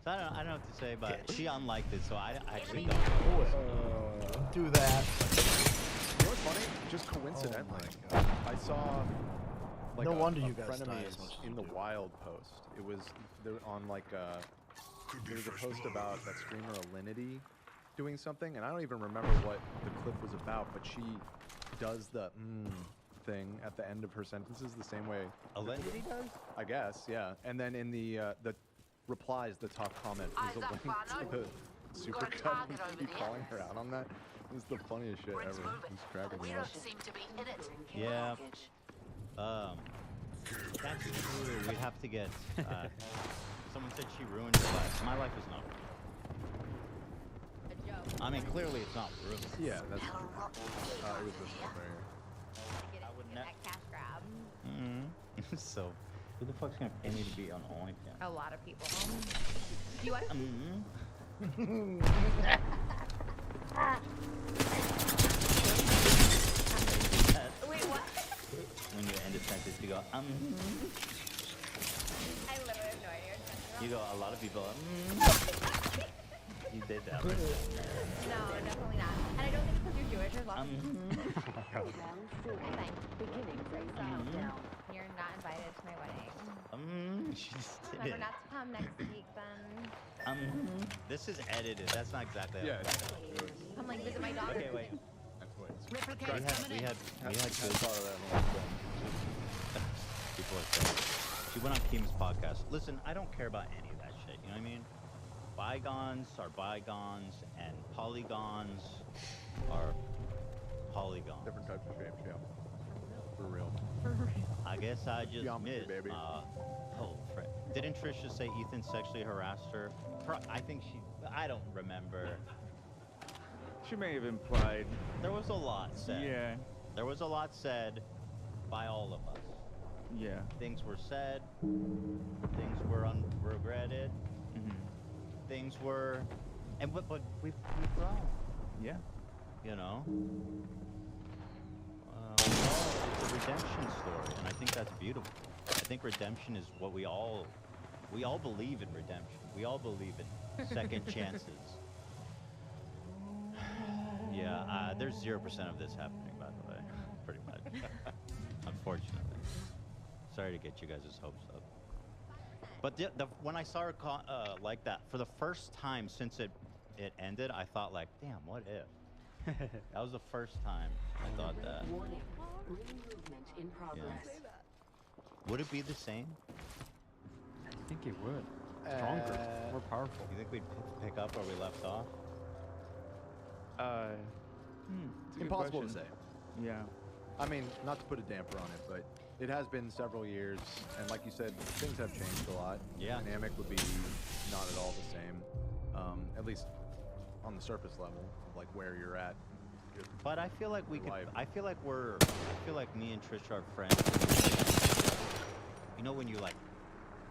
So I don't know what to say, but she unliked it, so I actually don't. Don't do that. You know what's funny? Just coincidentally, I saw like No wonder a you guys die frenemies as much as in the wild post. It was there on like there was a post about that streamer Alinity doing something, and I don't even remember what the clip was about, but she does the thing at the end of her sentences the same way Alinity does? I guess, yeah. And then in the replies, the top comment is a link to the super cut. And keep calling her out on that. It's the funniest shit ever. He's cracking me up. Yeah. That's true. We have to get. Someone said she ruined her life. My life is not ruined. I mean, clearly it's not ruined. Yeah, that's true. It was this one right here. I would never. Cash grab. So, who the fuck's gonna pay me to be on OnlyFans? A lot of people. You want? Wait, what? When you end a sentence, you go, I literally have no idea. You go, a lot of people, You did that. No, definitely not. And I don't think it's because you're Jewish. There's lots of You're not invited to my wedding. She just did Remember it. not to come next week, then. This is edited. That's not exactly. Yeah. Come like visit my daughter. Okay, wait. We had I good thought of that one. people are saying. She went on Keem's podcast. Listen, I don't care about any of that shit. You know what I mean? Bygones are bygones, and polygons are polygons. Different types of shapes, yeah. For real. I guess I just Geometry, missed. baby. Oh, frick. Didn't Trisha say Ethan sexually harassed her? I think she. I don't remember. She may have implied. There was a lot said. Yeah. There was a lot said by all of us. Yeah. Things were said. Things were regretted. Things were, but we've grown. Yeah. You know. It's a redemption story, and I think that's beautiful. I think redemption is what we all believe in redemption. We all believe in second chances. Yeah, there's 0% of this happening, by the way, pretty much. Unfortunately. Sorry to get you guys' hopes up. But when I saw her like that, for the first time since it ended, I thought like, damn, what if? That was the first time I thought that. Yeah. Would it be the same? I think it would. Stronger, more powerful. You think we'd pick up where we left off? It's impossible to say. Yeah. I mean, not to put a damper on it, but it has been several years, and like you said, things have changed a lot. Yeah. The dynamic would be not at all the same, at least on the surface level, like where you're at. But I feel like we could. I feel like me and Trish are friends. You know when you like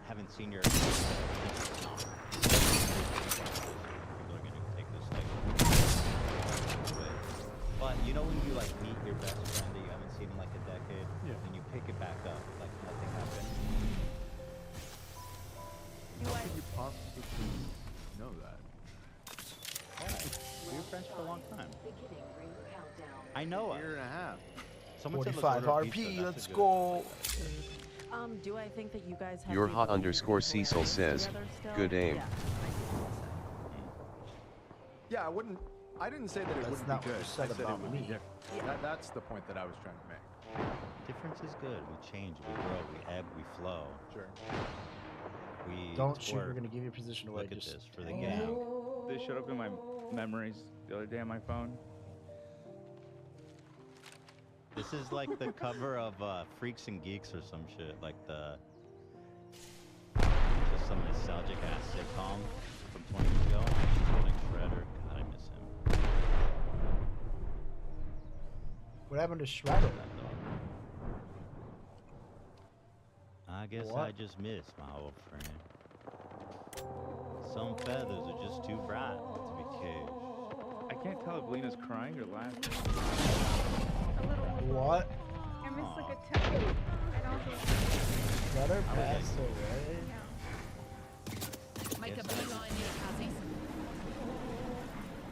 haven't seen your. People are gonna take this like. But you know when you like meet your best friend that you haven't seen in like a decade, and you pick it back up like nothing happened. How could you possibly know that? We were friends for a long time. I know. Year and a half. Someone 45 RP, let's go. Do I think that you guys have Your hot _ Cecil says, good aim. Yeah, I didn't say that it wouldn't not be what good. you said I said it about would me. be different. That's the point that I was trying to make. Difference is good. We change, we grow, we ebb, we flow. Sure. We Don't shoot, twerk. we're gonna give you a position away. Look at Just this for the game. They showed up in my memories the other day on my phone. This is like the cover of Freaks and Geeks or some shit, like just some nostalgic ass sitcom from 20 years ago. She's holding Shredder. God, I miss him. What happened to Shredder? I guess What? I just miss my old friend. Some feathers are just too bright to be caged. I can't tell if Lena's crying or laughing. What? I miss like a toe. I don't think. Shredder passed away? Make Yes, a beeline here, Kazis.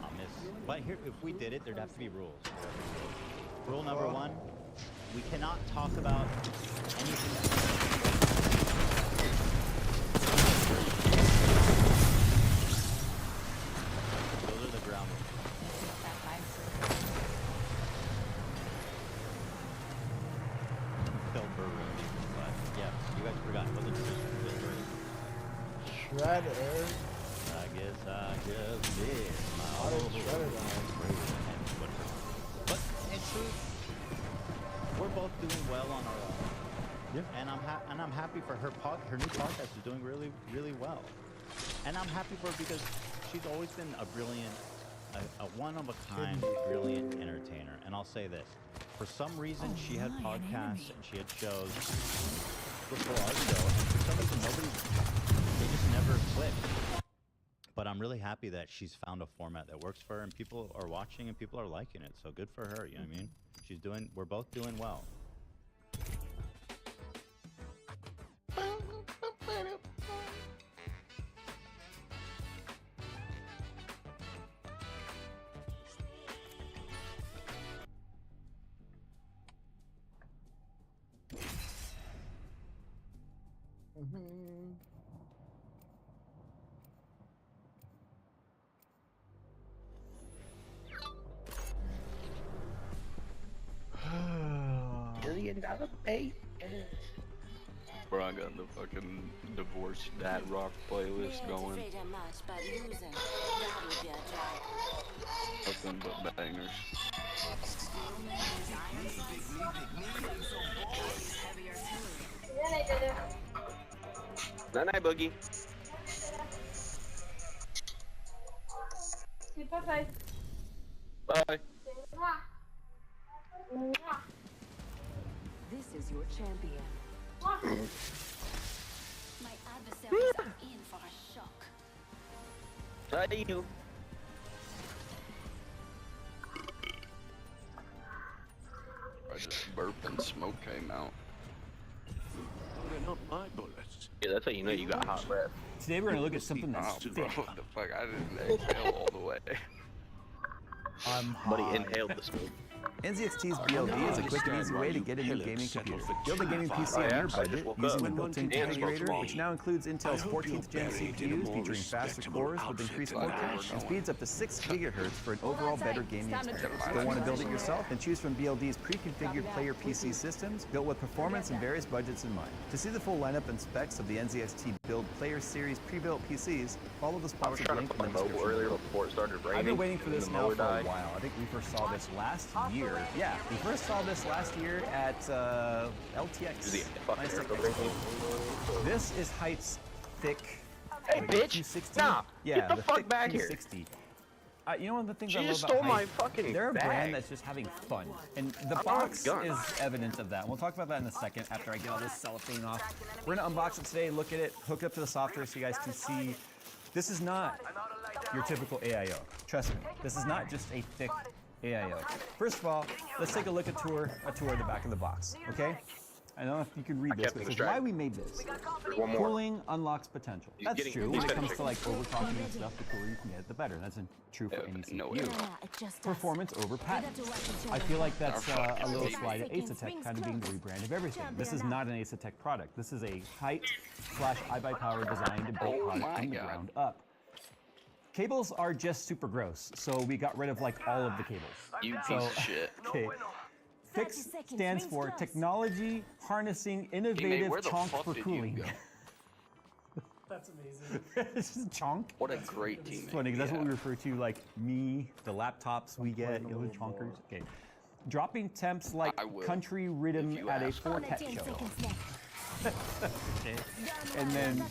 I miss. But here, if we did it, there'd have to be rules. Rule number one: we cannot talk about anything. Those are the ground rules. Phil Burrow, but yeah, you guys forgot. It wasn't just Phil Burrow. Shredder. I guess I just did my old But in truth, we're both doing well on our own. Yeah. And I'm happy for her her new podcast is doing really, really well. And I'm happy for her because she's always been a brilliant, a one-of-a-kind, brilliant entertainer. And I'll say this. For some reason, she had podcasts and she had shows before our show, and for some reason, they just never clicked. But I'm really happy that she's found a format that works for her, and people are watching and people are liking it. So good for her, you know what I mean? We're both doing well. $1 million Bro, I got the fucking divorce dad rock playlist going. Nothing but bangers. Night night, Boogie. Bye. This is your champion. My adversaries are in for a shock. Hi, you. I just burped and smoke came out. They're not my bullets. Yeah, that's how you know you got hot breath. Today we're gonna look at something that's thick. What the fuck? I didn't exhale all the way. I'm Buddy inhaled the smoke. NZXT's BLD is a quick and easy way to get a new gaming computer. Build a gaming PC on your budget using the built-in configurator, which now includes Intel's 14th gen CPUs featuring faster cores with increased core cache and speeds up to 6 GHz for an overall better gaming experience. Don't want to build it yourself? Then choose from BLD's pre-configured player PC systems built with performance and various budgets in mind. To see the full lineup and specs of the NZXT Build Player Series pre-built PCs, follow the sponsored link in the description. Earlier before it started raining. I've been waiting for this now for a while. I think we first saw this last year. Yeah, we first saw this last year at LTX. This is Height's thick. Hey, bitch! 260. Stop! Yeah, Get the fuck back here! 260. You know one of the things She I love just about stole my Height? fucking They're a bag. brand that's just having fun, and the I'm box not is evidence of that. We'll talk about that in a second after I get all this cellophane off. We're gonna unbox it today, look at it, hook it up to the software so you guys can see. This is not your typical AIO. Trust me, this is not just a thick AIO. First of all, let's take a look at a tour of the back of the box, okay? I don't know if you can read this, but it says why we made this. One more. Cooling unlocks potential. He's That's getting- true. he's When it comes finishing. to like overclocking and stuff, the cooler you can get, the better. That's true for any CPU. Performance over patent. I feel like that's a little slide at Asetek kind of being the rebrand of everything. This is not an Asetek product. This is a Height/iBuyPower designed and built product from the ground up. Cables are just super gross, so we got rid of like all of the cables. You So, piece of shit. Okay. FIX stands for Technology Harnessing Innovative where the Chonk fuck for did you Cooling. go? That's amazing. It's just chonk. What a great It's teammate. funny, 'cause that's what Yeah. we refer to, like me, the laptops we get, the chonkers. Okay. Dropping temps like I will, country rhythm you at a ask. Fortet show. Okay. And then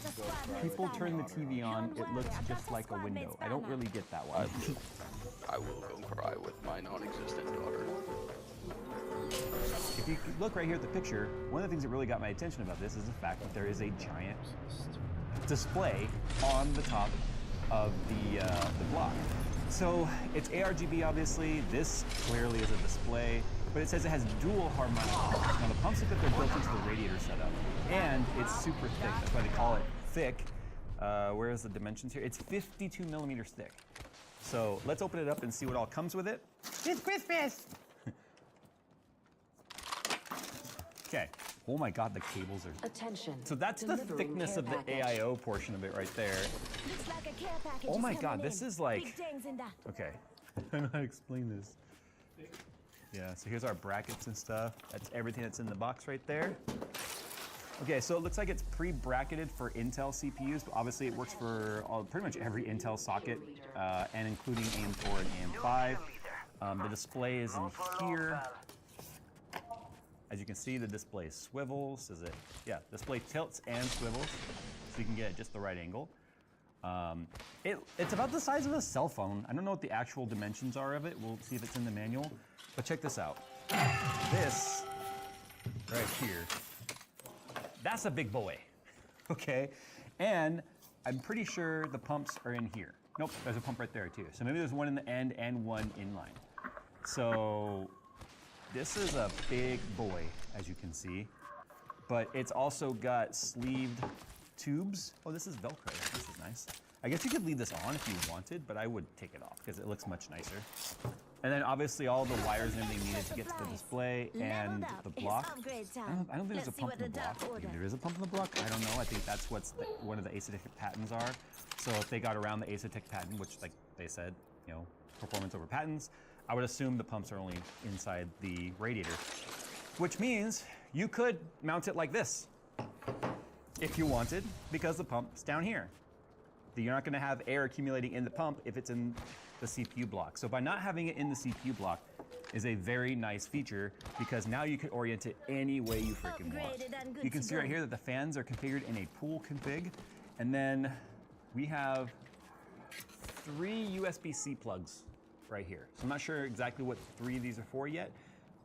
people turn the TV on, it looks just like a window. I don't really get that one. I will go cry with my non-existent daughter. If you look right here at the picture, one of the things that really got my attention about this is the fact that there is a giant display on the top of the block. So it's ARGB, obviously. This clearly is a display, but it says it has dual harmonic pumps. Now the pumps look like they're built into the radiator setup, and it's super thick. That's why they call it thick. Where is the dimensions here? It's 52 millimeters thick. So let's open it up and see what all comes with it. It's Christmas! Okay. Oh my God, the cables are. Attention. So that's the thickness of the AIO portion of it right there. Looks like a care package Oh is my coming God, in. this is like. Big things in that. Okay. I don't know how to explain this. Yeah, so here's our brackets and stuff. That's everything that's in the box right there. Okay, so it looks like it's pre-bracketed for Intel CPUs, but obviously it works for pretty much every Intel socket, and including AM4 and AM5. The display is in here. As you can see, the display swivels. Yeah, display tilts and swivels, so you can get just the right angle. It's about the size of a cell phone. I don't know what the actual dimensions are of it. We'll see if it's in the manual. But check this out. This right here, that's a big boy, okay? And I'm pretty sure the pumps are in here. Nope, there's a pump right there too. So maybe there's one in the end and one inline. So this is a big boy, as you can see, but it's also got sleeved tubes. Oh, this is Velcro. This is nice. I guess you could leave this on if you wanted, but I would take it off because it looks much nicer. And then obviously all the wires and everything needed to get to the display and the block. I don't think there's a pump in the block. Maybe there is a pump in the block. I don't know. I think that's what one of the Asetek patents are. So if they got around the Asetek patent, which like they said, you know, performance over patents, I would assume the pumps are only inside the radiator, which means you could mount it like this if you wanted, because the pump's down here. You're not going to have air accumulating in the pump if it's in the CPU block. So by not having it in the CPU block is a very nice feature, because now you can orient it any way you freaking want. You can see right here that the fans are configured in a pool config, and then we have 3 USB-C plugs right here. So I'm not sure exactly what 3 of these are for yet.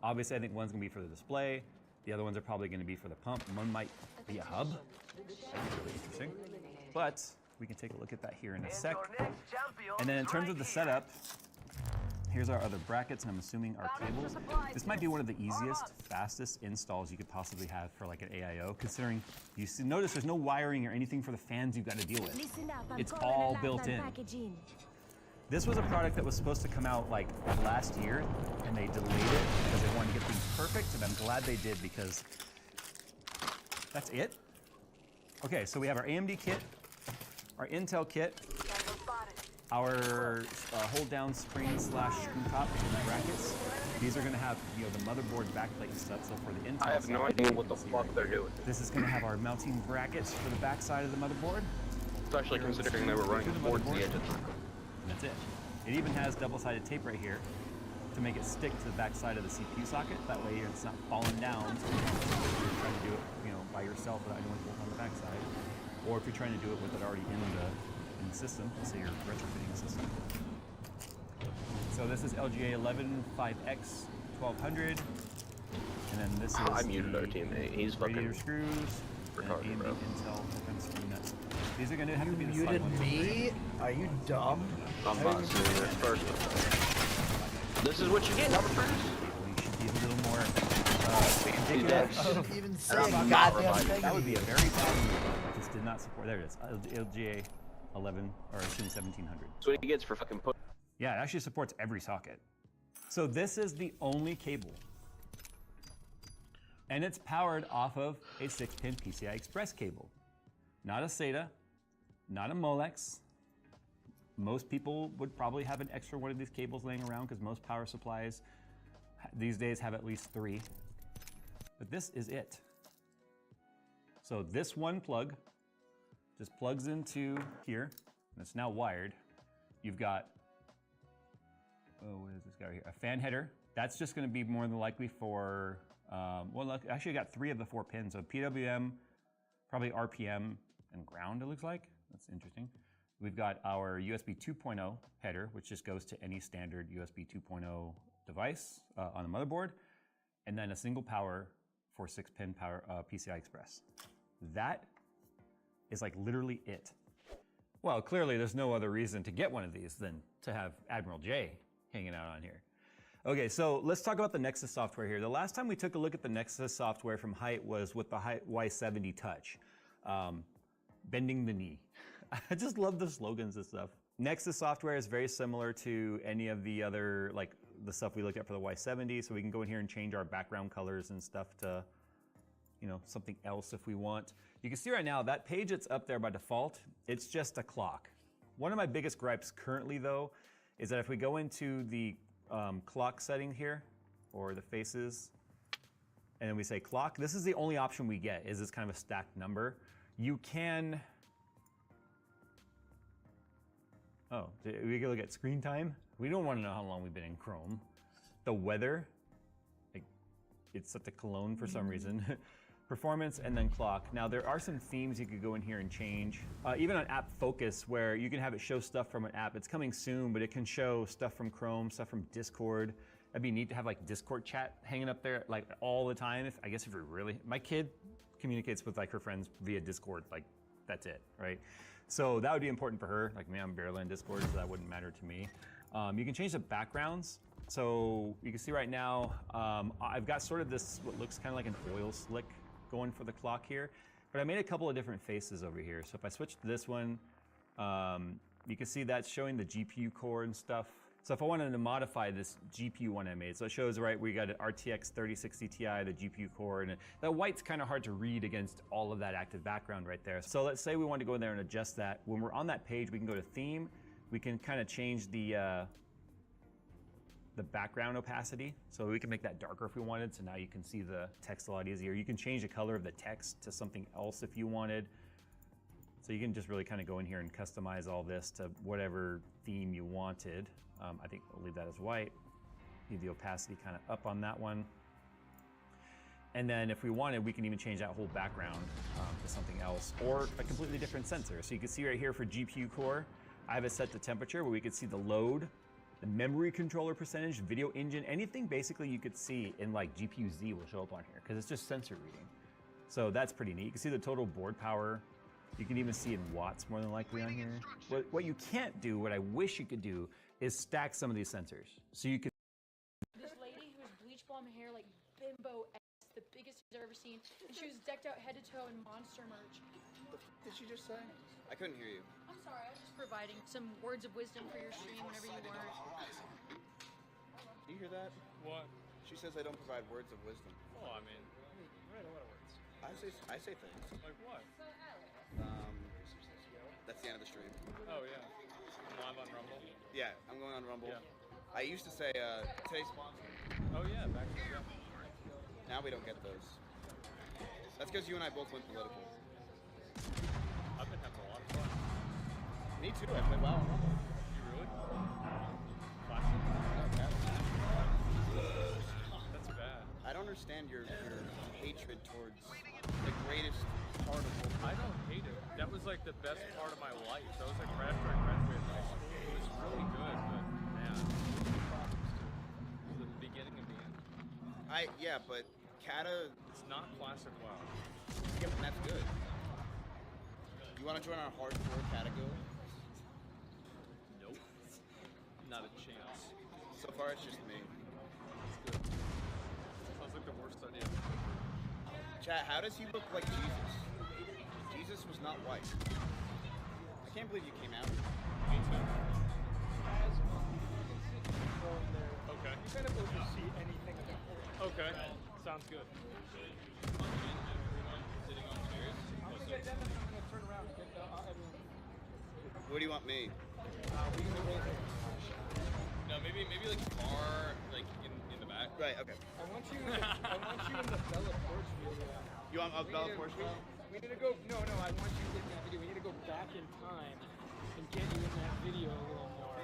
Obviously, I think one's going to be for the display. The other ones are probably going to be for the pump. One might be a hub. That'd be really interesting. But we can take a look at that here in a sec. And then in terms of the setup, here's our other brackets, and I'm assuming our cables. This might be one of the easiest, fastest installs you could possibly have for like an AIO, considering you notice there's no wiring or anything for the fans you've got to deal with. It's all built in. This was a product that was supposed to come out like last year, and they delayed it because they wanted to get things perfect, and I'm glad they did, because that's it. Okay, so we have our AMD kit, our Intel kit, our hold down spring / screw top and brackets. These are going to have, you know, the motherboard backplate and stuff. So for the Intel, I have no idea what the fuck they're doing. This is going to have our mounting brackets for the back side of the motherboard. Especially considering they were running towards the edge of the time. And that's it. It even has double-sided tape right here to make it stick to the back side of the CPU socket. That way it's not falling down. So if you're trying to do it, you know, by yourself without anyone on the back side, or if you're trying to do it with it already in the system, let's say you're retrofitting the system. So this is LGA 115X 1200, and then this is I muted our teammate. He's radiator fucking screws, and retarded, AMD bro. Intel screw nuts. These are going to have to be the Muted side ones. me? Are you dumb? I'm not seeing this first. This is what you get, number first. You should be a little more Shouldn't even say a I'm not goddamn reminded. thing. That would be a very bad move. This did not support. There it is. LGA 11 or 1700. That's what he gets for fucking put. Yeah, it actually supports every socket. So this is the only cable. And it's powered off of a 6-pin PCI Express cable. Not a SATA, not a Molex. Most people would probably have an extra one of these cables laying around, because most power supplies these days have at least 3. But this is it. So this one plug just plugs into here, and it's now wired. You've got, what is this guy right here? A fan header. That's just going to be more than likely for, well, look, actually I got 3 of the 4 pins. So PWM, probably RPM, and ground, it looks like. That's interesting. We've got our USB 2.0 header, which just goes to any standard USB 2.0 device on the motherboard, and then a single power for 6-pin power PCI Express. That is like literally it. Well, clearly there's no other reason to get one of these than to have Admiral J hanging out on here. Okay, so let's talk about the Nexus software here. The last time we took a look at the Nexus software from Height was with the Height Y70 Touch. Bending the knee. I just love the slogans and stuff. Nexus software is very similar to any of the other, like the stuff we looked at for the Y70, so we can go in here and change our background colors and stuff to you know, something else if we want. You can see right now that page that's up there by default, it's just a clock. One of my biggest gripes currently though, is that if we go into the clock setting here, or the faces, and then we say clock, this is the only option we get, is this kind of a stacked number. You can, oh, we can look at screen time. We don't want to know how long we've been in Chrome. The weather, like, it's set to Cologne for some reason. Performance, and then clock. Now there are some themes you could go in here and change. Even on app focus, where you can have it show stuff from an app. It's coming soon, but it can show stuff from Chrome, stuff from Discord. That'd be neat to have like Discord chat hanging up there like all the time. I guess if you're really, my kid communicates with like her friends via Discord, like that's it, right? So that would be important for her. Like me, I'm barely in Discord, so that wouldn't matter to me. You can change the backgrounds. So you can see right now, I've got sort of this, what looks kind of like an oil slick going for the clock here, but I made a couple of different faces over here. So if I switch to this one, you can see that's showing the GPU core and stuff. So if I wanted to modify this GPU one I made, so it shows, right, we got an RTX 3060 Ti, the GPU core, and that white's kind of hard to read against all of that active background right there. So let's say we want to go in there and adjust that. When we're on that page, we can go to theme. We can kind of change the background opacity. So we can make that darker if we wanted. So now you can see the text a lot easier. You can change the color of the text to something else if you wanted. So you can just really kind of go in here and customize all this to whatever theme you wanted. I think we'll leave that as white. Leave the opacity kind of up on that one. And then if we wanted, we can even change that whole background to something else or a completely different sensor. So you can see right here for GPU core, I have it set to temperature where we could see the load, the memory controller percentage, video engine, anything basically you could see in like GPU-Z will show up on here because it's just sensor reading. So that's pretty neat. You can see the total board power. You can even see in watts more than likely on here. What you can't do, what I wish you could do, is stack some of these sensors. So you could. This lady who has bleach blonde hair like bimbo ass, the biggest she's ever seen, and she was decked out head to toe in monster merch. What did she just say? I couldn't hear you. I'm sorry, I was just providing some words of wisdom for your stream whenever you were. Do you hear that? What? She says I don't provide words of wisdom. Well, I mean, right, a lot of words. I say things. Like what? That's the end of the stream. Oh yeah. I'm live on Rumble. Yeah, I'm going on Rumble. Yeah. I used to say today's sponsor. Oh yeah, back to the Now we don't get those. That's because you and I both went political. I've been having a lot of fun. Me too. I played well on Rumble. You really? Classic? That's bad. I don't understand your hatred towards the greatest part of all. I don't hate it. That was like the best part of my life. That was like right after I graduated high school. It was really good, but man, the beginning of the end. Yeah, but Kata. It's not classic WoW. Yeah, but that's good. You want to join our hardcore Kata guild? Nope. Not a chance. So far, it's just me. That's good. Sounds like the worst idea. Chat, how does he look like Jesus? Jesus was not white. I can't believe you came out. Me too. Okay. You kind of oversee anything about Okay. Sounds good. What do you want me? No, maybe like far, like in the back. Right. Okay. I want you in the Bella Porsche video. You want a Bella Porsche video? We need to go. No, I want you in that video. We need to go back in time and get you in that video a little more.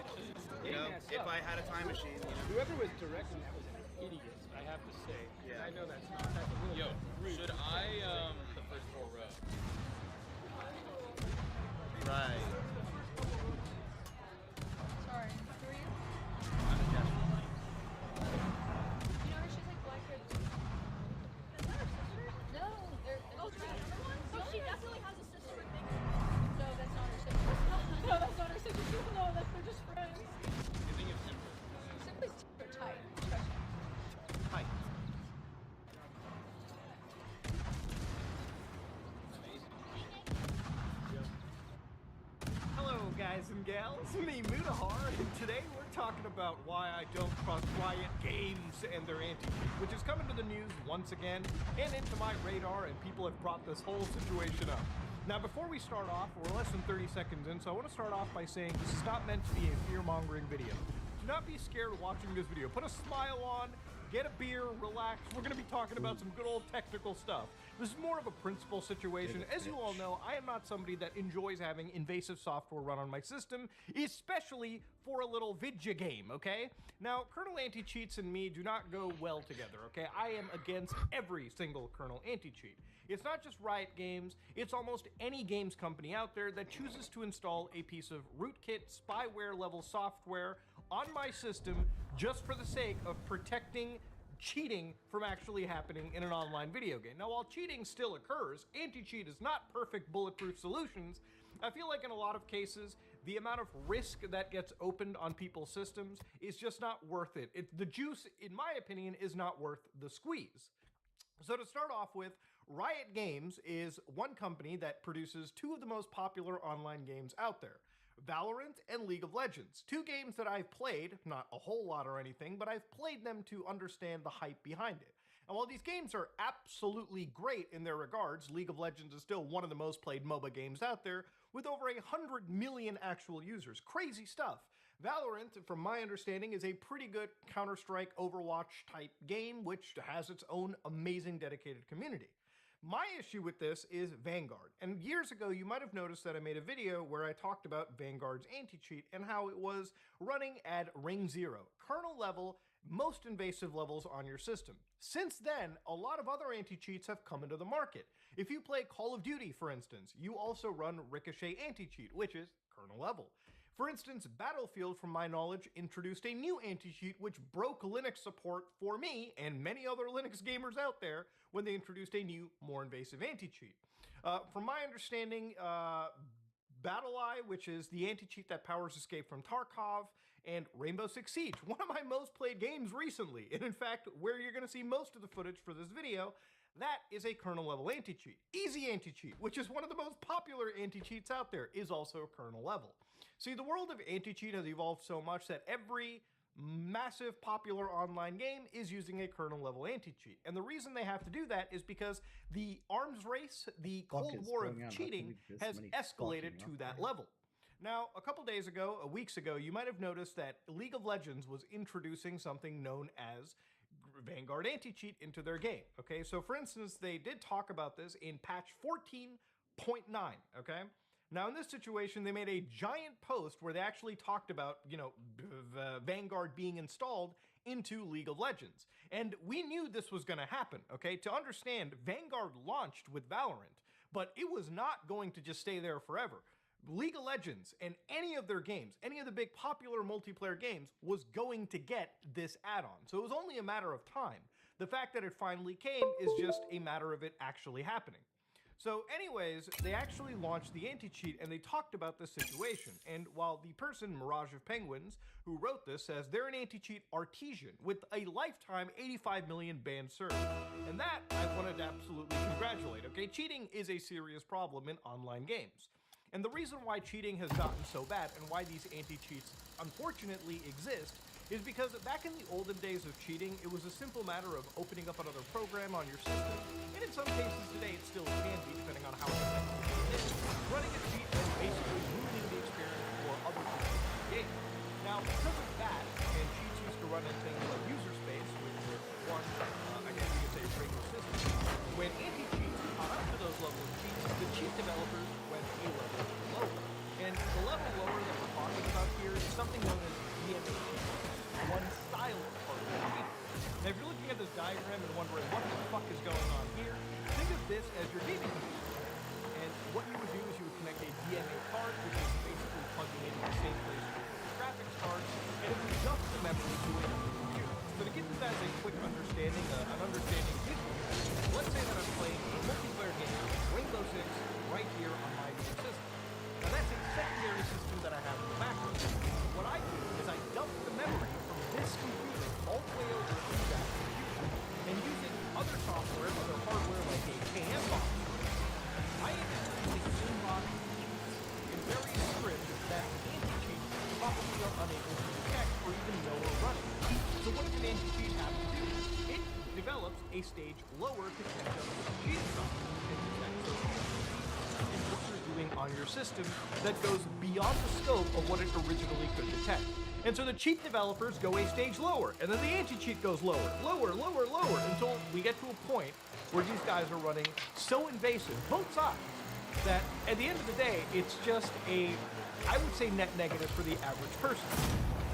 You know, if I had a time machine, whoever was directing that was an idiot. I have to say. Yeah. I know that's not. That's a little. Yo, rude. should I the first 4 rows? Right. Sorry, who are you? I'm a Jasper. You know her? She's like black hair. Is that her sister? No, they're oh, she definitely has a sister with me. No, that's not her sister. No, that's not her sister. No, they're just friends. You think it's simple? Simply tight. Hi. Hello, guys and gals, me Mutahar, and today we're talking about why I don't trust Riot Games and their anti-cheat, which is coming to the news once again and into my radar, and people have brought this whole situation up. Now, before we start off, we're less than 30 seconds in, so I want to start off by saying this is not meant to be a fear-mongering video. Do not be scared watching this video. Put a smile on, get a beer, relax. We're going to be talking about some good old technical stuff. This is more of a principle situation. As you all know, I am not somebody that enjoys having invasive software run on my system, especially for a little vidya game, okay? Now, kernel anti-cheats and me do not go well together, okay? I am against every single kernel anti-cheat. It's not just Riot Games, it's almost any games company out there that chooses to install a piece of rootkit spyware level software on my system just for the sake of protecting cheating from actually happening in an online video game. Now, while cheating still occurs, anti-cheat is not perfect bulletproof solutions. I feel like in a lot of cases, the amount of risk that gets opened on people's systems is just not worth it. The juice, in my opinion, is not worth the squeeze. So to start off with, Riot Games is one company that produces two of the most popular online games out there. Valorant and League of Legends. Two games that I've played, not a whole lot or anything, but I've played them to understand the hype behind it. And while these games are absolutely great in their regards, League of Legends is still one of the most played MOBA games out there, with over 100 million actual users. Crazy stuff. Valorant, from my understanding, is a pretty good Counter-Strike, Overwatch type game, which has its own amazing dedicated community. My issue with this is Vanguard, and years ago you might have noticed that I made a video where I talked about Vanguard's anti-cheat and how it was running at ring 0, kernel level, most invasive levels on your system. Since then, a lot of other anti-cheats have come into the market. If you play Call of Duty, for instance, you also run Ricochet anti-cheat, which is kernel level. For instance, Battlefield, from my knowledge, introduced a new anti-cheat which broke Linux support for me and many other Linux gamers out there when they introduced a new, more invasive anti-cheat. From my understanding, BattlEye, which is the anti-cheat that powers Escape from Tarkov, and Rainbow Six Siege, one of my most played games recently, and in fact, where you're going to see most of the footage for this video, that is a kernel level anti-cheat. Easy anti-cheat, which is one of the most popular anti-cheats out there, is also kernel level. See, the world of anti-cheat has evolved so much that every massive popular online game is using a kernel level anti-cheat. And the reason they have to do that is because the arms race, the Cold War of cheating, has escalated to that level. Now, a couple days ago, weeks ago, you might have noticed that League of Legends was introducing something known as Vanguard anti-cheat into their game. Okay, so for instance, they did talk about this in patch 14.9, okay? Now, in this situation, they made a giant post where they actually talked about, Vanguard being installed into League of Legends. And we knew this was going to happen, okay? To understand, Vanguard launched with Valorant, but it was not going to just stay there forever. League of Legends and any of their games, any of the big popular multiplayer games, was going to get this add-on. So it was only a matter of time. The fact that it finally came is just a matter of it actually happening. So anyways, they actually launched the anti-cheat and they talked about this situation. And while the person, Mirage of Penguins, who wrote this says they're an anti-cheat artesian with a lifetime 85 million banned servers. And that I wanted to absolutely congratulate, okay? Cheating is a serious problem in online games. And the reason why cheating has gotten so bad and why these anti-cheats unfortunately exist is because back in the olden days of cheating, it was a simple matter of opening up another program on your system, and in some cases today it still can be, depending on how effective it is. Running a cheat and basically ruining the experience for other people in the game. Now, because of that, and cheats used to run in things like user space, which were one, I guess you could say, regular system, when anti-cheats caught up to those levels of cheats, the cheat developers went a level lower. And the level lower that we're talking about here is something known as DMA cheats. One style of hardware cheating. Now, if you're looking at this diagram and wondering what the fuck is going on here, think of this as your gaming computer. And what you would do is you would connect a DMA card, which is basically plugging into the same place as your graphics card, and it would adjust the memory to a computer. So to give you guys a quick understanding, visual, let's say that I'm playing a multiplayer game, Rainbow Six, right here on my main system. Now that's a secondary system that I have in the background. What I do is I dump the memory from this computer all the way over to that computer, and using other software, other hardware like a KM box, I introduce a box in various scripts that anti-cheat lower to catch up with the cheating software and detect social and what you're doing on your system that goes beyond the scope of what it originally could detect. And so the cheat developers go a stage lower, and then the anti-cheat goes lower, lower, lower, lower, until we get to a point where these guys are running so invasive, both sides, that at the end of the day, it's just a, I would say, net negative for the average person.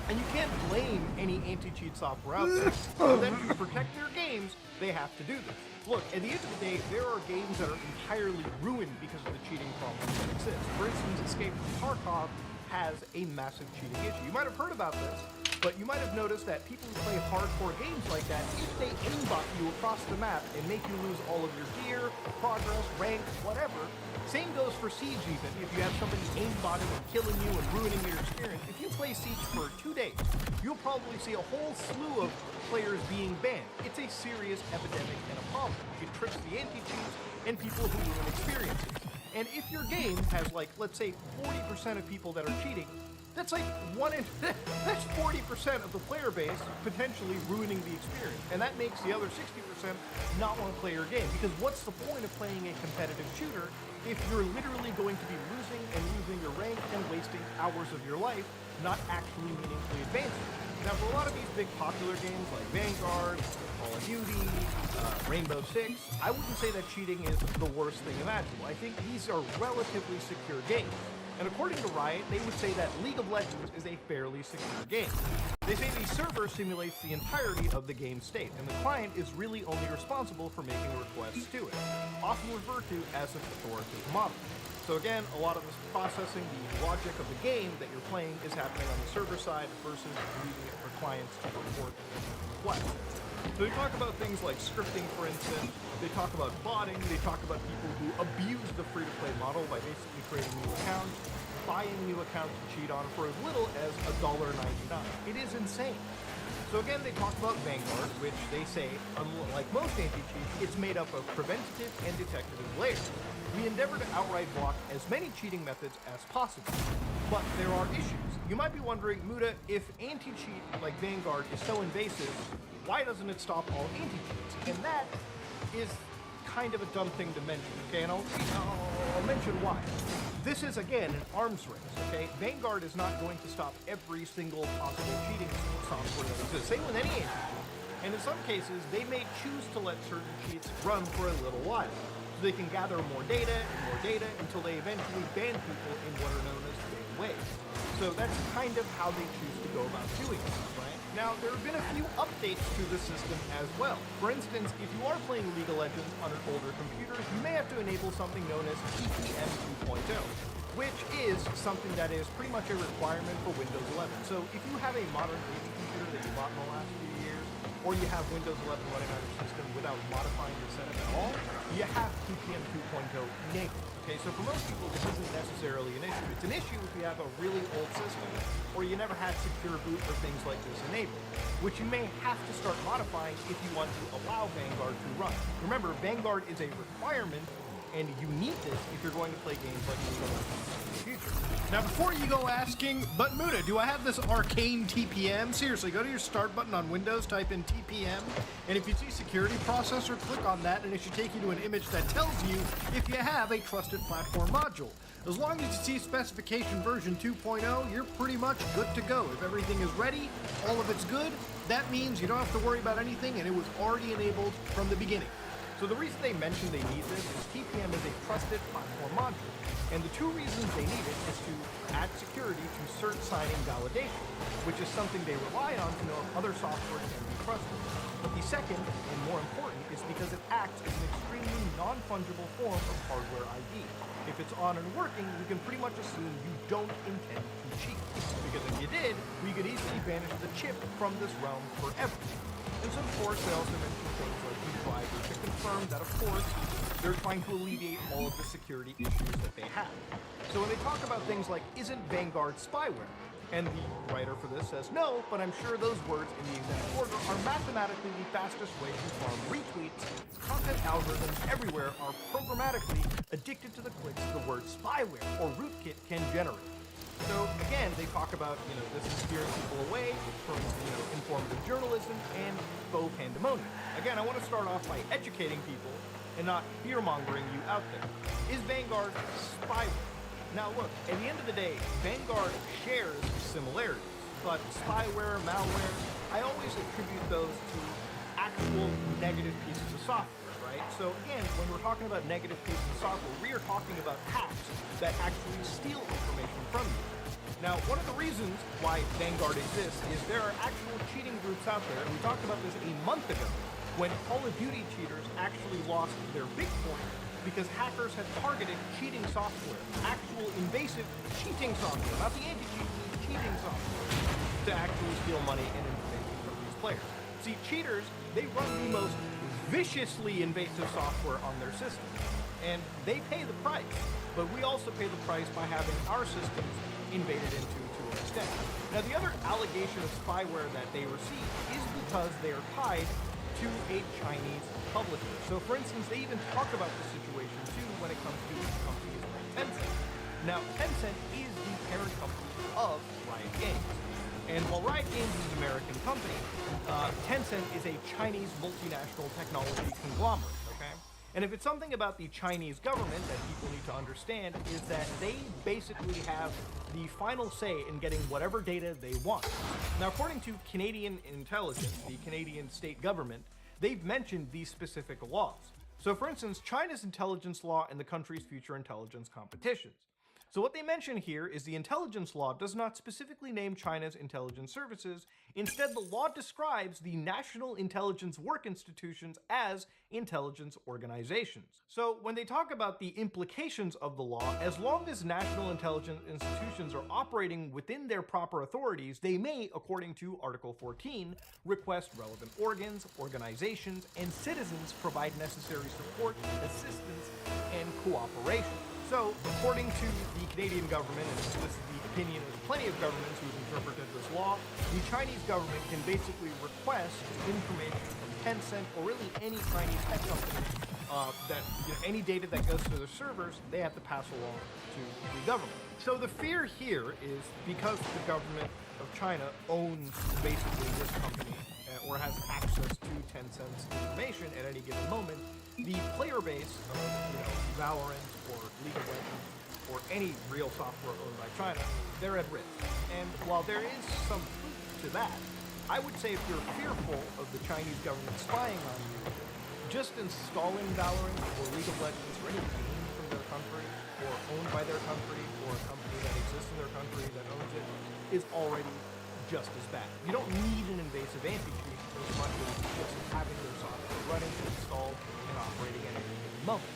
And you can't blame any anti-cheat software out there. But then to protect their games, they have to do this. Look, at the end of the day, there are games that are entirely ruined because of the cheating problems that exist. For instance, Escape from Tarkov has a massive cheating issue. You might have heard about this, but you might have noticed that people who play hardcore games like that, if they aimbot you across the map and make you lose all of your gear, progress, rank, whatever, same goes for Siege even. If you have somebody aimbotting and killing you and ruining your experience, if you play Siege for 2 days, you'll probably see a whole slew of players being banned. It's a serious epidemic and a problem. It tricks the anti-cheats and people who ruin experiences. And if your game has, like, let's say 40% of people that are cheating, that's like that's 40% of the player base potentially ruining the experience. And that makes the other 60% not want to play your game. Because what's the point of playing a competitive shooter if you're literally going to be losing and losing your rank and wasting hours of your life, not actually meaningfully advancing? Now, for a lot of these big popular games like Vanguard, Call of Duty, Rainbow Six, I wouldn't say that cheating is the worst thing imaginable. I think these are relatively secure games. And according to Riot, they would say that League of Legends is a fairly secure game. They say the server simulates the entirety of the game state, and the client is really only responsible for making requests to it, often referred to as an authoritative model. So again, a lot of this processing, the logic of the game that you're playing is happening on the server side versus leaving it for clients to report requests. So they talk about things like scripting, for instance. They talk about botting. They talk about people who abuse the free-to-play model by basically creating new accounts, buying new accounts to cheat on for as little as $1.99. It is insane. So again, they talk about Vanguard, which they say, unlike most anti-cheats, it's made up of preventative and detective layers. We endeavor to outright block as many cheating methods as possible. But there are issues. You might be wondering, Muda, if anti-cheat like Vanguard is so invasive, why doesn't it stop all anti-cheats? And that is kind of a dumb thing to mention, okay? And I'll mention why. This is, again, an arms race, okay? Vanguard is not going to stop every single possible cheating software that exists. Same with any anti-cheat. And in some cases, they may choose to let certain cheats run for a little while. So they can gather more data until they eventually ban people in what are known as fair ways. So that's kind of how they choose to go about doing it, right? Now, there have been a few updates to the system as well. For instance, if you are playing League of Legends on an older computer, you may have to enable something known as TPM 2.0, which is something that is pretty much a requirement for Windows 11. So if you have a modern gaming computer that you bought in the last few years, or you have Windows 11 running on your system without modifying the setup at all, you have TPM 2.0 enabled. Okay, so for most people, this isn't necessarily an issue. It's an issue if you have a really old system, or you never had secure boot or things like this enabled, which you may have to start modifying if you want to allow Vanguard to run. Remember, Vanguard is a requirement, and you need this if you're going to play games like League of Legends in the future. Now, before you go asking, but Muda, do I have this arcane TPM? Seriously, go to your start button on Windows, type in TPM, and if you see security processor, click on that, and it should take you to an image that tells you if you have a trusted platform module. As long as you see specification version 2.0, you're pretty much good to go. If everything is ready, all of it's good, that means you don't have to worry about anything, and it was already enabled from the beginning. So the reason they mention they need this is TPM is a trusted platform module. And the two reasons they need it is to add security to cert signing validation, which is something they rely on to know if other software can be trusted. But the second, and more important, is because it acts as an extremely non-fungible form of hardware ID. If it's on and working, we can pretty much assume you don't intend to cheat. Because if you did, we could easily banish the chip from this realm forever. And so, of course, they also mention things like the driver to confirm that, of course, they're trying to alleviate all of the security issues that they have. So when they talk about things like, isn't Vanguard spyware? And the writer for this says, no, but I'm sure those words in the exact order are mathematically the fastest way to farm retweets. Content algorithms everywhere are programmatically addicted to the clicks the word spyware or rootkit can generate. So again, they talk about, this is steering people away from, informative journalism and faux pandemonium. Again, I want to start off by educating people and not fear-mongering you out there. Is Vanguard spyware? Now look, at the end of the day, Vanguard shares similarities, but spyware, malware, I always attribute those to actual negative pieces of software, right? So again, when we're talking about negative pieces of software, we are talking about hacks that actually steal information from you. Now, one of the reasons why Vanguard exists is there are actual cheating groups out there, and we talked about this a month ago, when Call of Duty cheaters actually lost their Bitcoin because hackers had targeted cheating software, actual invasive cheating software, not the anti-cheat, cheating software, to actually steal money and information from these players. See, cheaters, they run the most viciously invasive software on their system, and they pay the price, but we also pay the price by having our systems invaded into to an extent. Now, the other allegation of spyware that they receive is because they are tied to a Chinese publisher. So, for instance, they even talk about the situation, too, when it comes to companies like Tencent. Now, Tencent is the parent company of Riot Games. And while Riot Games is an American company, Tencent is a Chinese multinational technology conglomerate, okay? And if it's something about the Chinese government that people need to understand is that they basically have the final say in getting whatever data they want. Now, according to Canadian intelligence, the Canadian state government, they've mentioned these specific laws. So, for instance, China's intelligence law and the country's future intelligence competitions. So what they mention here is the intelligence law does not specifically name China's intelligence services. Instead, the law describes the national intelligence work institutions as intelligence organizations. So when they talk about the implications of the law, as long as national intelligence institutions are operating within their proper authorities, they may, according to Article 14, request relevant organs, organizations, and citizens provide necessary support, assistance, and cooperation. So, according to the Canadian government, and this is the opinion of plenty of governments who've interpreted this law, the Chinese government can basically request information from Tencent or really any Chinese tech company that any data that goes to their servers, they have to pass along to the government. So the fear here is because the government of China owns basically this company or has access to Tencent's information at any given moment, the player base of Valorant or League of Legends or any real software owned by China, they're at risk. And while there is some truth to that, I would say if you're fearful of the Chinese government spying on you, just installing Valorant or League of Legends or any game from their country or owned by their country or a company that exists in their country that owns it is already just as bad. You don't need an invasive anti-cheat as much as just having their software running, installed, and operating at any given moment.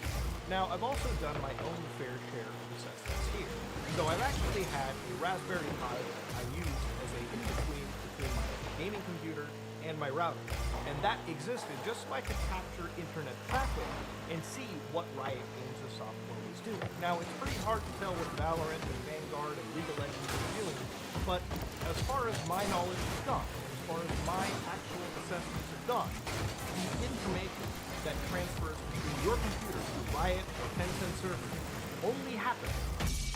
Now, I've also done my own fair share of assessments here. So I've actually had a Raspberry Pi that I use as a in-between between my gaming computer and my router. And that existed just so I could capture internet traffic and see what Riot Games' software was doing. Now, it's pretty hard to tell what Valorant and Vanguard and League of Legends are doing, but as far as my knowledge has gone, as far as my actual assessments have gone, the information that transfers between your computer to Riot or Tencent servers only happens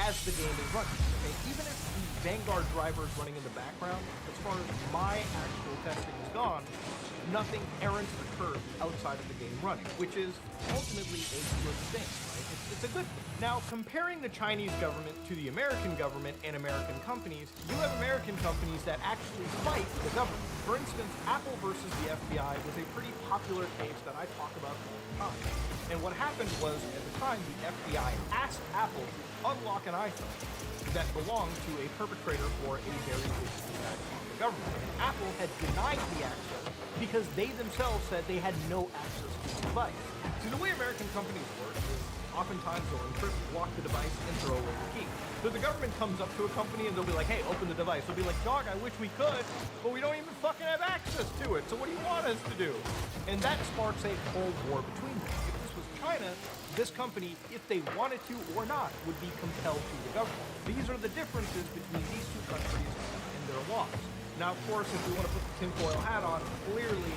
as the game is running. Okay? Even if the Vanguard driver is running in the background, as far as my actual testing is gone, nothing errant occurs outside of the game running, which is ultimately a good thing, right? It's a good thing. Now, comparing the Chinese government to the American government and American companies, you have American companies that actually fight the government. For instance, Apple versus the FBI was a pretty popular case that I talk about all the time. And what happened was, at the time, the FBI asked Apple to unlock an iPhone that belonged to a perpetrator for a very vicious attack on the government. And Apple had denied the access because they themselves said they had no access to the device. See, the way American companies work is oftentimes they'll encrypt, lock the device, and throw away the key. So the government comes up to a company and they'll be like, hey, open the device. They'll be like, dog, I wish we could, but we don't even fucking have access to it. So what do you want us to do? And that sparks a Cold War between them. If this was China, this company, if they wanted to or not, would be compelled to the government. These are the differences between these two countries and their laws. Now, of course, if we want to put the tinfoil hat on, clearly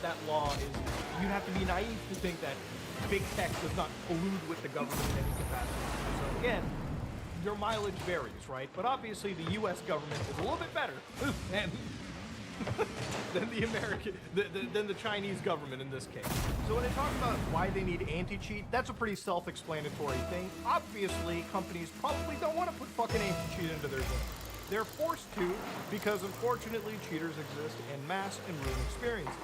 that law is, you'd have to be naive to think that big tech does not collude with the government in any capacity. So again, your mileage varies, right? But obviously the U.S. government is a little bit better than the Chinese government in this case. So when they talk about why they need anti-cheat, that's a pretty self-explanatory thing. Obviously, companies probably don't want to put fucking anti-cheat into their game. They're forced to because, unfortunately, cheaters exist en masse and ruin experiences.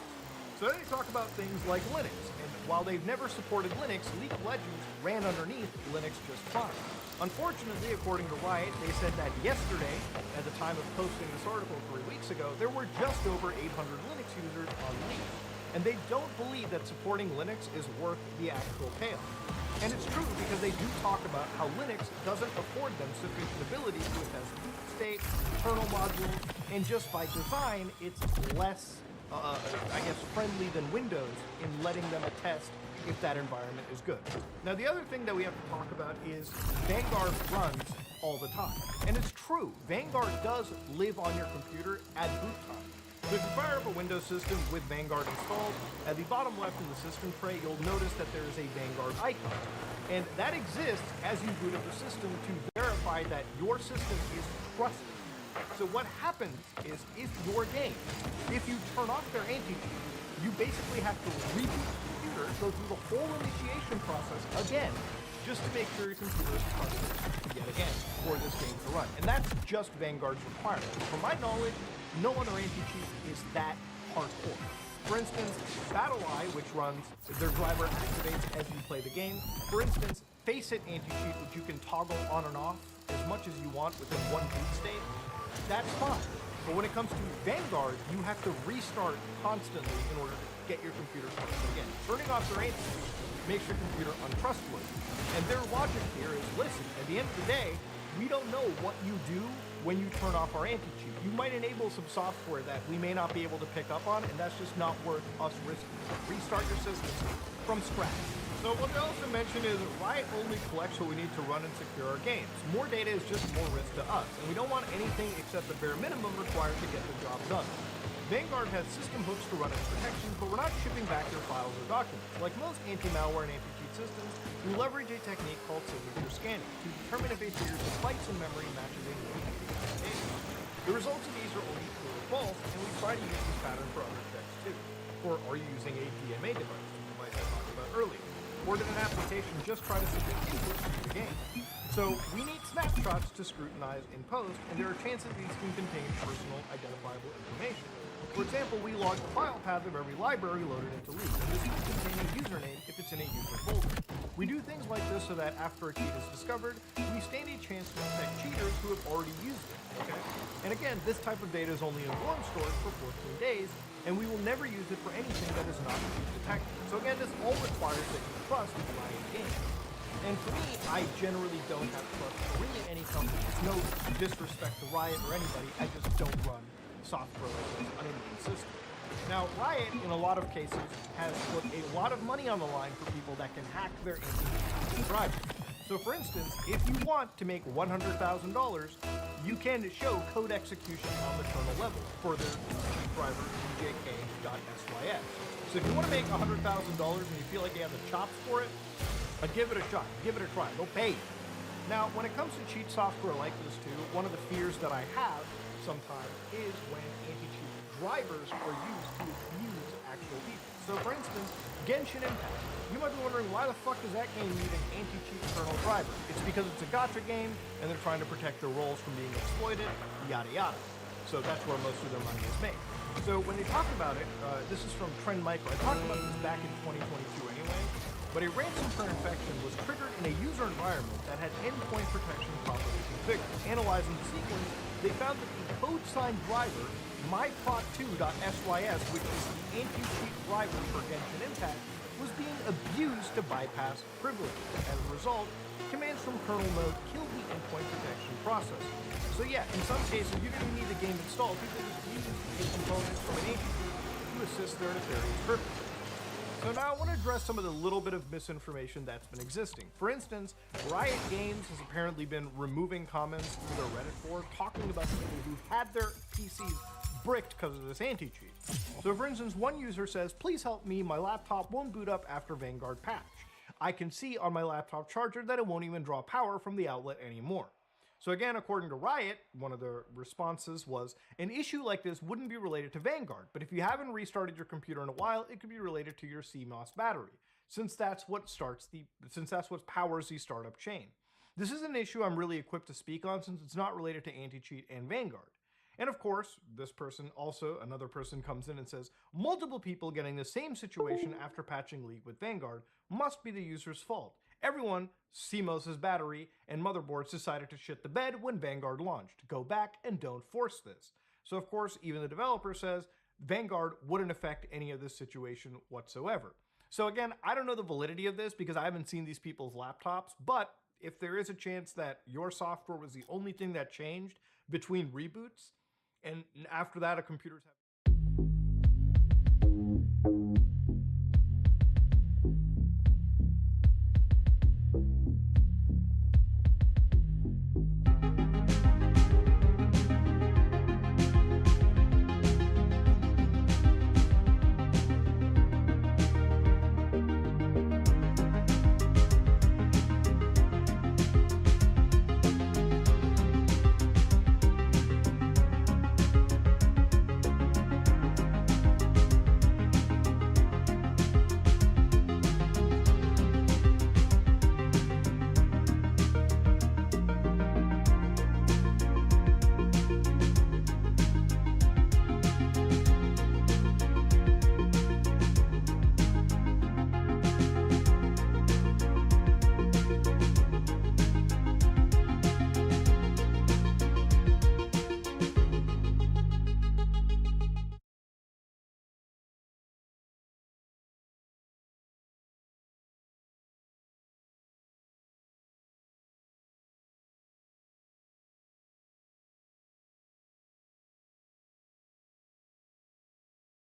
So then they talk about things like Linux, and while they've never supported Linux, League of Legends ran underneath Linux just fine. Unfortunately, according to Riot, they said that yesterday, at the time of posting this article 3 weeks ago, there were just over 800 Linux users on League. And they don't believe that supporting Linux is worth the actual payoff. And it's true because they do talk about how Linux doesn't afford them sufficient ability to attest boot state, kernel modules, and just by design, it's less I guess, friendly than Windows in letting them attest if that environment is good. Now, the other thing that we have to talk about is Vanguard runs all the time. And it's true, Vanguard does live on your computer at boot time. So if you fire up a Windows system with Vanguard installed, at the bottom left of the system tray, you'll notice that there is a Vanguard icon. And that exists as you boot up the system to verify that your system is trusted. So what happens is, if your game, if you turn off their anti-cheat, you basically have to reboot the computer, go through the whole initiation process again, just to make sure your computer is trusted yet again for this game to run. And that's just Vanguard's requirement. From my knowledge, no other anti-cheat is that hardcore. For instance, BattleEye, which runs, their driver activates as you play the game. For instance, Faceit anti-cheat, which you can toggle on and off as much as you want within one boot state, that's fine. But when it comes to Vanguard, you have to restart constantly in order to get your computer trusted again. Turning off their anti-cheat makes your computer untrustworthy. And their logic here is, listen, at the end of the day, we don't know what you do when you turn off our anti-cheat. You might enable some software that we may not be able to pick up on, and that's just not worth us risking. Restart your system from scratch. So what they also mention is Riot only collects what we need to run and secure our games. More data is just more risk to us, and we don't want anything except the bare minimum required to get the job done. Vanguard has system hooks to run its protections, but we're not shipping back their files or documents. Like most anti-malware and anti-cheat systems, we leverage a technique called signature scanning to determine if a trigger's bytes in memory matches a new data. The results of these are only true or false, and we try to use this pattern for other checks too. Or are you using a DMA device, the device I talked about earlier? Or did an application just try to submit input to the game? So we need snapshots to scrutinize in post, and there are chances these can contain personal identifiable information. For example, we log the file path of every library loaded into League, and this can contain a username if it's in a user folder. We do things like this so that after a cheat is discovered, we stand a chance to detect cheaters who have already used it, okay? And again, this type of data is only in warm storage for 14 days, and we will never use it for anything that is not cheat detected. So again, this all requires that you trust the Riot game. And for me, I generally don't have trust for really any company. It's no disrespect to Riot or anybody, I just don't run software like this on any system. Now, Riot, in a lot of cases, has put a lot of money on the line for people that can hack their anti-cheat drivers. So for instance, if you want to make $100,000, you can show code execution on the kernel level for their cheat driver djk.sys. So if you want to make $100,000 and you feel like you have the chops for it, give it a shot, give it a try, they'll pay you. Now, when it comes to cheat software like this too, one of the fears that I have sometimes is when anti-cheat drivers are used to abuse actual people. So for instance, Genshin Impact. You might be wondering, why the fuck does that game need an anti-cheat kernel driver? It's because it's a gacha game, and they're trying to protect their roles from being exploited, yada yada. So that's where most of their money is made. So when they talk about it, this is from Trend Micro. I talked about this back in 2022 anyway, but a ransomware infection was triggered in a user environment that had endpoint protection properly configured. Analyzing the sequence, they found that the code sign driver, myprot2.sys, which is the anti-cheat driver for Genshin Impact, was being abused to bypass privileges. As a result, commands from kernel mode killed the endpoint protection process. So yeah, in some cases, you don't even need the game installed. People just use a component from an anti-cheat to assist their nefarious purposes. So now I want to address some of the little bit of misinformation that's been existing. For instance, Riot Games has apparently been removing comments through their Reddit board talking about people who've had their PCs bricked because of this anti-cheat. So for instance, one user says, "Please help me, my laptop won't boot up after Vanguard patch. I can see on my laptop charger that it won't even draw power from the outlet anymore." So again, according to Riot, one of the responses was, an issue like this wouldn't be related to Vanguard, but if you haven't restarted your computer in a while, it could be related to your CMOS battery, since that's what powers the startup chain. This is an issue I'm really equipped to speak on since it's not related to Anti-Cheat and Vanguard. And of course, another person comes in and says, multiple people getting the same situation after patching leak with Vanguard must be the user's fault. Everyone, CMOS's battery and motherboards decided to shit the bed when Vanguard launched. Go back and don't force this. So of course, even the developer says Vanguard wouldn't affect any of this situation whatsoever. So again, I don't know the validity of this because I haven't seen these people's laptops, but if there is a chance that your software was the only thing that changed between reboots, and after that a computer's